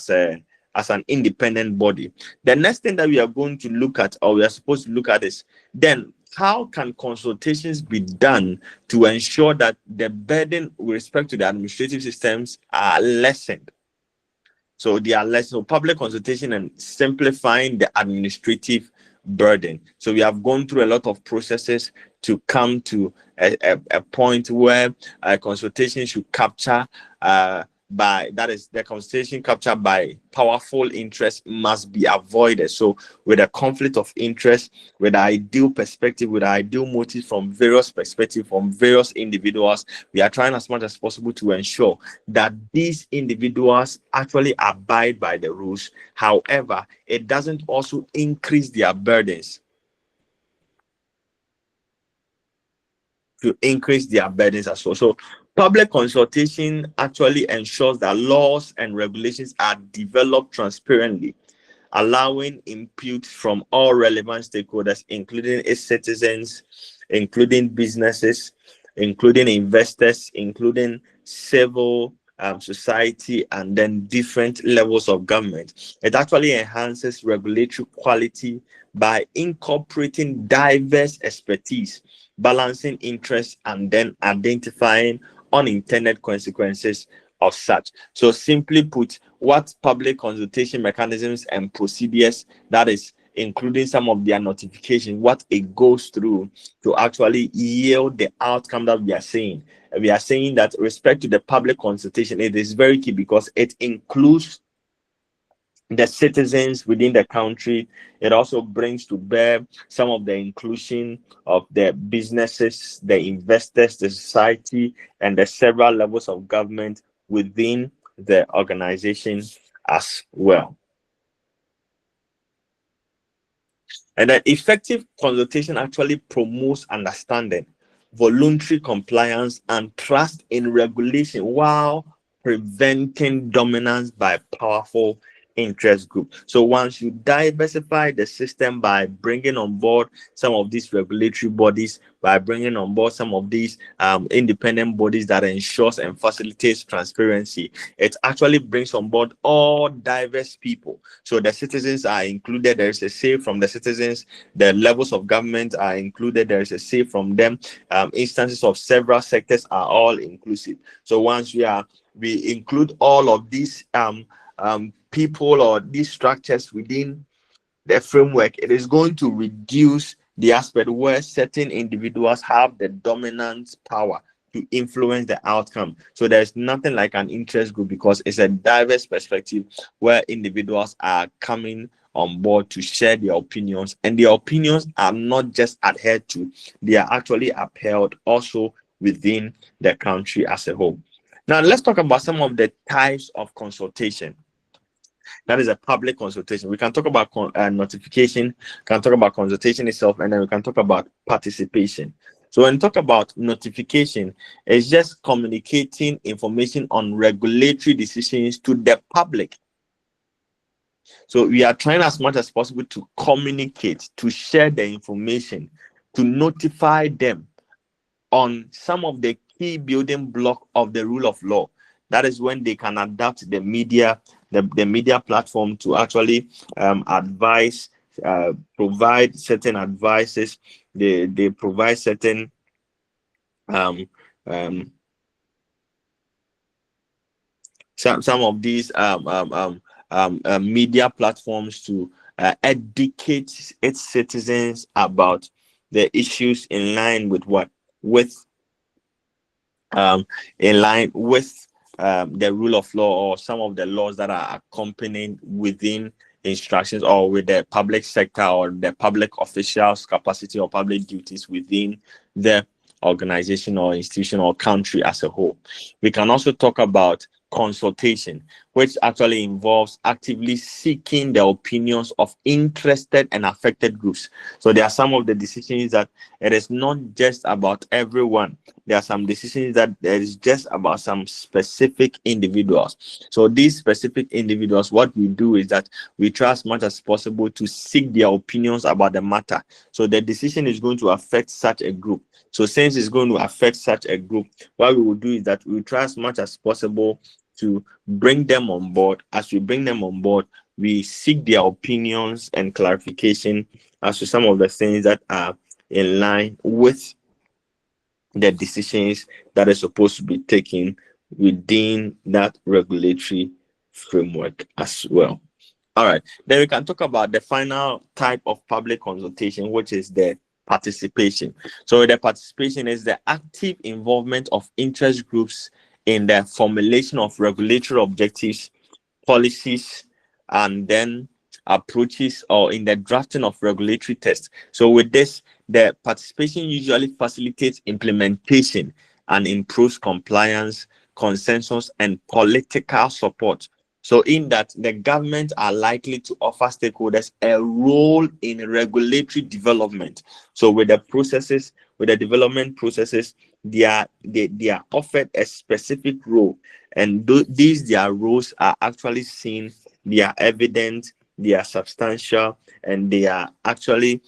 an independent body. The next thing that we are going to look at, or we are supposed to look at, is then how can consultations be done to ensure that the burden with respect to the administrative systems are lessened. So they are less. So public consultation and simplifying the administrative burden. So we have gone through a lot of processes to come to a point where consultation should capture the consultation captured by powerful interest must be avoided. So with a conflict of interest, with ideal perspective, with ideal motives from various perspectives, from various individuals, we are trying as much as possible to ensure that these individuals actually abide by the rules. However, it doesn't also increase their burdens. To increase their burdens as well. So public consultation actually ensures that laws and regulations are developed transparently, allowing input from all relevant stakeholders, including its citizens, including businesses, including investors, including civil society, and then different levels of government. It actually enhances regulatory quality by incorporating diverse expertise, balancing interests, and then identifying unintended consequences of such. So simply put, what public consultation mechanisms and procedures, that is including some of their notification, what it goes through to actually yield the outcome that we are saying. We are saying that respect to the public consultation, it is very key because it includes the citizens within the country. It also brings to bear some of the inclusion of the businesses, the investors, the society, and the several levels of government within the organization as well. And that effective consultation actually promotes understanding, voluntary compliance, and trust in regulation, while preventing dominance by powerful interest group. So once you diversify the system by bringing on board some of these regulatory bodies, by bringing on board some of these independent bodies that ensures and facilitates transparency, it actually brings on board all diverse people. So the citizens are included. There is a say from the citizens. The levels of government are included. There is a say from them. Instances of several sectors are all inclusive. So once we include all of these people or these structures within the framework, it is going to reduce the aspect where certain individuals have the dominant power to influence the outcome. So there's nothing like an interest group, because it's a diverse perspective where individuals are coming on board to share their opinions, and their opinions are not just adhered to, they are actually upheld also within the country as a whole. Now let's talk about some of the types of consultation. That is a public consultation. We can talk about notification, can talk about consultation itself, and then we can talk about participation. So when we talk about notification, it's just communicating information on regulatory decisions to the public. So we are trying as much as possible to communicate, to share the information, to notify them on some of the key building block of the rule of law. That is when they can adapt the media, the media platform to actually advise, provide certain advices. They provide certain um, um, some of these media platforms to educate its citizens about the issues in line with what with in line with the rule of law, or some of the laws that are accompanying within instructions, or with the public sector or the public officials capacity or public duties within the organization or institution or country as a whole. We can also talk about consultation, which actually involves actively seeking the opinions of interested and affected groups. So there are some of the decisions that it is not just about everyone. There are some decisions that it is just about some specific individuals. So these specific individuals, what we do is that we try as much as possible to seek their opinions about the matter. So the decision is going to affect such a group. So since it's going to affect such a group, what we will do is that we will try as much as possible to bring them on board. As we bring them on board, we seek their opinions and clarification as to some of the things that are in line with the decisions that are supposed to be taken within that regulatory framework as well. All right, then we can talk about the final type of public consultation, which is the participation. So the participation is the active involvement of interest groups in the formulation of regulatory objectives, policies, and then approaches, or in the drafting of regulatory tests. So with this, the participation usually facilitates implementation and improves compliance, consensus, and political support. So in that, the government are likely to offer stakeholders a role in regulatory development. So with the processes, with the development processes, they are offered a specific role, and these their roles are actually seen, they are evident, they are substantial, and they are actually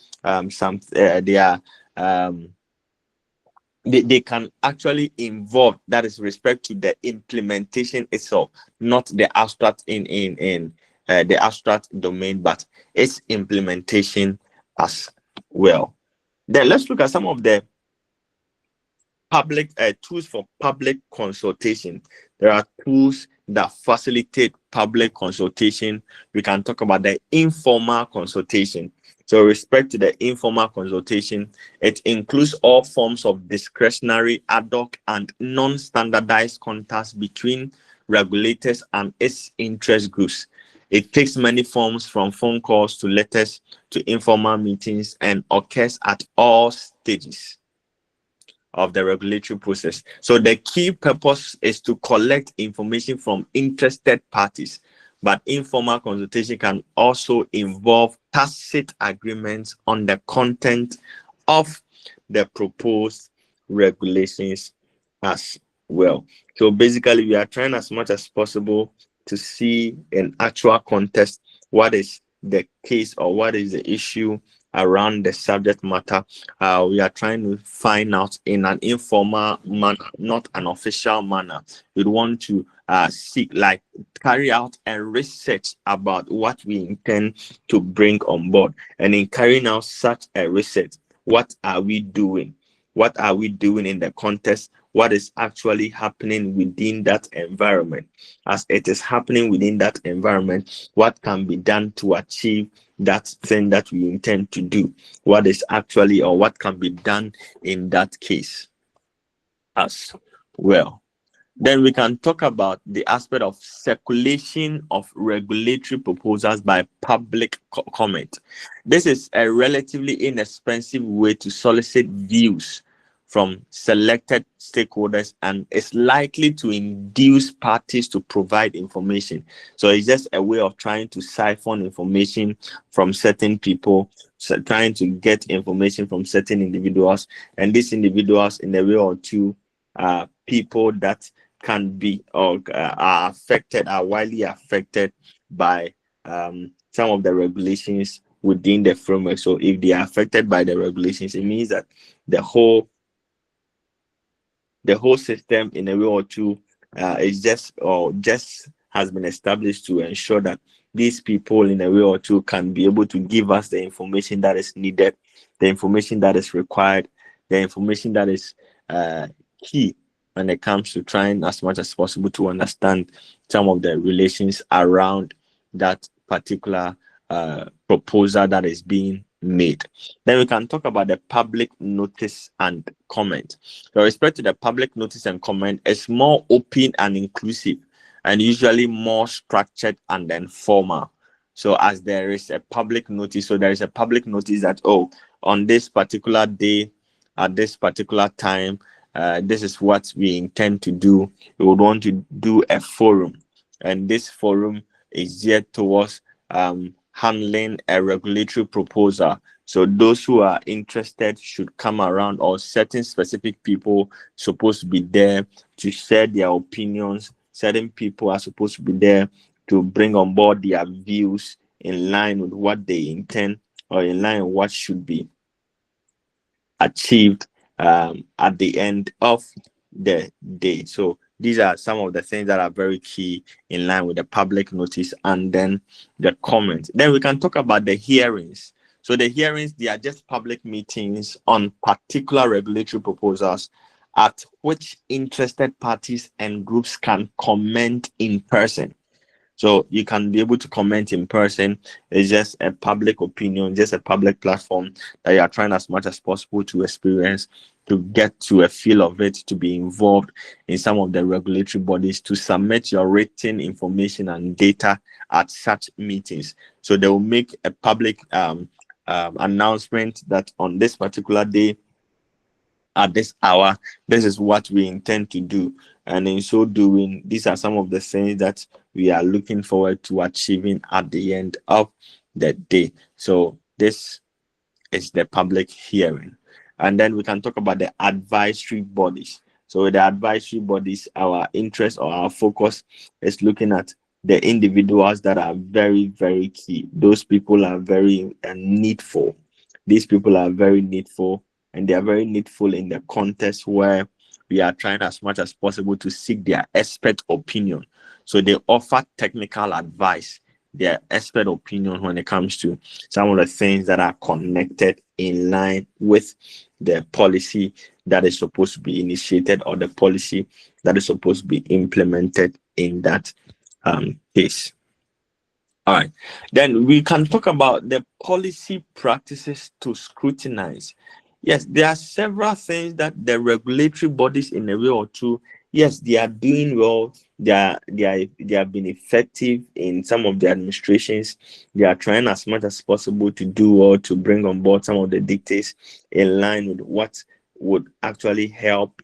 they can actually involve, that is respect to the implementation itself, not the abstract in the abstract domain, but its implementation as well. Then let's look at some of the public tools for public consultation. There are tools that facilitate public consultation. We can talk about the informal consultation. So respect to the informal consultation, it includes all forms of discretionary, ad hoc, and non-standardized contacts between regulators and its interest groups. It takes many forms, from phone calls to letters to informal meetings, and occurs at all stages of the regulatory process. So the key purpose is to collect information from interested parties, but informal consultation can also involve tacit agreements on the content of the proposed regulations as well. So basically, we are trying as much as possible to see in actual context what is the case or what is the issue around the subject matter. We are trying to find out in an informal manner, not an official manner. We want to seek, like, carry out a research about what we intend to bring on board. And in carrying out such a research, what are we doing? What are we doing in the context? What is actually happening within that environment? As it is happening within that environment, what can be done to achieve that thing that we intend to do? What is actually, or what can be done in that case as well? Then we can talk about the aspect of circulation of regulatory proposals by public comment. This is a relatively inexpensive way to solicit views from selected stakeholders, and is likely to induce parties to provide information. So it's just a way of trying to siphon information from certain people, so trying to get information from certain individuals, and these individuals, in a way or two, are people that can be or are affected, are widely affected by some of the regulations within the framework. So if they are affected by the regulations, it means that the whole system in a way or two is just has been established to ensure that these people in a way or two can be able to give us the information that is needed, the information that is required, the information that is key when it comes to trying as much as possible to understand some of the relations around that particular proposal that is being made. Then we can talk about the public notice and comment. With respect to the public notice and comment, it's more open and inclusive, and usually more structured and then formal. So as there is a public notice, so there is a public notice that, oh, on this particular day, at this particular time, this is what we intend to do. We would want to do a forum, and this forum is geared towards handling a regulatory proposal. So those who are interested should come around, or certain specific people supposed to be there to share their opinions. Certain people are supposed to be there to bring on board their views in line with what they intend, or in line with what should be achieved at the end of the day. So these are some of the things that are very key in line with the public notice and then the comment. Then we can talk about the hearings. So the hearings, they are just public meetings on particular regulatory proposals at which interested parties and groups can comment in person. So you can be able to comment in person. It's just a public opinion, just a public platform that you are trying as much as possible to experience, to get to a feel of it, to be involved in some of the regulatory bodies, to submit your written information and data at such meetings. So they will make a public announcement that on this particular day, at this hour, this is what we intend to do. And in so doing, these are some of the things that we are looking forward to achieving at the end of the day. So this is the public hearing. And then we can talk about the advisory bodies. So with the advisory bodies, our interest or our focus is looking at the individuals that are very, very key. Those people are very needful. These people are very needful, and they are very needful in the context where we are trying as much as possible to seek their expert opinion. So they offer technical advice, their expert opinion when it comes to some of the things that are connected in line with the policy that is supposed to be initiated, or the policy that is supposed to be implemented in that case. All right. Then we can talk about the policy practices to scrutinize. Yes, there are several things that the regulatory bodies in a way or two, yes, they are doing well. They have been effective in some of the administrations. They are trying as much as possible to do well, to bring on board some of the dictates in line with what would actually help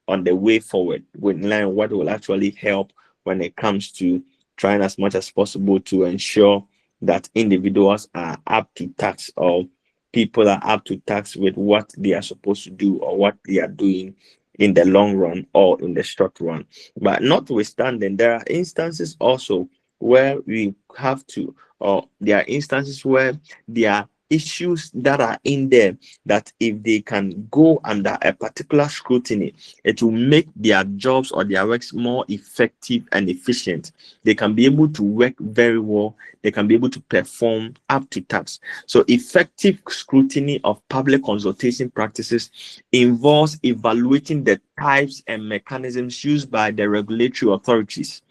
on the way forward, with line with what will actually help when it comes to trying as much as possible to ensure that individuals are up to tax, or people are up to tax with what they are supposed to do or what they are doing in the long run or in the short run. But notwithstanding, there are instances also where we have to, or there are instances where there are issues that are in there that if they can go under a particular scrutiny, it will make their jobs or their works more effective and efficient. They can be able to work very well. They can be able to perform up to task. So effective scrutiny of public consultation practices involves evaluating the types and mechanisms used by the regulatory authorities.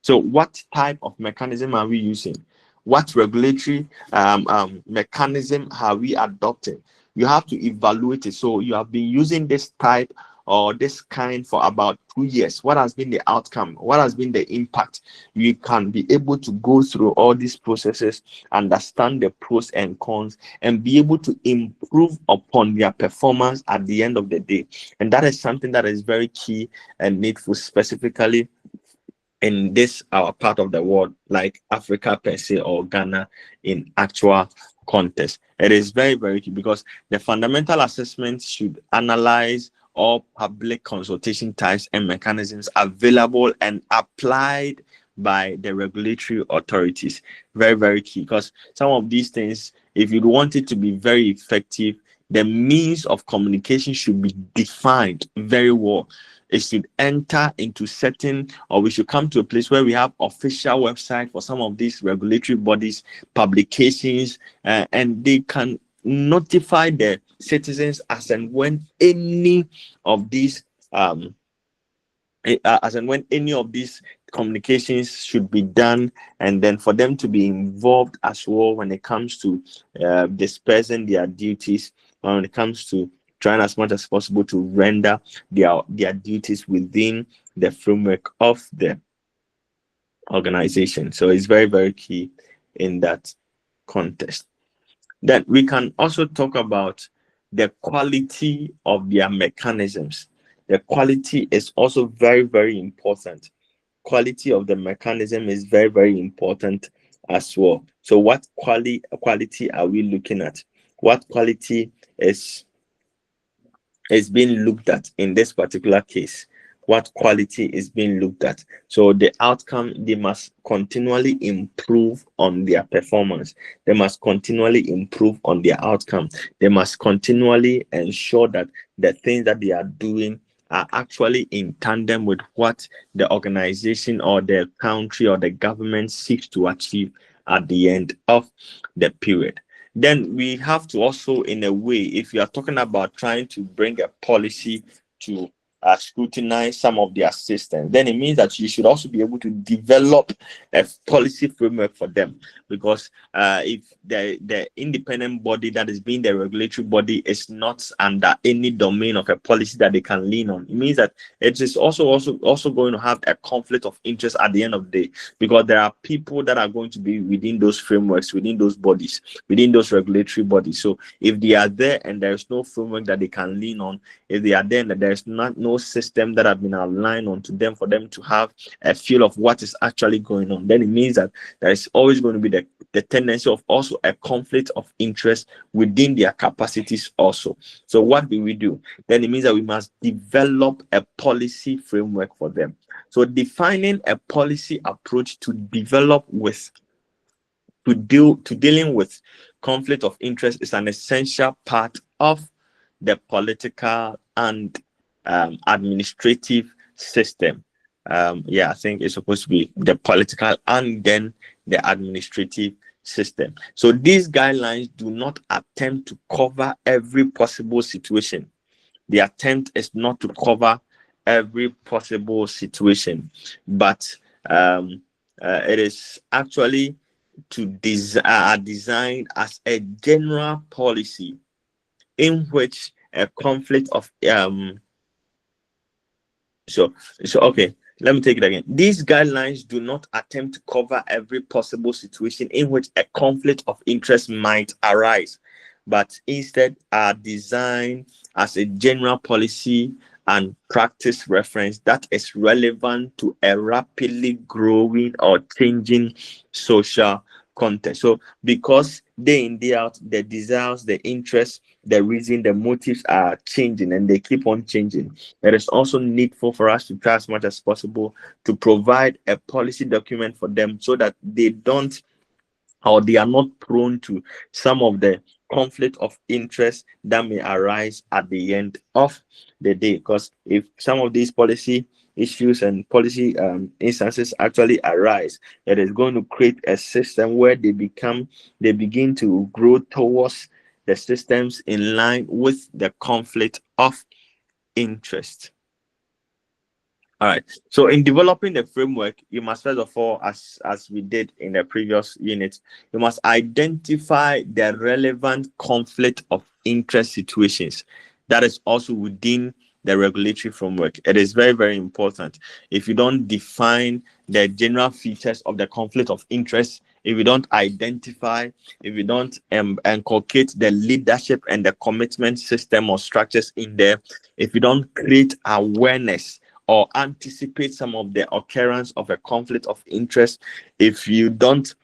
So what type of mechanism are we using? What regulatory mechanism are we adopting? You have to evaluate it. So you have been using this type or this kind for about 2 years. What has been the outcome? What has been the impact? You can be able to go through all these processes, understand the pros and cons, and be able to improve upon their performance at the end of the day. And that is something that is very key and needful, specifically in this our part of the world, like Africa per se, or Ghana in actual context. It is very, very key, because the fundamental assessment should analyze all public consultation types and mechanisms available and applied by the regulatory authorities. Very, very key, because some of these things, if you want it to be very effective, the means of communication should be defined very well. It should enter into certain, or we should come to a place where we have official website for some of these regulatory bodies, publications, and they can notify the citizens as and when any of these as and when any of these communications should be done, and then for them to be involved as well when it comes to dispersing their duties, when it comes to trying as much as possible to render their duties within the framework of the organization. So it's very, very key in that context. Then we can also talk about the quality of their mechanisms. The quality is also very, very important. Quality of the mechanism is very, very important as well. So what quality are we looking at? What quality is being looked at in this particular case? What quality is being looked at? So the outcome, they must continually improve on their performance. They must continually improve on their outcome. They must continually ensure that the things that they are doing are actually in tandem with what the organization or the country or the government seeks to achieve at the end of the period. Then we have to also, in a way, if you are talking about trying to bring a policy to scrutinize some of their systems, then it means that you should also be able to develop a policy framework for them. Because if the independent body that is being the regulatory body is not under any domain of a policy that they can lean on, it means that it is also going to have a conflict of interest at the end of the day, because there are people that are going to be within those frameworks, within those bodies, within those regulatory bodies. So if they are there and there is no framework that they can lean on, if they are there and there is no system that have been aligned onto them for them to have a feel of what is actually going on, then it means that there is always going to be the tendency of also a conflict of interest within their capacities also. So what do we do? Then it means that we must develop a policy framework for them. So defining a policy approach to dealing with conflict of interest is an essential part of the political and administrative system. I think it's supposed to be the political and then the administrative system. So these guidelines do not attempt to cover every possible situation. The attempt is not to cover every possible situation, but it is actually designed as a general policy in which a conflict of okay, let me take it again. These guidelines do not attempt to cover every possible situation in which a conflict of interest might arise, but instead are designed as a general policy and practice reference that is relevant to a rapidly growing or changing social context. So because day in, day out, the desires, the interests, the reason, the motives are changing and they keep on changing, it is also needful for us to try as much as possible to provide a policy document for them so that they don't, or they are not prone to some of the conflict of interest that may arise at the end of the day. Because if some of these policy issues and policy instances actually arise, it is going to create a system where they begin to grow towards the systems in line with the conflict of interest. All right. So in developing the framework, you must first of all, as we did in the previous unit, you must identify the relevant conflict of interest situations that is also within the regulatory framework. It is very, very important. If you don't define the general features of the conflict of interest, if you don't identify, if you don't inculcate the leadership and the commitment system or structures in there, if you don't create awareness or anticipate some of the occurrence of a conflict of interest, if you don't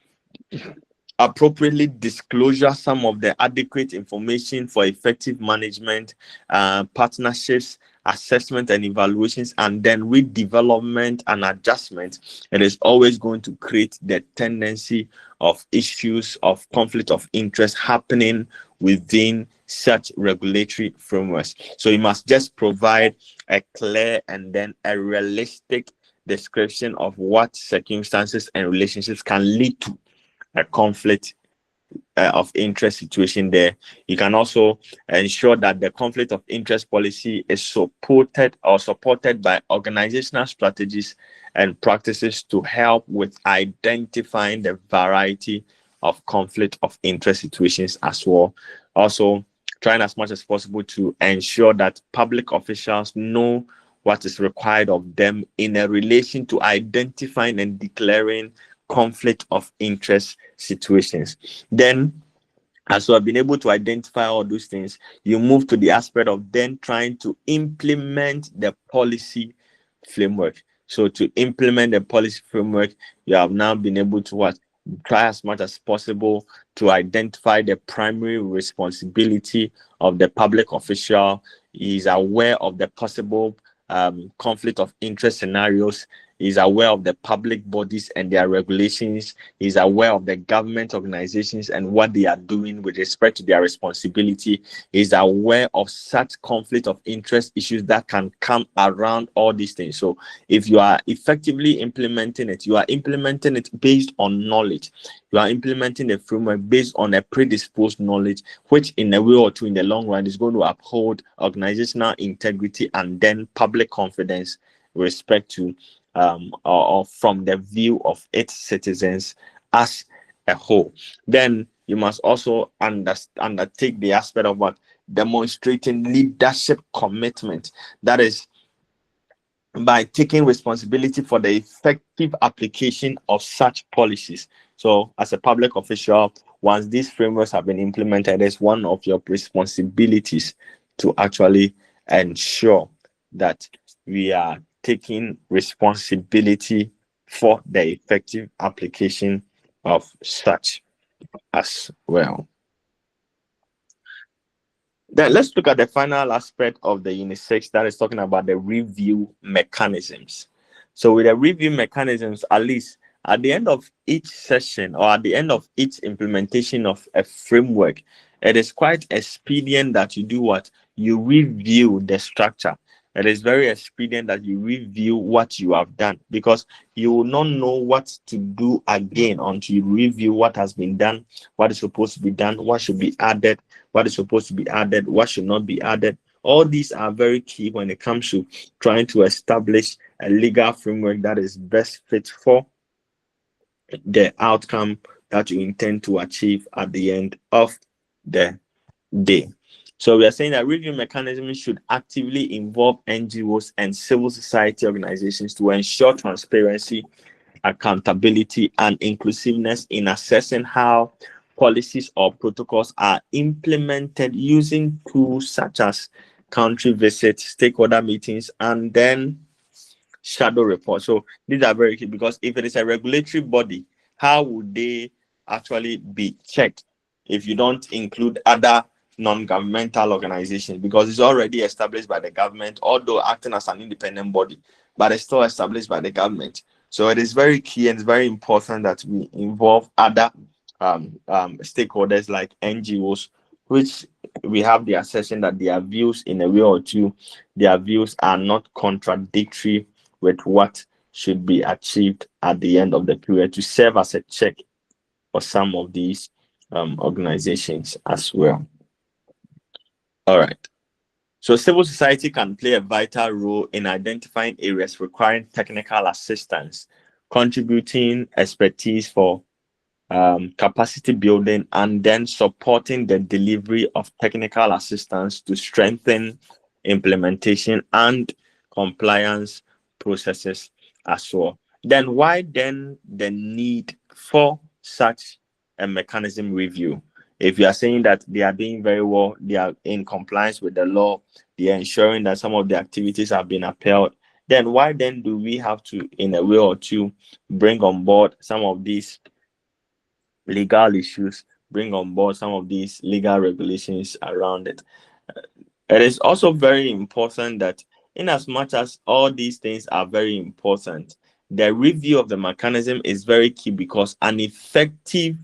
appropriately disclosure some of the adequate information for effective management, partnerships, assessment and evaluations, and then redevelopment and adjustment, it is always going to create the tendency of issues of conflict of interest happening within such regulatory frameworks. So you must just provide a clear and then a realistic description of what circumstances and relationships can lead to a conflict of interest situation there. You can also ensure that the conflict of interest policy is supported by organizational strategies and practices to help with identifying the variety of conflict of interest situations as well. Also, trying as much as possible to ensure that public officials know what is required of them in a relation to identifying and declaring conflict of interest situations. Then, as you have been able to identify all those things, you move to the aspect of then trying to implement the policy framework. So to implement the policy framework, you have now been able to what? Try as much as possible to identify the primary responsibility of the public official. He is aware of the possible conflict of interest scenarios. Is aware of the public bodies and their regulations. Is aware of the government organizations and what they are doing with respect to their responsibility. Is aware of such conflict of interest issues that can come around all these things. So if you are effectively implementing it, you are implementing it based on knowledge. You are implementing the framework based on a predisposed knowledge, which in a way or two in the long run is going to uphold organizational integrity and then public confidence with respect to or from the view of its citizens as a whole. Then you must also undertake the aspect of what? Demonstrating leadership commitment. That is by taking responsibility for the effective application of such policies. So as a public official, once these frameworks have been implemented, it's one of your responsibilities to actually ensure that we are taking responsibility for the effective application of such as well. Then let's look at the final aspect of the Unit 6 that is talking about the review mechanisms. So with the review mechanisms, at least at the end of each session or at the end of each implementation of a framework, it is quite expedient that you do what? You review the structure. It is very expedient that you review what you have done, because you will not know what to do again until you review what has been done, what is supposed to be done, what should be added, what is supposed to be added, what should not be added. All these are very key when it comes to trying to establish a legal framework that is best fit for the outcome that you intend to achieve at the end of the day. So we are saying that review mechanisms should actively involve NGOs and civil society organizations to ensure transparency, accountability, and inclusiveness in assessing how policies or protocols are implemented using tools such as country visits, stakeholder meetings, and then shadow reports. So these are very key, because if it is a regulatory body, how would they actually be checked if you don't include other non-governmental organizations? Because it's already established by the government, although acting as an independent body, but it's still established by the government. So it is very key and it's very important that we involve other stakeholders like NGOs, which we have the assertion that their views in a way or two, their views are not contradictory with what should be achieved at the end of the period, to serve as a check for some of these organizations as well. All right. So civil society can play a vital role in identifying areas requiring technical assistance, contributing expertise for capacity building, and then supporting the delivery of technical assistance to strengthen implementation and compliance processes as well. Then why then the need for such a mechanism review? If you are saying that they are doing very well, they are in compliance with the law, they are ensuring that some of the activities have been upheld, then why then do we have to, in a way or two, bring on board some of these legal issues, bring on board some of these legal regulations around it? It is also very important that in as much as all these things are very important, the review of the mechanism is very key, because an effective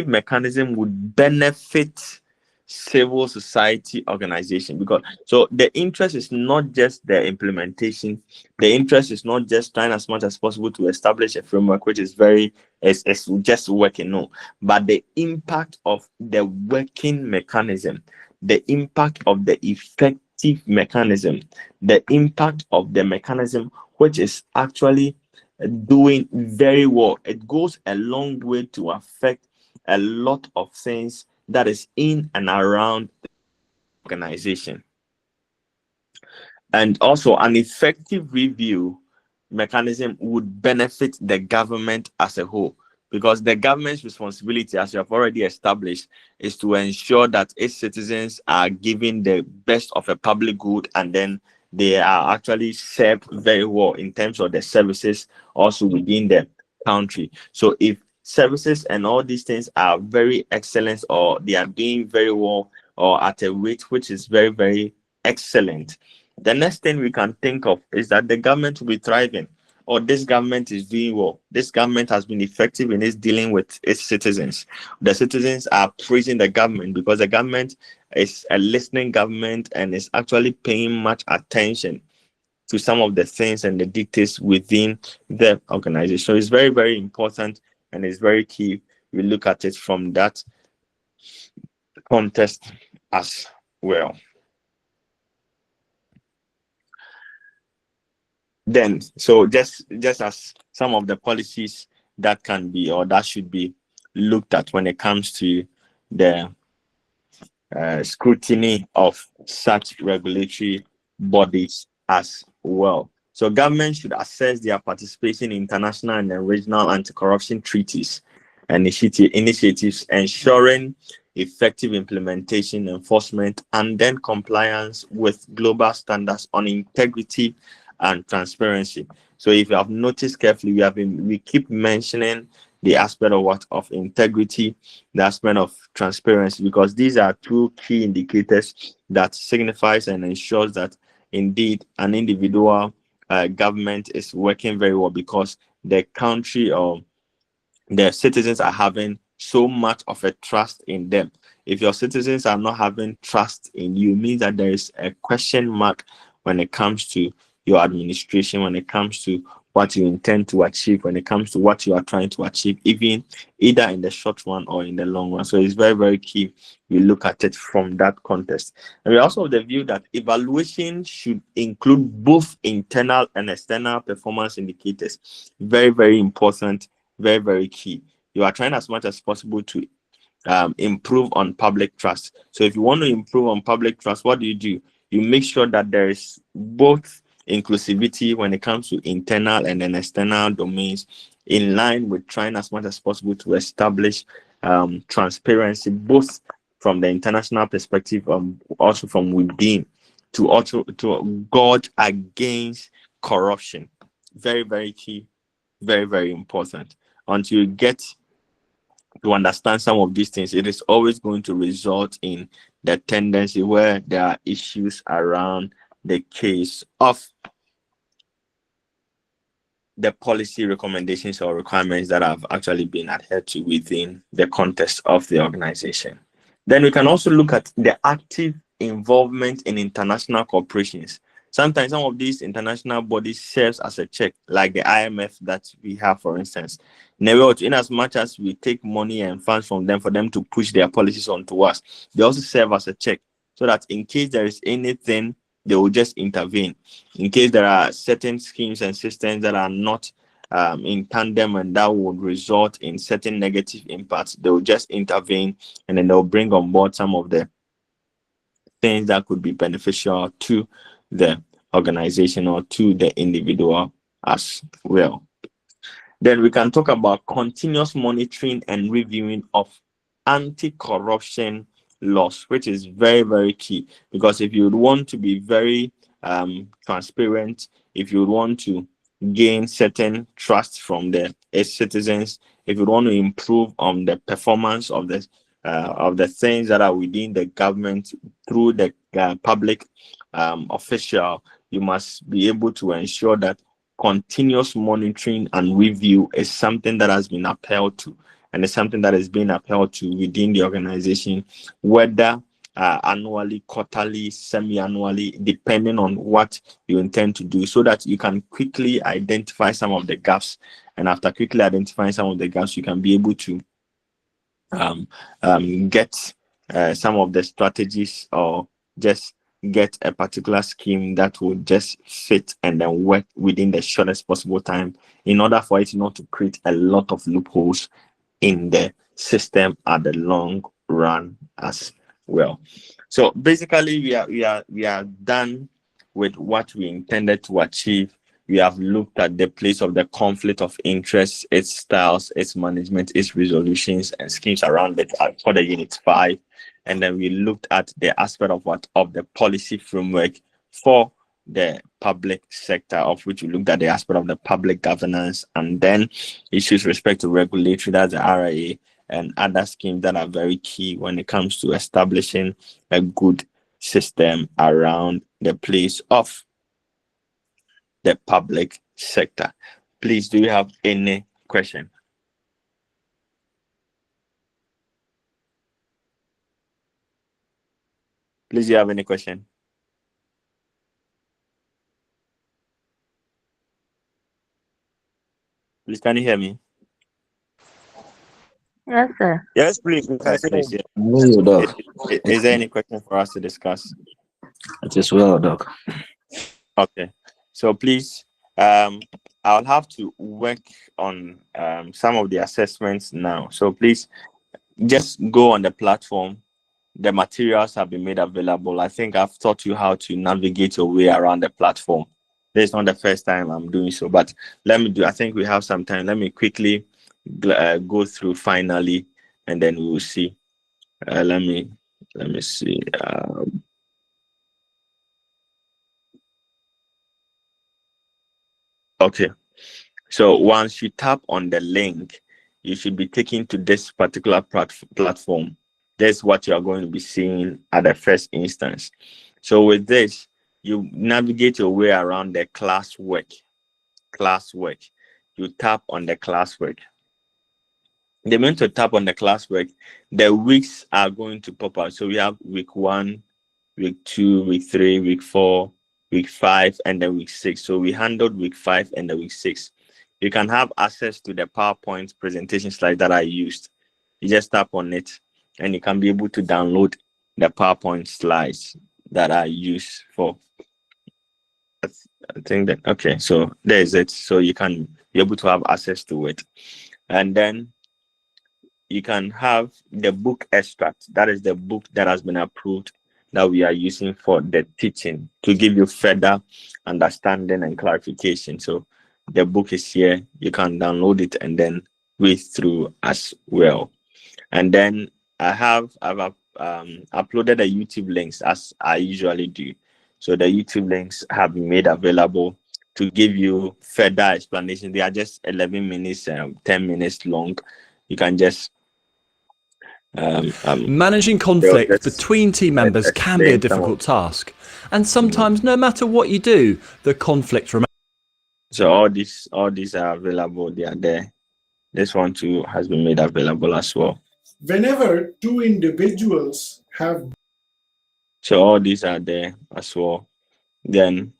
mechanism would benefit civil society organization. Because so the interest is not just the implementation, the interest is not just trying as much as possible to establish a framework which is very is just working, no, but the impact of the working mechanism, the impact of the effective mechanism, the impact of the mechanism which is actually doing very well. It goes a long way to affect a lot of things that is in and around the organization. And also, an effective review mechanism would benefit the government as a whole, because the government's responsibility, as you have already established, is to ensure that its citizens are given the best of a public good, and then they are actually served very well in terms of the services also within the country. So if services and all these things are very excellent, or they are doing very well, or at a rate which is very, very excellent, the next thing we can think of is that the government will be thriving, or this government is doing well. This government has been effective in its dealing with its citizens. The citizens are praising the government because the government is a listening government and is actually paying much attention to some of the things and the details within the organization. So it's very, very important, and it's very key. We look at it from that context as well. Then, so just as some of the policies that can be, or that should be looked at when it comes to the scrutiny of such regulatory bodies as well. So government should assess their participation in international and regional anti-corruption treaties and initiatives, ensuring effective implementation, enforcement, and then compliance with global standards on integrity and transparency. So if you have noticed carefully, we keep mentioning the aspect of integrity, the aspect of transparency, because these are two key indicators that signifies and ensures that indeed an individual government is working very well, because the country or the citizens are having so much of a trust in them. If your citizens are not having trust in you, it means that there is a question mark when it comes to your administration, when it comes to what you intend to achieve, when it comes to what you are trying to achieve, even either in the short run or in the long run. So it's very, very key we look at it from that context. And we also have the view that evaluation should include both internal and external performance indicators. Very, very important, very, very key. You are trying as much as possible to improve on public trust. So if you want to improve on public trust, what do? You make sure that there is both inclusivity when it comes to internal and then external domains, in line with trying as much as possible to establish transparency, both from the international perspective, also from within, to guard against corruption. Very, very key, very, very important. Until you get to understand some of these things, it is always going to result in the tendency where there are issues around the case of the policy recommendations or requirements that have actually been adhered to within the context of the organization. Then we can also look at the active involvement in international corporations. Sometimes some of these international bodies serves as a check, like the IMF that we have, for instance. In as much as we take money and funds from them for them to push their policies onto us, they also serve as a check, so that in case there is anything, they will just intervene. In case there are certain schemes and systems that are not in tandem and that would result in certain negative impacts, they will just intervene, and then they'll bring on board some of the things that could be beneficial to the organization or to the individual as well. Then we can talk about continuous monitoring and reviewing of anti-corruption laws, which is very, very key, because if you would want to be very transparent, if you would want to gain certain trust from the citizens, if you want to improve on the performance of the things that are within the government through the public official, you must be able to ensure that continuous monitoring and review is something that has been upheld to, and it's something that is being upheld to within the organization, whether annually, quarterly, semi-annually, depending on what you intend to do, so that you can quickly identify some of the gaps. And after quickly identifying some of the gaps, you can be able to get some of the strategies, or just get a particular scheme that will just fit and then work within the shortest possible time, in order for it not to create a lot of loopholes in the system at the long run as well. So basically, we are done with what we intended to achieve. We have looked at the place of the conflict of interest, its styles, its management, its resolutions, and schemes around it for the Unit 5. And then we looked at the aspect of the policy framework for the public sector, of which we looked at the aspect of the public governance, and then issues respect to regulatory, that's the RIA, and other schemes that are very key when it comes to establishing a good system around the place of the public sector. Please, do you have any question? Please, do you have any question? Please, can you hear me? Yes, sir. Yes, please. We can Please, see. yeah. Hello, Doc. Is there any question for us to discuss? It is well, Doc. Okay, so please, I'll have to work on some of the assessments now. So please, just go on the platform. The materials have been made available. I think I've taught you how to navigate your way around the platform. This is not the first time I'm doing so, but I think we have some time. Let me quickly go through finally, and then we will see. Let me see. Okay. So once you tap on the link, you should be taken to this particular platform. That's what you are going to be seeing at the first instance. So with this, you navigate your way around the classwork. You tap on the classwork. The moment you tap on the classwork, the weeks are going to pop out. So we have week 1, week 2, week 3, week 4, week 5, and then week 6. So we handled week 5 and the week 6. You can have access to the PowerPoint presentation slide that I used. You just tap on it, and you can be able to download the PowerPoint slides that I use for. I think that, okay, so there's it. So you can be able to have access to it. And then you can have the book extract. That is the book that has been approved that we are using for the teaching to give you further understanding and clarification. So the book is here. You can download it and then read through as well. And then I've uploaded the YouTube links as I usually do. So the YouTube links have been made available to give you further explanation. They are just 11 minutes, 10 minutes long. You can just Managing conflict between team members can be a difficult task, and sometimes no matter what you do, the conflict remains. So all these are available. They are there. This one too has been made available as well. Whenever two individuals have. So all these are there as well. Then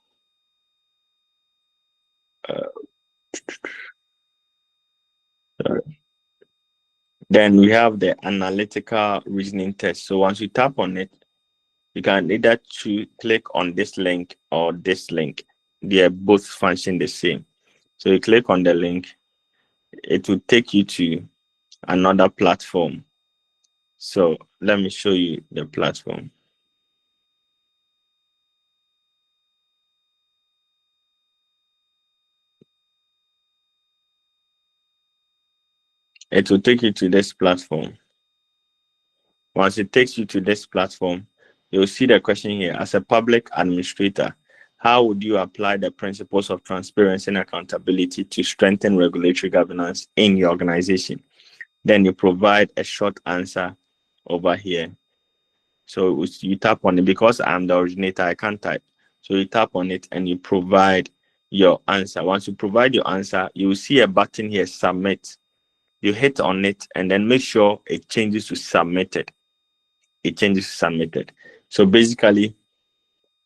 then we have the analytical reasoning test. So once you tap on it, you can either click on this link or this link. They are both function the same. So you click on the link, it will take you to another platform. So let me show you the platform. It will take you to this platform. Once it takes you to this platform, you'll see the question here. As a public administrator, how would you apply the principles of transparency and accountability to strengthen regulatory governance in your organization? Then you provide a short answer over here. So you tap on it. Because I'm the originator, I can't type. So you tap on it and you provide your answer. Once you provide your answer, you will see a button here, submit. You hit on it and then make sure it changes to submitted. It changes to submitted. So basically,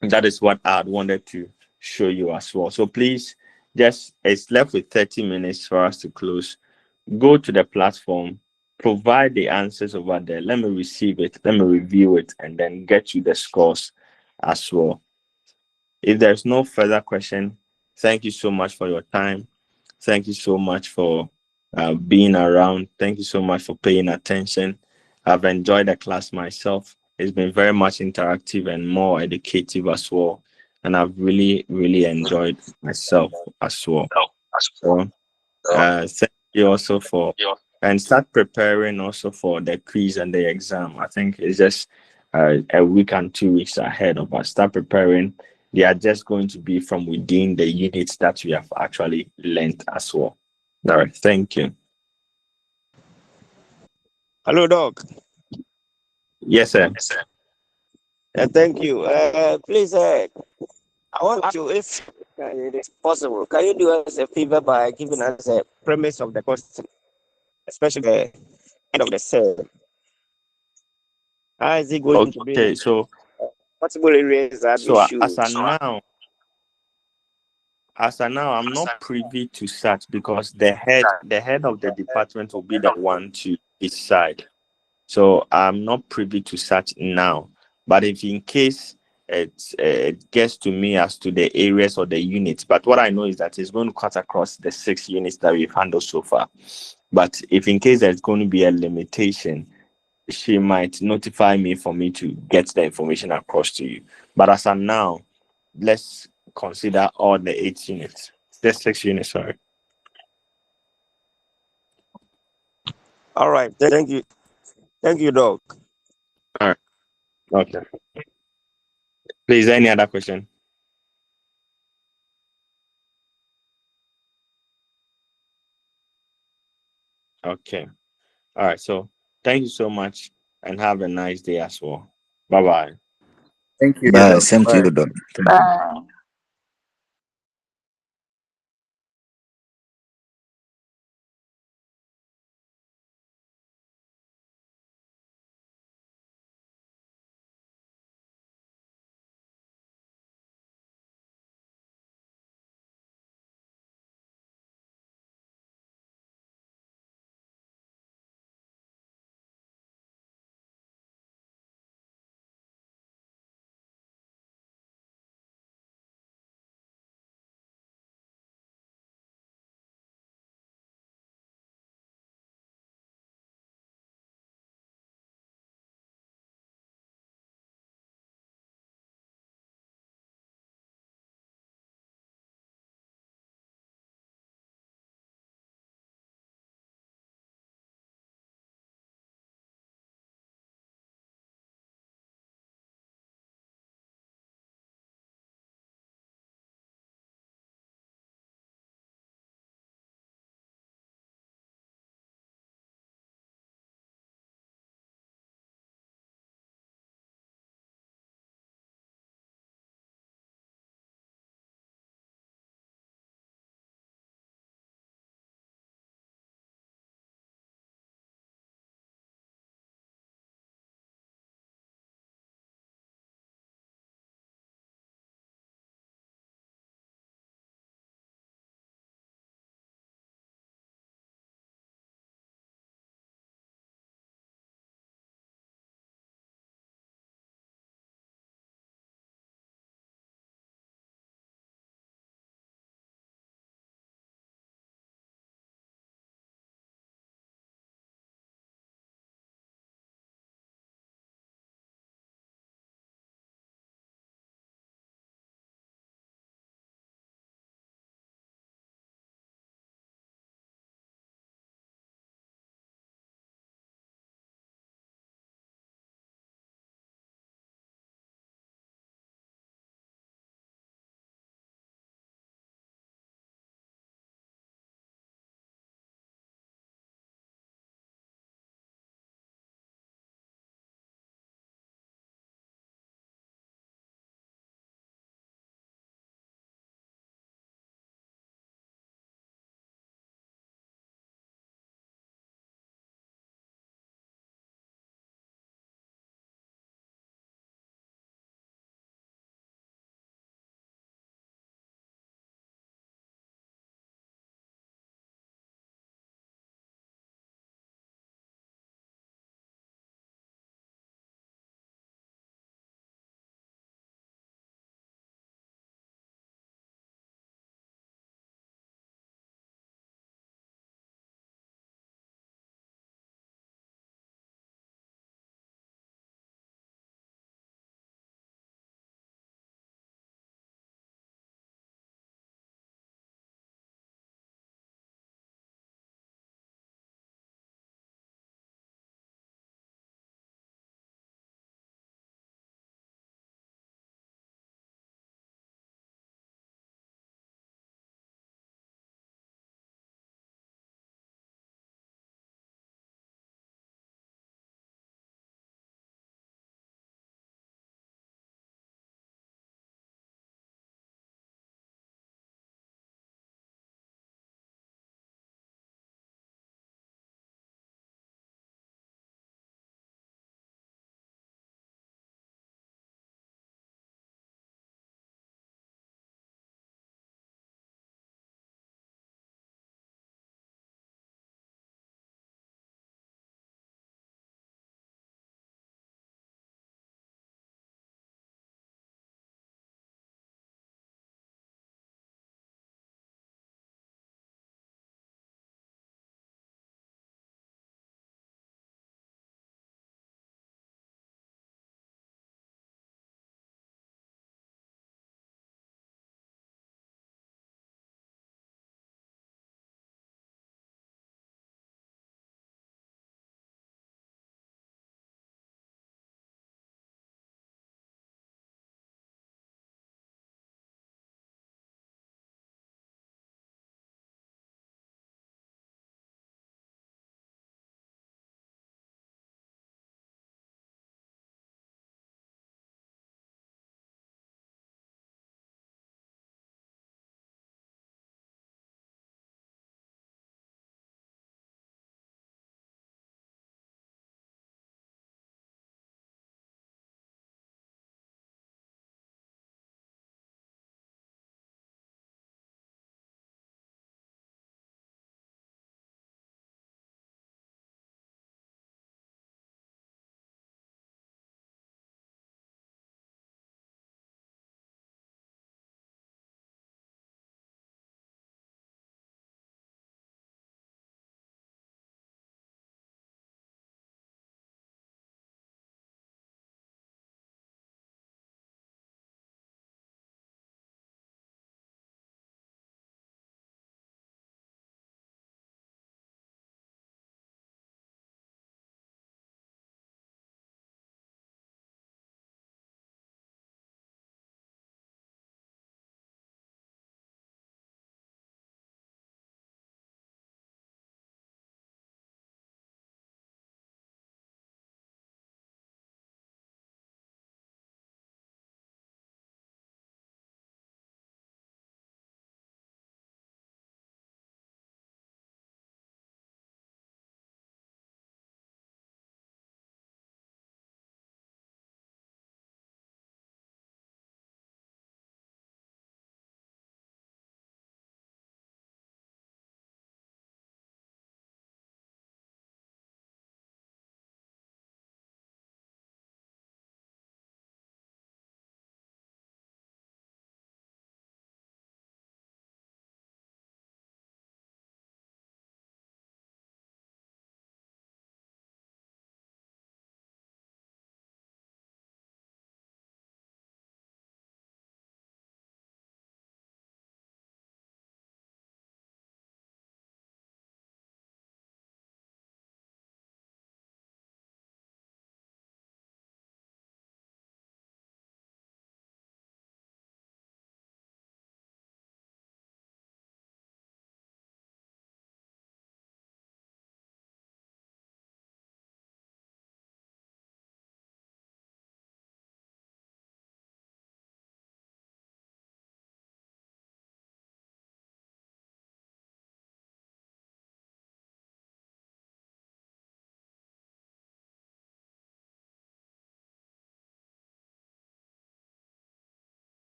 that is what I wanted to show you as well. So please, just it's left with 30 minutes for us to close. Go to the platform, provide the answers over there. Let me receive it, let me review it, and then get you the scores as well. If there's no further question, thank you so much for your time. Thank you so much for being around. Thank you so much for paying attention. I've enjoyed the class myself. It's been very much interactive and more educative as well. And I've really, really enjoyed myself as well. So, thank you also for, and start preparing also for the quiz and the exam. I think it's just a week and 2 weeks ahead of us. Start preparing. They are just going to be from within the units that we have actually learned as well. All right, thank you. Hello, Doc. Yes, sir. Thank you. Please, I want you, if it is possible, can you do us a favor by giving us a premise of the question, especially the end of the cell? How is it going to be? Okay, so possible areas that so we should. As of now, I'm not privy to such because the head of the department will be the one to decide. So I'm not privy to such now. But if in case it gets to me as to the areas or the units, but what I know is that it's going to cut across the 6 units that we've handled so far. But if in case there's going to be a limitation, she might notify me for me to get the information across to you. But as of now, let's consider all the 8 units. The 6 units, sorry. All right. Thank you. Thank you, Doc. All right. Okay. Please, any other question? Okay. All right. So thank you so much and have a nice day as well. Bye-bye. Thank you. Bye. Same to you, Doc. Thank you. Bye.